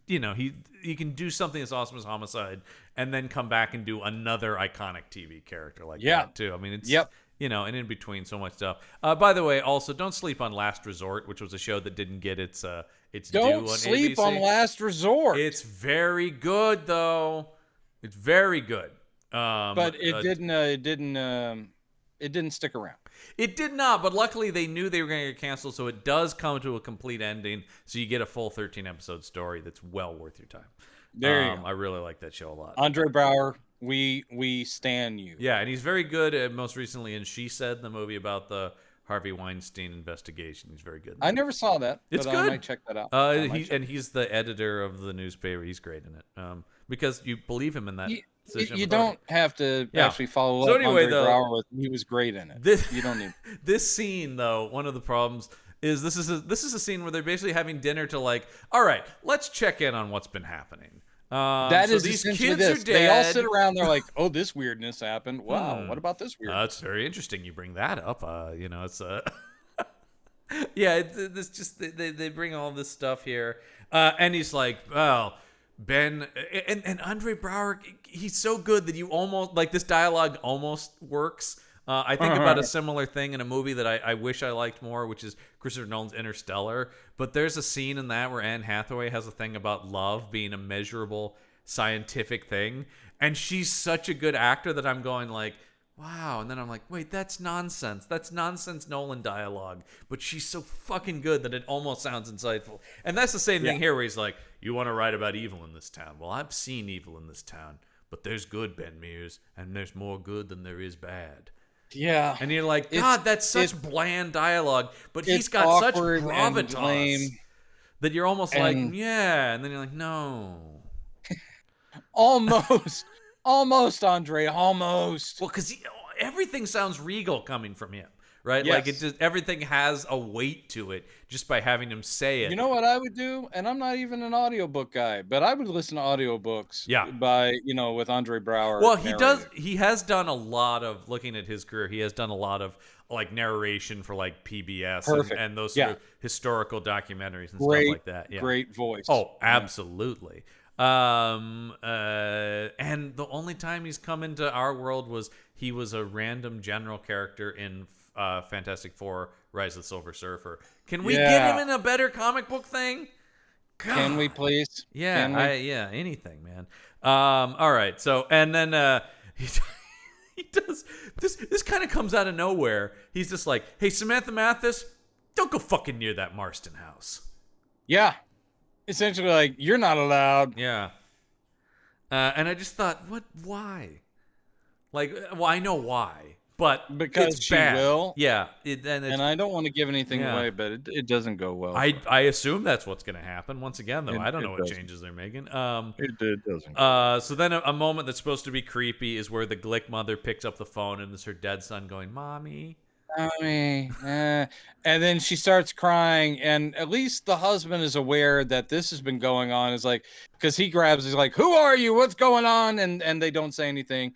S1: He can do something as awesome as Homicide, and then come back and do another iconic TV character like that too. I mean, it's and in between so much stuff. By the way, also don't sleep on Last Resort, which was a show that didn't get its due on ABC.
S2: Don't sleep on Last Resort.
S1: It's very good though. It's very good.
S2: But it didn't stick around.
S1: It did not, but luckily they knew they were going to get canceled, so it does come to a complete ending. So you get a full 13-episode story that's well worth your time.
S2: There you go.
S1: I really like that show a lot.
S2: Andre Braugher, we stan you.
S1: Yeah, and he's very good. Most recently in She Said, the movie about the Harvey Weinstein investigation. He's very good.
S2: I never saw that.
S1: It's
S2: but
S1: good.
S2: I might check that out.
S1: He's the editor of the newspaper. He's great in it. Because you believe him in that.
S2: You don't have to actually follow up.
S1: So anyway,
S2: Andre Braugher with, he was great in it. You don't need
S1: this scene though. One of the problems is this is a scene where they're basically having dinner to like, all right, let's check in on what's been happening. These kids are dead.
S2: They all sit around. They're like, "Oh, this weirdness happened. Wow, what about this weirdness?"
S1: That's very interesting. You bring that up. It's it's just they bring all this stuff here, and he's like, well. Ben and Andre Braugher, he's so good that you almost like this dialogue almost works. I think about a similar thing in a movie that I wish I liked more, which is Christopher Nolan's Interstellar. But there's a scene in that where Anne Hathaway has a thing about love being a measurable scientific thing, and she's such a good actor that I'm going like, wow. And then I'm like, wait, that's nonsense. That's nonsense Nolan dialogue. But she's so fucking good that it almost sounds insightful. And that's the same thing here where he's like, you want to write about evil in this town. Well, I've seen evil in this town. But there's good, Ben Mears. And there's more good than there is bad.
S2: Yeah.
S1: And you're like, God, that's such bland dialogue. But he's got such gravitas that you're almost like, yeah. And then you're like, no.
S2: Almost. Almost, Andre. Almost.
S1: Well, because everything sounds regal coming from him, right?
S2: Yes.
S1: Like everything has a weight to it just by having him say it.
S2: You know what I would do? And I'm not even an audiobook guy, but I would listen to audiobooks.
S1: Yeah.
S2: With Andre Braugher.
S1: Well, he has done a lot of, looking at his career, he has done a lot of like narration for like PBS and those sort of historical documentaries and stuff like that. Yeah.
S2: Great voice.
S1: Oh, absolutely. And the only time he's come into our world was he was a random general character in Fantastic Four: Rise of the Silver Surfer. Can we get him in a better comic book thing? God.
S2: Can we please?
S1: Yeah,
S2: Can we?
S1: yeah, anything, man. All right. So, and then he does this. This kind of comes out of nowhere. He's just like, "Hey, Samantha Mathis, don't go fucking near that Marston house."
S2: Yeah. Essentially, like, you're not allowed.
S1: Yeah. And I just thought, what? Why? Like, well, I know why, but
S2: Because
S1: it's
S2: she
S1: bad.
S2: will.
S1: Yeah.
S2: And I don't want to give anything away, but it doesn't go well.
S1: I assume that's what's going to happen. Once again, though, I don't know what
S2: doesn't.
S1: changes they're making.
S2: It doesn't.
S1: So then a moment that's supposed to be creepy is where the Glick mother picks up the phone and it's her dead son going, "Mommy."
S2: Mommy. And then she starts crying, and at least the husband is aware that this has been going on. Is like, because he grabs, he's like, "Who are you? What's going on?" And they don't say anything.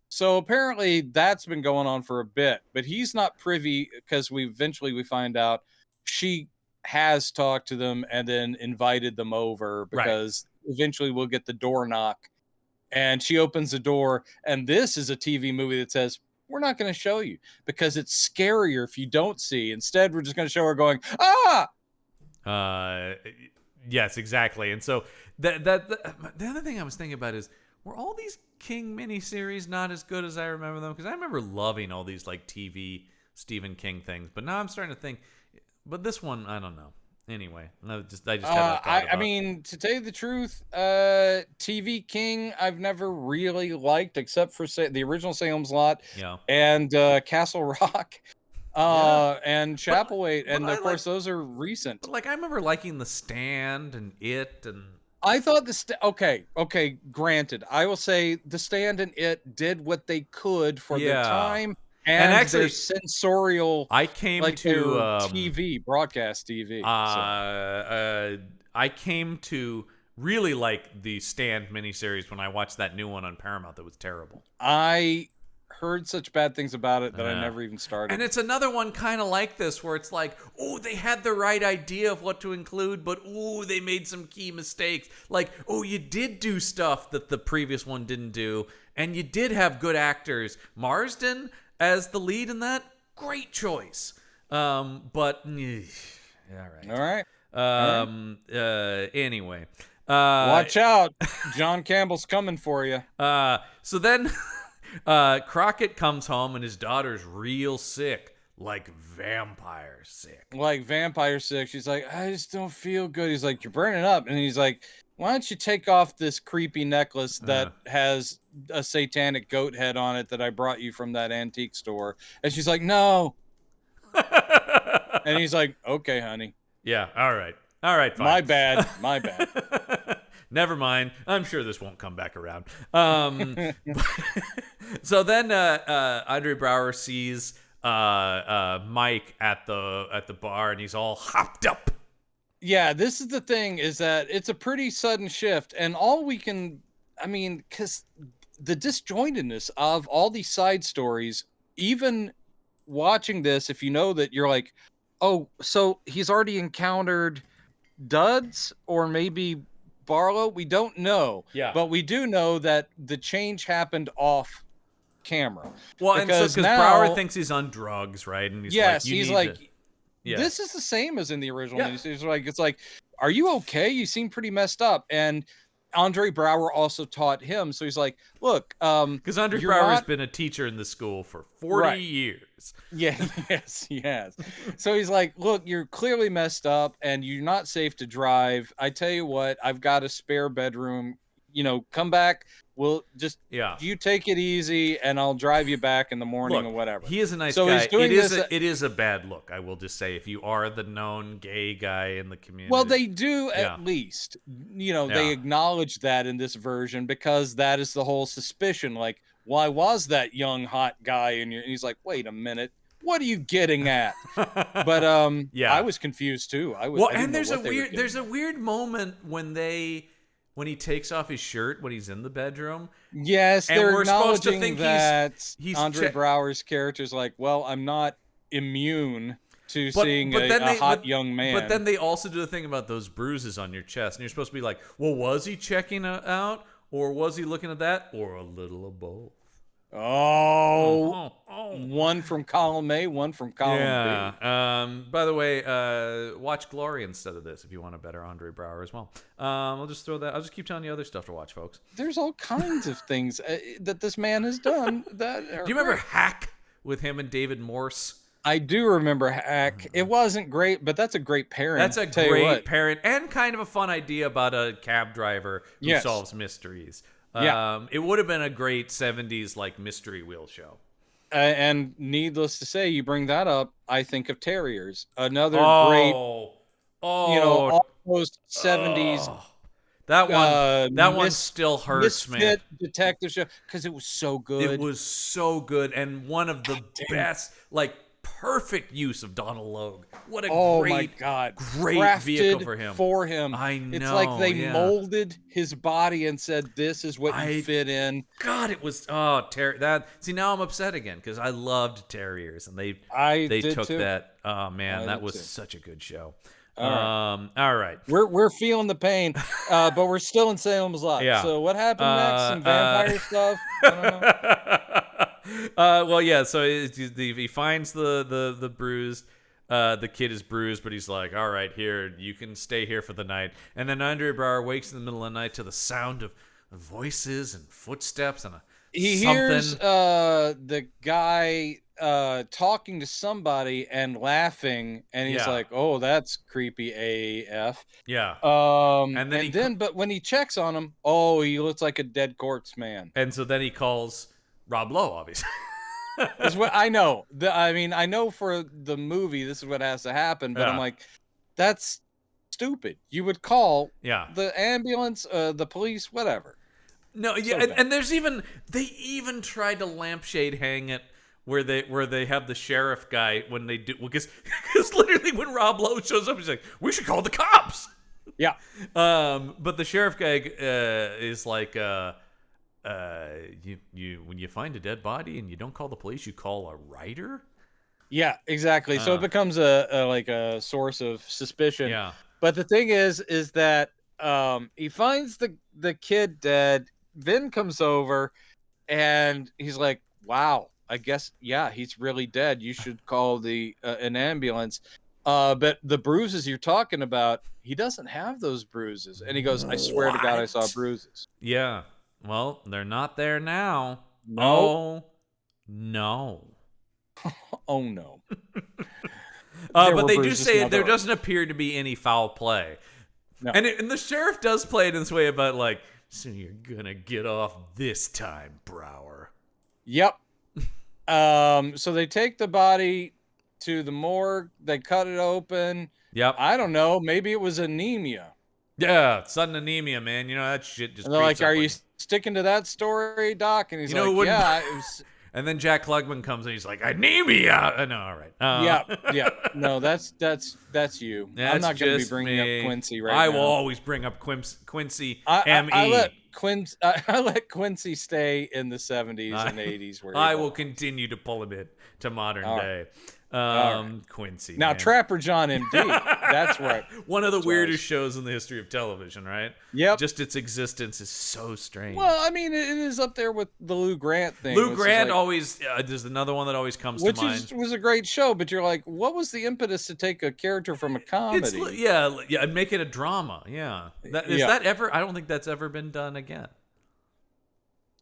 S2: So apparently that's been going on for a bit, but he's not privy, because we find out she has talked to them and then invited them over, because eventually we'll get the door knock, and she opens the door, and this is a TV movie that says, we're not going to show you because it's scarier if you don't see. Instead, we're just going to show her going, "Ah!"
S1: Yes, exactly. And so the other thing I was thinking about is, were all these King miniseries not as good as I remember them? Because I remember loving all these like TV Stephen King things, but now I'm starting to think, but this one, I don't know. Anyway, I just had that thought
S2: I mean, to tell you the truth, TV King I've never really liked, except for the original Salem's Lot, and Castle Rock, and Chapel 8, and of course those are recent.
S1: But like, I remember liking The Stand and It, and
S2: I thought okay, granted, I will say The Stand and It did what they could for their time. And actually, their sensorial.
S1: I came
S2: like
S1: to
S2: TV, broadcast TV.
S1: I came to really like the Stand miniseries when I watched that new one on Paramount that was terrible.
S2: I heard such bad things about it that I never even started.
S1: And it's another one kind of like this, where it's like, oh, they had the right idea of what to include, but oh, they made some key mistakes. Like, oh, you did do stuff that the previous one didn't do, and you did have good actors. Marsden as the lead in that, great choice. But all right. Anyway,
S2: watch out, John Campbell's coming for you.
S1: So then Crockett comes home and his daughter's real sick, like vampire sick.
S2: She's like, I just don't feel good. He's like, you're burning up, and he's like, why don't you take off this creepy necklace that has a satanic goat head on it that I brought you from that antique store? And she's like, no. And he's like, okay, honey.
S1: Yeah, all right, fine.
S2: My bad.
S1: Never mind. I'm sure this won't come back around. So then Andre Braugher sees Mike at the bar, and he's all hopped up.
S2: Yeah, this is the thing, is that it's a pretty sudden shift, and because the disjointedness of all these side stories, even watching this, if you know that, you're like, oh, so he's already encountered Duds or maybe Barlow? We don't know.
S1: Yeah.
S2: But we do know that the change happened off camera.
S1: Well, because Braugher thinks he's on drugs, right? And he's this is the same as in the original. Yeah. It's like, are you okay? You seem pretty messed up. And Andre Braugher also taught him. So he's like, look, because Andre Braugher has been a teacher in the school for 40 years.
S2: Yeah, yes, he has. So he's like, look, you're clearly messed up and you're not safe to drive. I tell you what, I've got a spare bedroom. Come back. We'll just, you take it easy, and I'll drive you back in the morning or whatever.
S1: He is a nice guy. He's doing it is a bad look, I will just say, if you are the known gay guy in the community.
S2: Well, they do at least. They acknowledge that in this version, because that is the whole suspicion. Like, why was that young hot guy in your? And he's like, wait a minute. What are you getting at? But I was confused too.
S1: There's a weird moment when he takes off his shirt when he's in the bedroom.
S2: Yes,
S1: and
S2: we're supposed to think that he's Andre Braugher's character's like, well, I'm not immune to seeing a hot young man.
S1: But then they also do the thing about those bruises on your chest, and you're supposed to be like, well, was he checking out, or was he looking at that, or a little of both?
S2: Oh, one from column A, one from column B.
S1: By the way, watch Glory instead of this if you want a better Andre Braugher as well. I'll just throw that. I'll just keep telling you other stuff to watch, folks.
S2: There's all kinds of things that this man has done.
S1: Do you remember Hack with him and David Morse?
S2: I do remember Hack. It wasn't great, but that's a great parent.
S1: That's a great parent and kind of a fun idea about a cab driver who solves mysteries. It would have been a great 70s like mystery wheel show.
S2: And needless to say, you bring that up, I think of Terriers. Another great, almost 70s.
S1: That one still hurts, man.
S2: Detective show because it was so good.
S1: It was so good, and one of the best, like perfect use of Donald Logue. What a great vehicle for him. I know.
S2: It's like they molded his body and said, "This is what you fit in."
S1: God, it was See, now I'm upset again because I loved Terriers, and they took too. That. Oh man, that was such a good show. All right.
S2: We're feeling the pain, but we're still in Salem's Lot.
S1: Yeah.
S2: So what happened next? Some vampire stuff? I don't know.
S1: Well, yeah. So he finds the bruised. The kid is bruised, but he's like, "All right, here, you can stay here for the night." And then Andre Braugher wakes in the middle of the night to the sound of voices and footsteps and
S2: he hears the guy talking to somebody and laughing, and he's like, "Oh, that's creepy AF."
S1: Yeah.
S2: But when he checks on him, he looks like a dead corpse man.
S1: And so then he calls Rob Lowe, obviously.
S2: Is what I know. I know for the movie this is what has to happen, but I'm like, that's stupid. You would call the ambulance, the police, whatever.
S1: No, and there's they even tried to lampshade hang it where they have the sheriff guy when they do because literally when Rob Lowe shows up, he's like, "We should call the cops."
S2: Yeah.
S1: But the sheriff guy is like, you when you find a dead body and you don't call the police, you call a writer.
S2: Yeah, exactly. So it becomes a source of suspicion.
S1: Yeah.
S2: But the thing is that he finds the kid dead, then comes over, and he's like, "Wow, I guess he's really dead. You should call an ambulance." But the bruises you're talking about, he doesn't have those bruises. And he goes, "I swear to God, I saw bruises."
S1: Yeah. Well, they're not there now.
S2: No.
S1: No.
S2: Oh no.
S1: But they do say there doesn't appear to be any foul play.
S2: No.
S1: And the sheriff does play it in this way about like, "So you're gonna get off this time, Braugher."
S2: Yep. So they take the body to the morgue. They cut it open.
S1: Yep.
S2: I don't know. Maybe it was anemia.
S1: Yeah, sudden anemia, man. You know that shit just.
S2: And they're like, "Are you sticking to that story, Doc?" And he's like, "Yeah." It was...
S1: And then Jack Klugman comes and he's like, "Anemia." No, all right.
S2: Yeah. No, that's you. I'm not going to be bringing up Quincy right now.
S1: I will always bring up Quincy.
S2: I let Quincy stay in the 70s and 80s. Where
S1: I will continue to pull him in to modern day. Quincy.
S2: Now,
S1: man.
S2: Trapper John MD. That's right.
S1: One of the weirdest shows in the history of television, right?
S2: Yep.
S1: Just its existence is so strange.
S2: Well, I mean, it is up there with the Lou Grant thing.
S1: Lou Grant always, there's another one that always comes to mind.
S2: Which was a great show, but you're like, what was the impetus to take a character from a comedy?
S1: And make it a drama. Yeah. That ever? I don't think that's ever been done again.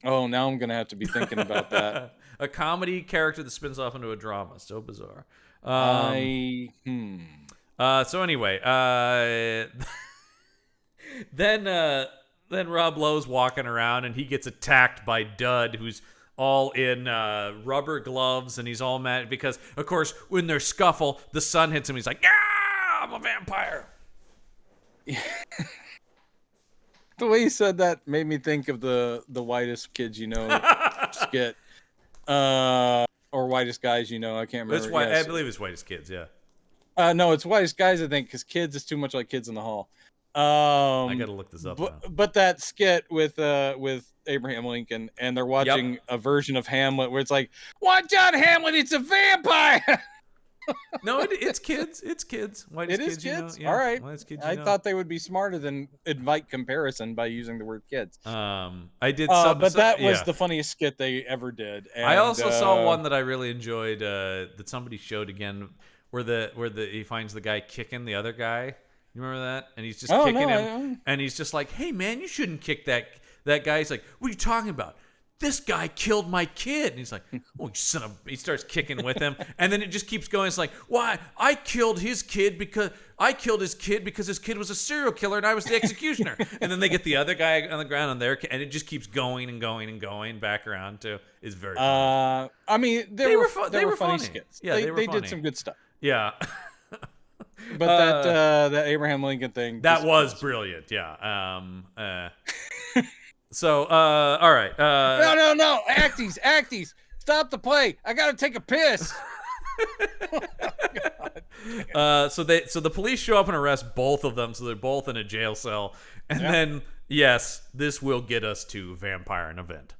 S2: Oh, now I'm going to have to be thinking about that.
S1: A comedy character that spins off into a drama. So bizarre. So anyway, then Rob Lowe's walking around and he gets attacked by Dud, who's all in rubber gloves, and he's all mad because, of course, when their scuffle, the sun hits him. He's like, "Yeah, I'm a vampire."
S2: The way you said that made me think of the whitest kids you know skit. Or whitest guys you know. I can't remember.
S1: It's white. I believe it's whitest kids, yeah.
S2: No, it's whitest guys, I think, because kids is too much like Kids in the Hall.
S1: I gotta look this up now.
S2: But that skit with Abraham Lincoln, and they're watching a version of Hamlet where it's like, "Watch out, Hamlet, it's a vampire!"
S1: No, it's kids. It's kids.
S2: It is
S1: kids,
S2: kids.
S1: You know? Yeah,
S2: All right.
S1: whitest kids,
S2: I thought they would be smarter than invite comparison by using the word kids.
S1: I did some,
S2: but that was
S1: yeah.
S2: the funniest skit they ever did. And,
S1: I also saw one that I really enjoyed that somebody showed again, where he finds the guy kicking the other guy. You remember that? And he's just kicking him, and he's just like, "Hey man, you shouldn't kick that guy." He's like, "What are you talking about? This guy killed my kid." And he's like, "Oh, you son of..." He starts kicking with him, and then it just keeps going. It's like, "Why? I killed his kid because his kid was a serial killer and I was the executioner." And then they get the other guy on the ground and and it just keeps going and going and going back around to is very funny.
S2: I mean, they were funny skits.
S1: Yeah,
S2: they
S1: funny.
S2: did some good stuff.
S1: Yeah.
S2: But that Abraham Lincoln thing,
S1: that was brilliant. Yeah. So all right.
S2: No, acties, stop the play. I gotta take a piss.
S1: So the police show up and arrest both of them, so they're both in a jail cell, and then yes, this will get us to vampire and event.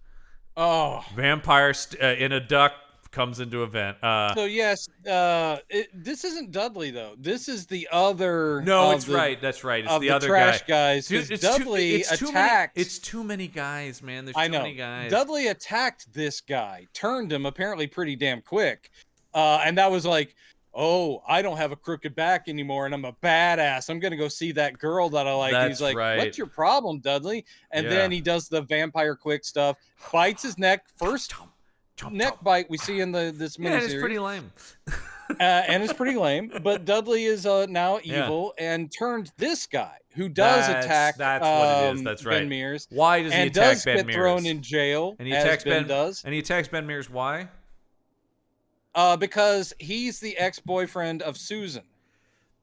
S1: Vampire in a duck comes into event.
S2: So yes, this isn't Dudley though. This is the other.
S1: No, it's right. That's right. It's the other
S2: trash
S1: guy.
S2: guys. Dude, Dudley attacked.
S1: It's too many guys, man. There's too many guys.
S2: Dudley attacked this guy, turned him apparently pretty damn quick, and that was like, oh, I don't have a crooked back anymore, and I'm a badass. I'm gonna go see that girl that I like. And he's like, what's your problem, Dudley? And then he does the vampire quick stuff, bites his neck first. Neck bite we see in this miniseries.
S1: Yeah, it's pretty lame.
S2: And it's pretty lame. But Dudley is now evil and turned this guy who does attack.
S1: That's what it is. That's right.
S2: Ben Mears.
S1: Why does he attack Ben Mears?
S2: And does get thrown in jail.
S1: And he attacks
S2: Ben does.
S1: And he attacks Ben Mears. Why?
S2: Because he's the ex-boyfriend of Susan.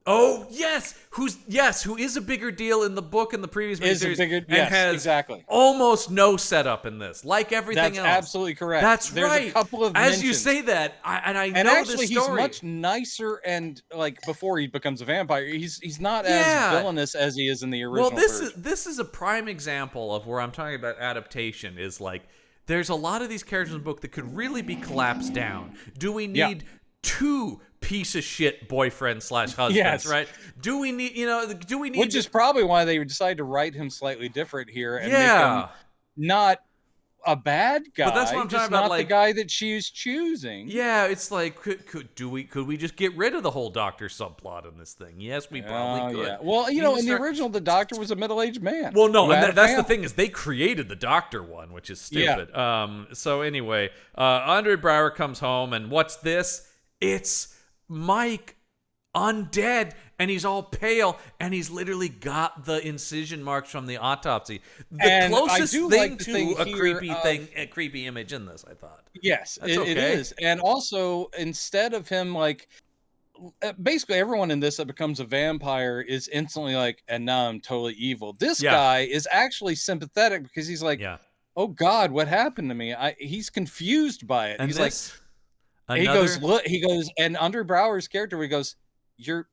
S1: Oh yes, who is a bigger deal in the book in the previous miniseries, and has
S2: exactly
S1: almost no setup in this, like everything else.
S2: That's absolutely correct.
S1: There's
S2: right. A couple of
S1: as
S2: mentions.
S1: You say that, I know
S2: actually
S1: this story.
S2: He's much nicer, and like before he becomes a vampire, he's not as villainous as he is in the original.
S1: Well, this is a prime example of where I'm talking about adaptation. Is like there's a lot of these characters in the book that could really be collapsed down. Do we need two piece of shit boyfriend/husbands, right? Do we need
S2: which is probably why they decided to write him slightly different here and make him not a bad guy,
S1: but that's what I'm talking about,
S2: not
S1: like
S2: the guy that she's choosing.
S1: Yeah, it's like could we just get rid of the whole doctor subplot in this thing? Yes, we probably could.
S2: Yeah. Well, in the original, the doctor was a middle-aged man.
S1: Well, no, and that's the thing is they created the doctor one, which is stupid. So anyway, Andre Braugher comes home, and what's this? It's Mike undead, and he's all pale, and he's literally got the incision marks from the autopsy. The closest thing to a creepy image in this, I thought.
S2: Yes, it is. And also, instead of him basically everyone in this that becomes a vampire is instantly like, and now I'm totally evil. This guy is actually sympathetic because he's like, oh God, what happened to me? He's confused by it.
S1: And
S2: he's like, he goes, and Andre Braugher's character, he goes, you're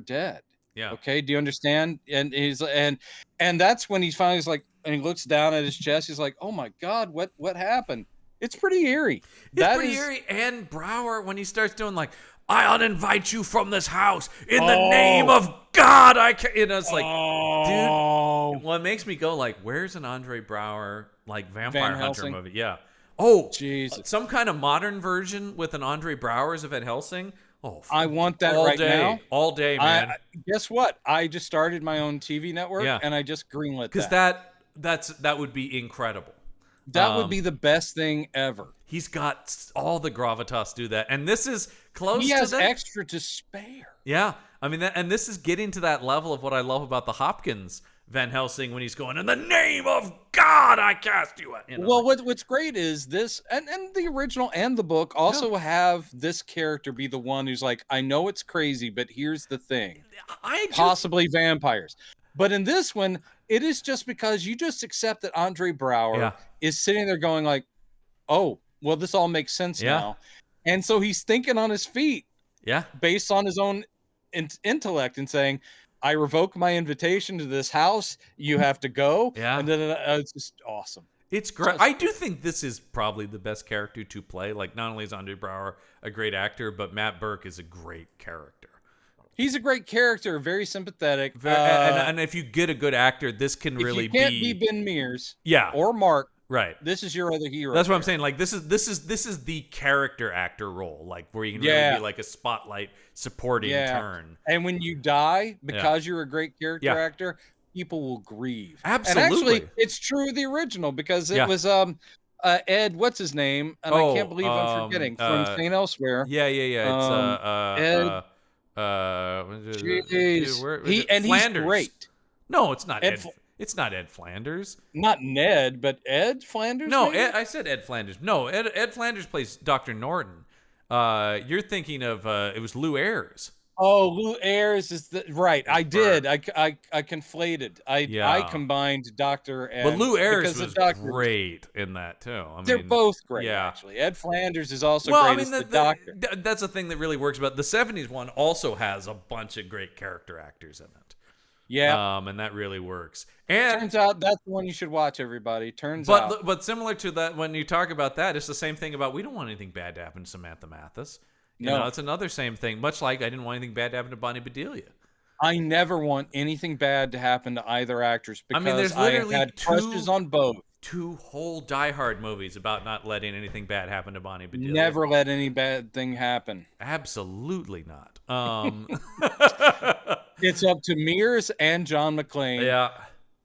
S2: dead.
S1: Yeah.
S2: Okay. Do you understand? And he's and that's when he finally is like, and he looks down at his chest. He's like, oh my God, what happened? It's pretty eerie.
S1: Eerie. And Braugher, when he starts doing like, I uninvite you from this house in the name of God. I can't. It's like, dude. Well, it makes me go like, where's an Andre Braugher like vampire hunter movie? Yeah. Oh,
S2: Jesus!
S1: Some kind of modern version with an Andre Braugher as Van Helsing. Oh,
S2: I want that now.
S1: All day, man.
S2: Guess what? I just started my own TV network, and I just greenlit
S1: that. Because that would be incredible.
S2: That would be the best thing ever.
S1: He's got all the gravitas to do that, and this is close.
S2: He has
S1: to
S2: extra to spare.
S1: Yeah, I mean, and this is getting to that level of what I love about the Hopkins Van Helsing when he's going, in the name of God, I cast you.
S2: Well, what's great is this, and the original and the book also have this character be the one who's like, I know it's crazy, but here's the thing. Possibly vampires. But in this one, it is just because you just accept that Andre Braugher is sitting there going like, oh, well, this all makes sense now. And so he's thinking on his feet based on his own intellect and saying, I revoke my invitation to this house. You have to go.
S1: Yeah.
S2: And then it's just awesome.
S1: It's great. I do think this is probably the best character to play. Like, not only is Andre Braugher a great actor, but Matt Burke is a great character.
S2: He's a great character, very sympathetic.
S1: And if you get a good actor, this can really be.
S2: If you can't be Ben Mears,
S1: yeah,
S2: or Mark,
S1: right?
S2: This is your other hero.
S1: That's what I'm saying. Like, this is the character actor role, like where you can really be like a spotlight supporting turn.
S2: And when you die because you're a great character actor, people will grieve.
S1: Absolutely.
S2: And actually, it's true of the original because it was Ed, what's his name? And I can't believe I'm forgetting from St. Elsewhere.
S1: Yeah. It's
S2: Ed. He's great.
S1: No, it's not Ed. It's not Ed Flanders.
S2: Not Ned, but Ed Flanders.
S1: No, I said Ed Flanders. No, Ed Flanders plays Dr. Norton. You're thinking of it was Lou Ayres.
S2: Oh, Lou Ayres is right. I did. I conflated. I combined Doctor and.
S1: But Lou Ayres was great in that too.
S2: They're both great. Actually, Ed Flanders is also great as the Doctor.
S1: That's the thing that really works about the '70s one. Also has a bunch of great character actors in it.
S2: Yeah.
S1: And that really works. And
S2: turns out that's the one you should watch, everybody. But
S1: similar to that, when you talk about that, it's the same thing about we don't want anything bad to happen to Samantha Mathis. You know, it's another same thing. Much like I didn't want anything bad to happen to Bonnie Bedelia.
S2: I never want anything bad to happen to either actress because
S1: there's literally
S2: I had crushes on both.
S1: 2 whole Die Hard movies about not letting anything bad happen to Bonnie Bedelia.
S2: Never let any bad thing happen.
S1: Absolutely not.
S2: It's up to Mears and John McClane.
S1: Yeah.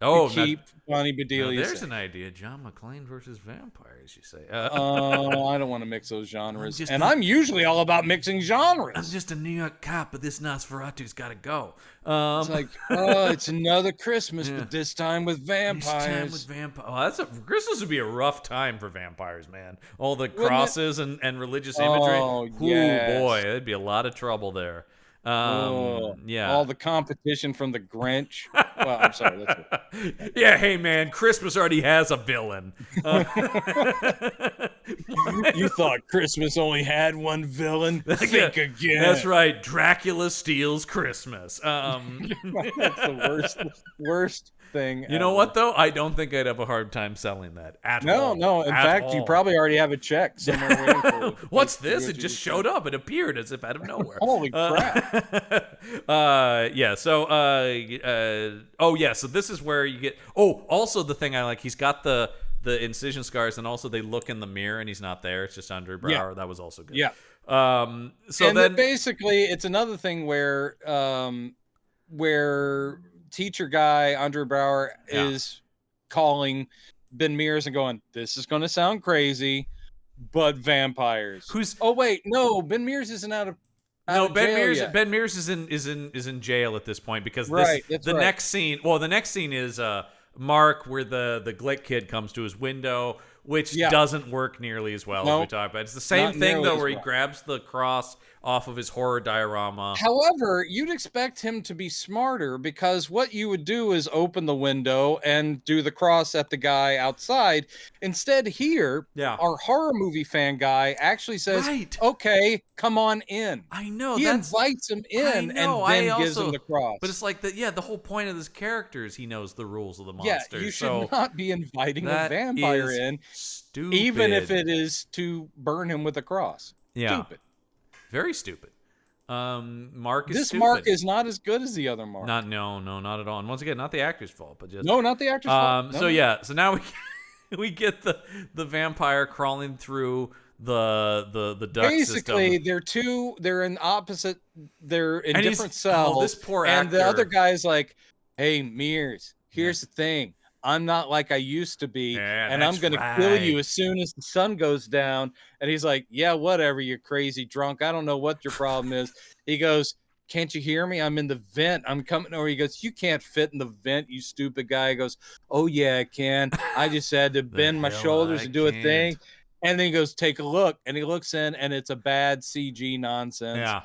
S2: To keep Bonnie Bedelia.
S1: There's an idea. John McClane versus vampires, you say.
S2: I don't want to mix those genres. I'm usually all about mixing genres. I'm
S1: just a New York cop, but this Nosferatu's got to go.
S2: It's like, it's another Christmas, but this time with vampires.
S1: Christmas would be a rough time for vampires, man. All the crosses and religious imagery.
S2: Oh, yes.
S1: Boy, there'd be a lot of trouble there. Yeah.
S2: All the competition from the Grinch. Well, I'm sorry. That's
S1: yeah, hey man, Christmas already has a villain.
S2: You thought Christmas only had one villain? Think again.
S1: That's right. Dracula steals Christmas.
S2: That's the worst thing.
S1: You know what though? I don't think I'd have a hard time selling that at all.
S2: No. In fact, you probably already have a check somewhere waiting for you.
S1: What's this? It just showed up. It appeared as if out of nowhere.
S2: Holy crap.
S1: So this is where you get also the thing I like, he's got the incision scars, and also they look in the mirror and he's not there. It's just Andre Braugher. That was also good. Then
S2: basically it's another thing where teacher guy Andre Braugher is calling Ben Mears and going, this is going to sound crazy, but vampires. Ben Mears isn't out of Ben
S1: Mears is in jail at this point because the next scene is Mark, where the Glick kid comes to his window, which doesn't work nearly as well as we talked about. It's the same thing though, where he grabs the cross off of his horror diorama.
S2: However, you'd expect him to be smarter, because what you would do is open the window and do the cross at the guy outside. Instead, here, our horror movie fan guy actually says, okay, come on in.
S1: I know.
S2: He invites him in and then gives him the cross.
S1: But it's like, the whole point of this character is he knows the rules of the monster.
S2: Yeah, you should not be inviting a vampire in,
S1: stupid.
S2: Even if it is to burn him with a cross.
S1: Yeah.
S2: Stupid.
S1: Very stupid. Mark is
S2: this
S1: stupid.
S2: Mark is not as good as the other Mark.
S1: Not at all. And once again, not the actor's fault, but just
S2: not the actor's fault.
S1: So now we get the vampire crawling through the duct
S2: Basically,
S1: system.
S2: they're in different cells.
S1: This poor actor.
S2: And the other guy's like, hey, Mears, here's the thing. I'm not like I used to be, and I'm going to kill you as soon as the sun goes down. And he's like, yeah, whatever, you crazy drunk. I don't know what your problem is. He goes, can't you hear me? I'm in the vent. I'm coming over. He goes, you can't fit in the vent, you stupid guy. He goes, oh, yeah, I can. I just had to bend my shoulders and do a thing. And then he goes, take a look. And he looks in, and it's a bad CG nonsense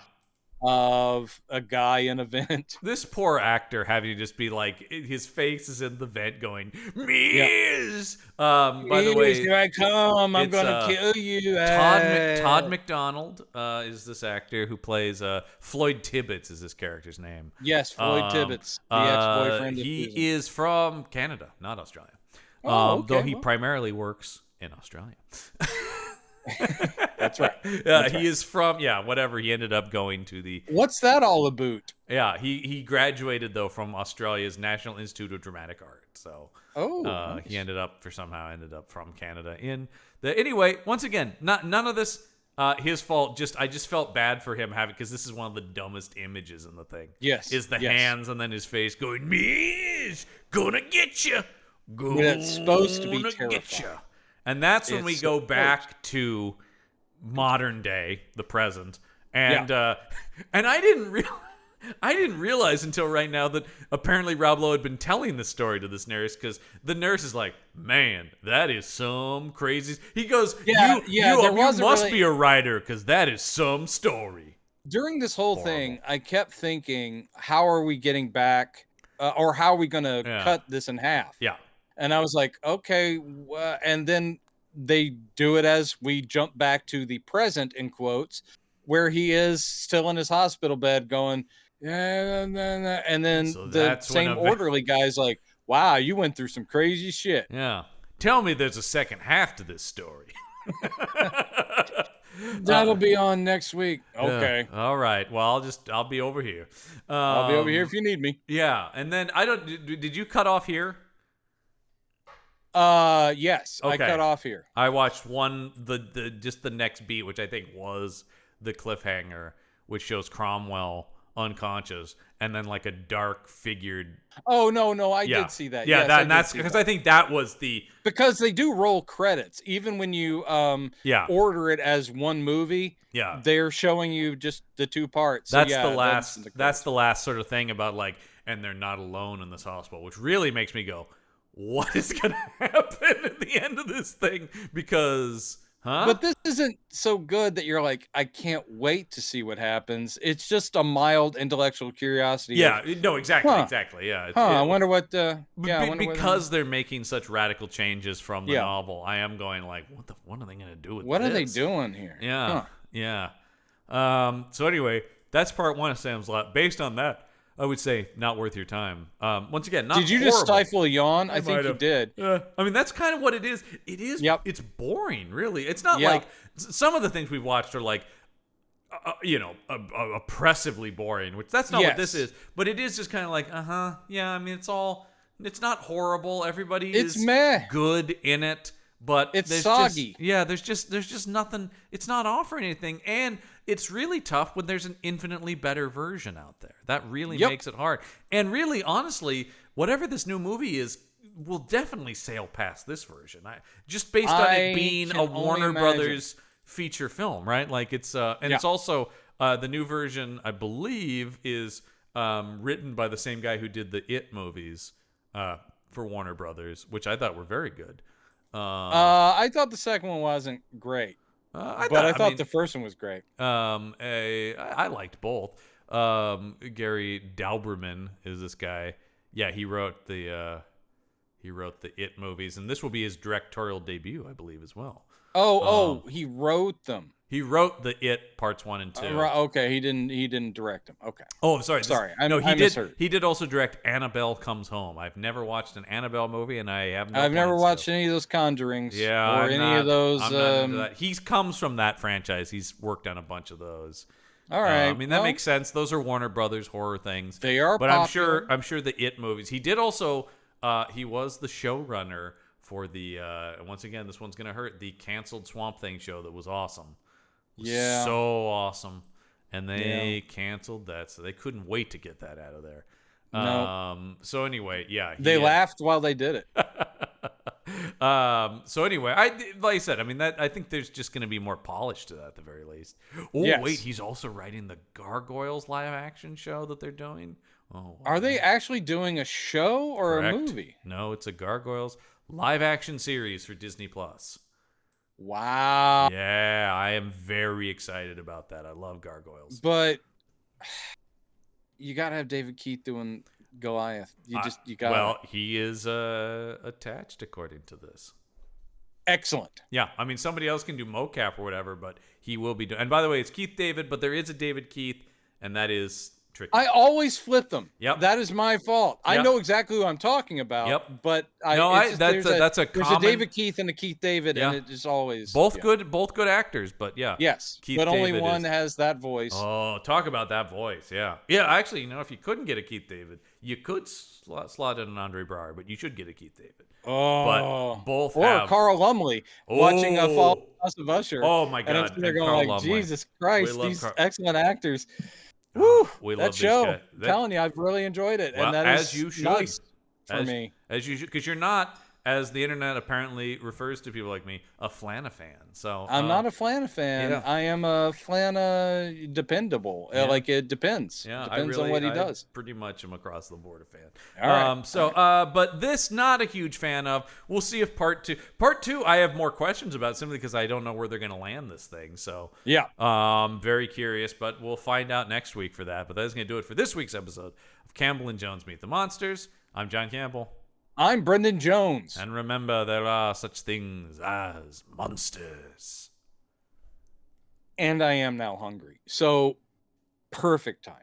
S2: of a guy in a vent.
S1: This poor actor having to just be like, his face is in the vent going, Mears! By the way,
S2: here I come. I'm going to kill you.
S1: Todd McDonald is this actor who plays Floyd Tibbets is this character's name.
S2: Yes, Floyd Tibbets, the ex-boyfriend.
S1: He is from Canada, not Australia.
S2: Oh, okay.
S1: Though he primarily works in Australia.
S2: That's right.
S1: He is from whatever. He ended up going to the.
S2: What's that all about?
S1: Yeah, he graduated though from Australia's National Institute of Dramatic Art. So
S2: nice.
S1: he ended up from Canada. Anyway, once again, none of this his fault. I just felt bad for him because this is one of the dumbest images in the thing.
S2: Yes,
S1: is the hands and then his face going, "Me's gonna get you."
S2: It's supposed to be terrifying.
S1: And that's when we go back to modern day, the present, and I didn't realize until right now that apparently Rob Lowe had been telling this story to this nurse, because the nurse is like, "Man, that is some crazy." He goes, "You must be a writer, because that is some story."
S2: During this whole thing, I kept thinking, how are we getting back, or how are we going to cut this in half?
S1: Yeah.
S2: And I was like, okay. And then they do it as we jump back to the present, in quotes, where he is still in his hospital bed going, and then the same orderly guy's like, "Wow, you went through some crazy shit."
S1: Yeah. Tell me there's a second half to this story.
S2: That'll be on next week. Okay.
S1: All right. Well, I'll be over here.
S2: I'll be over here if you need me.
S1: Yeah. And then did you cut off here?
S2: Yes, okay. I cut off here.
S1: I watched the next beat, which I think was the cliffhanger, which shows Cromwell unconscious, and then like a dark figured.
S2: Oh no, I did see that.
S1: Yeah,
S2: yes,
S1: that's because I think that was
S2: because they do roll credits even when you order it as one movie.
S1: Yeah,
S2: they're showing you just the two parts.
S1: That's the last. That's the last sort of thing about like, and they're not alone in this hospital, which really makes me go, what is going to happen at the end of this thing? Because,
S2: But this isn't so good that you're like, I can't wait to see what happens. It's just a mild intellectual curiosity.
S1: Yeah, no, exactly. Yeah.
S2: I wonder what.
S1: Because they're making such radical changes from the novel, I am going like, what are they going to do with this?
S2: What are they doing here?
S1: Yeah. So anyway, that's part one of Sam's Lot. Based on that, I would say not worth your time. Once again, not.
S2: Did you
S1: horrible.
S2: just stifle a yawn? I think you did.
S1: I mean, that's kind of what it is. It is.
S2: Yep.
S1: It's boring, really. It's not like some of the things we've watched are like, oppressively boring. Which that's not what this is. But it is just kind of like, yeah. I mean, it's not horrible. Everybody is good in it. But
S2: it's soggy.
S1: There's just nothing. It's not offering anything, and it's really tough when there's an infinitely better version out there. That really makes it hard. And really, honestly, whatever this new movie is will definitely sail past this version. Just based on it being a Warner Brothers feature film, right? Like it's it's also the new version, I believe, is written by the same guy who did the It movies for Warner Brothers, which I thought were very good.
S2: I thought the second one wasn't great, I thought the first one was great.
S1: I liked both. Gary Dauberman is this guy. Yeah, he wrote the It movies, and this will be his directorial debut, I believe, as well.
S2: He wrote them.
S1: He wrote the It parts 1 and 2.
S2: Okay, he didn't direct them. Okay.
S1: Oh, sorry.
S2: I misheard.
S1: He did also direct Annabelle Comes Home. I've never watched an Annabelle movie, and I have.
S2: I've never watched any of those Conjurings. Yeah, or any of those.
S1: I'm not into that. He comes from that franchise. He's worked on a bunch of those.
S2: All right.
S1: I mean, that makes sense. Those are Warner Brothers horror things.
S2: They are,
S1: but
S2: popular.
S1: I'm sure the It movies. He did also. He was the showrunner for the. Once again, this one's gonna hurt. The canceled Swamp Thing show that was awesome.
S2: Yeah.
S1: So awesome. And they canceled that, so they couldn't wait to get that out of there.
S2: No.
S1: So anyway,
S2: they laughed while they did it.
S1: So anyway, like I said, I mean, I think there's just going to be more polish to that at the very least. Oh, wait, he's also writing the Gargoyles live action show that they're doing. Oh, wow.
S2: Are they actually doing a show or
S1: Correct.
S2: a movie?
S1: No, it's a Gargoyles live action series for Disney Plus.
S2: Wow.
S1: Yeah, I am very excited about that. I love Gargoyles.
S2: But you got to have David Keith doing Goliath. You got.
S1: Well, he is attached according to this.
S2: Excellent.
S1: Yeah, I mean, somebody else can do mocap or whatever, but he will be doing. And by the way, it's Keith David, but there is a David Keith, and that is tricky.
S2: I always flip them.
S1: Yep.
S2: That is my fault. I know exactly who I'm talking about.
S1: Yep.
S2: But
S1: that's a common.
S2: There's a David Keith and a Keith David, and it just always
S1: both good actors. But
S2: yes,
S1: Keith
S2: but only
S1: David
S2: one has that voice.
S1: Oh, talk about that voice. Yeah. Actually, if you couldn't get a Keith David, you could slot in an Andre Braugher, but you should get a Keith David.
S2: Oh,
S1: but both
S2: or
S1: have
S2: Carl Lumley watching a Fall House of Usher.
S1: Oh my God!
S2: And they're going like,
S1: Lumley.
S2: Jesus Christ, these excellent actors.
S1: Woo! We
S2: that
S1: love
S2: show.
S1: These guys.
S2: I'm telling you, I've really enjoyed it,
S1: well,
S2: and that
S1: as
S2: is
S1: you should.
S2: Nice for me.
S1: As you should, because you're not, as the internet apparently refers to people like me, a Flana fan. So
S2: I'm not a Flana fan.
S1: Yeah.
S2: I am a Flana dependable. Like it depends.
S1: Yeah,
S2: depends on what he does.
S1: Pretty much am across the board a fan.
S2: All right.
S1: But this not a huge fan of. We'll see if part two I have more questions about, simply because I don't know where they're going to land this thing. So
S2: yeah,
S1: very curious, but we'll find out next week for that. But that's going to do it for this week's episode of Campbell and Jones Meet the Monsters. I'm John Campbell.
S2: I'm Brendan Jones.
S1: And remember, there are such things as monsters.
S2: And I am now hungry. So, perfect time.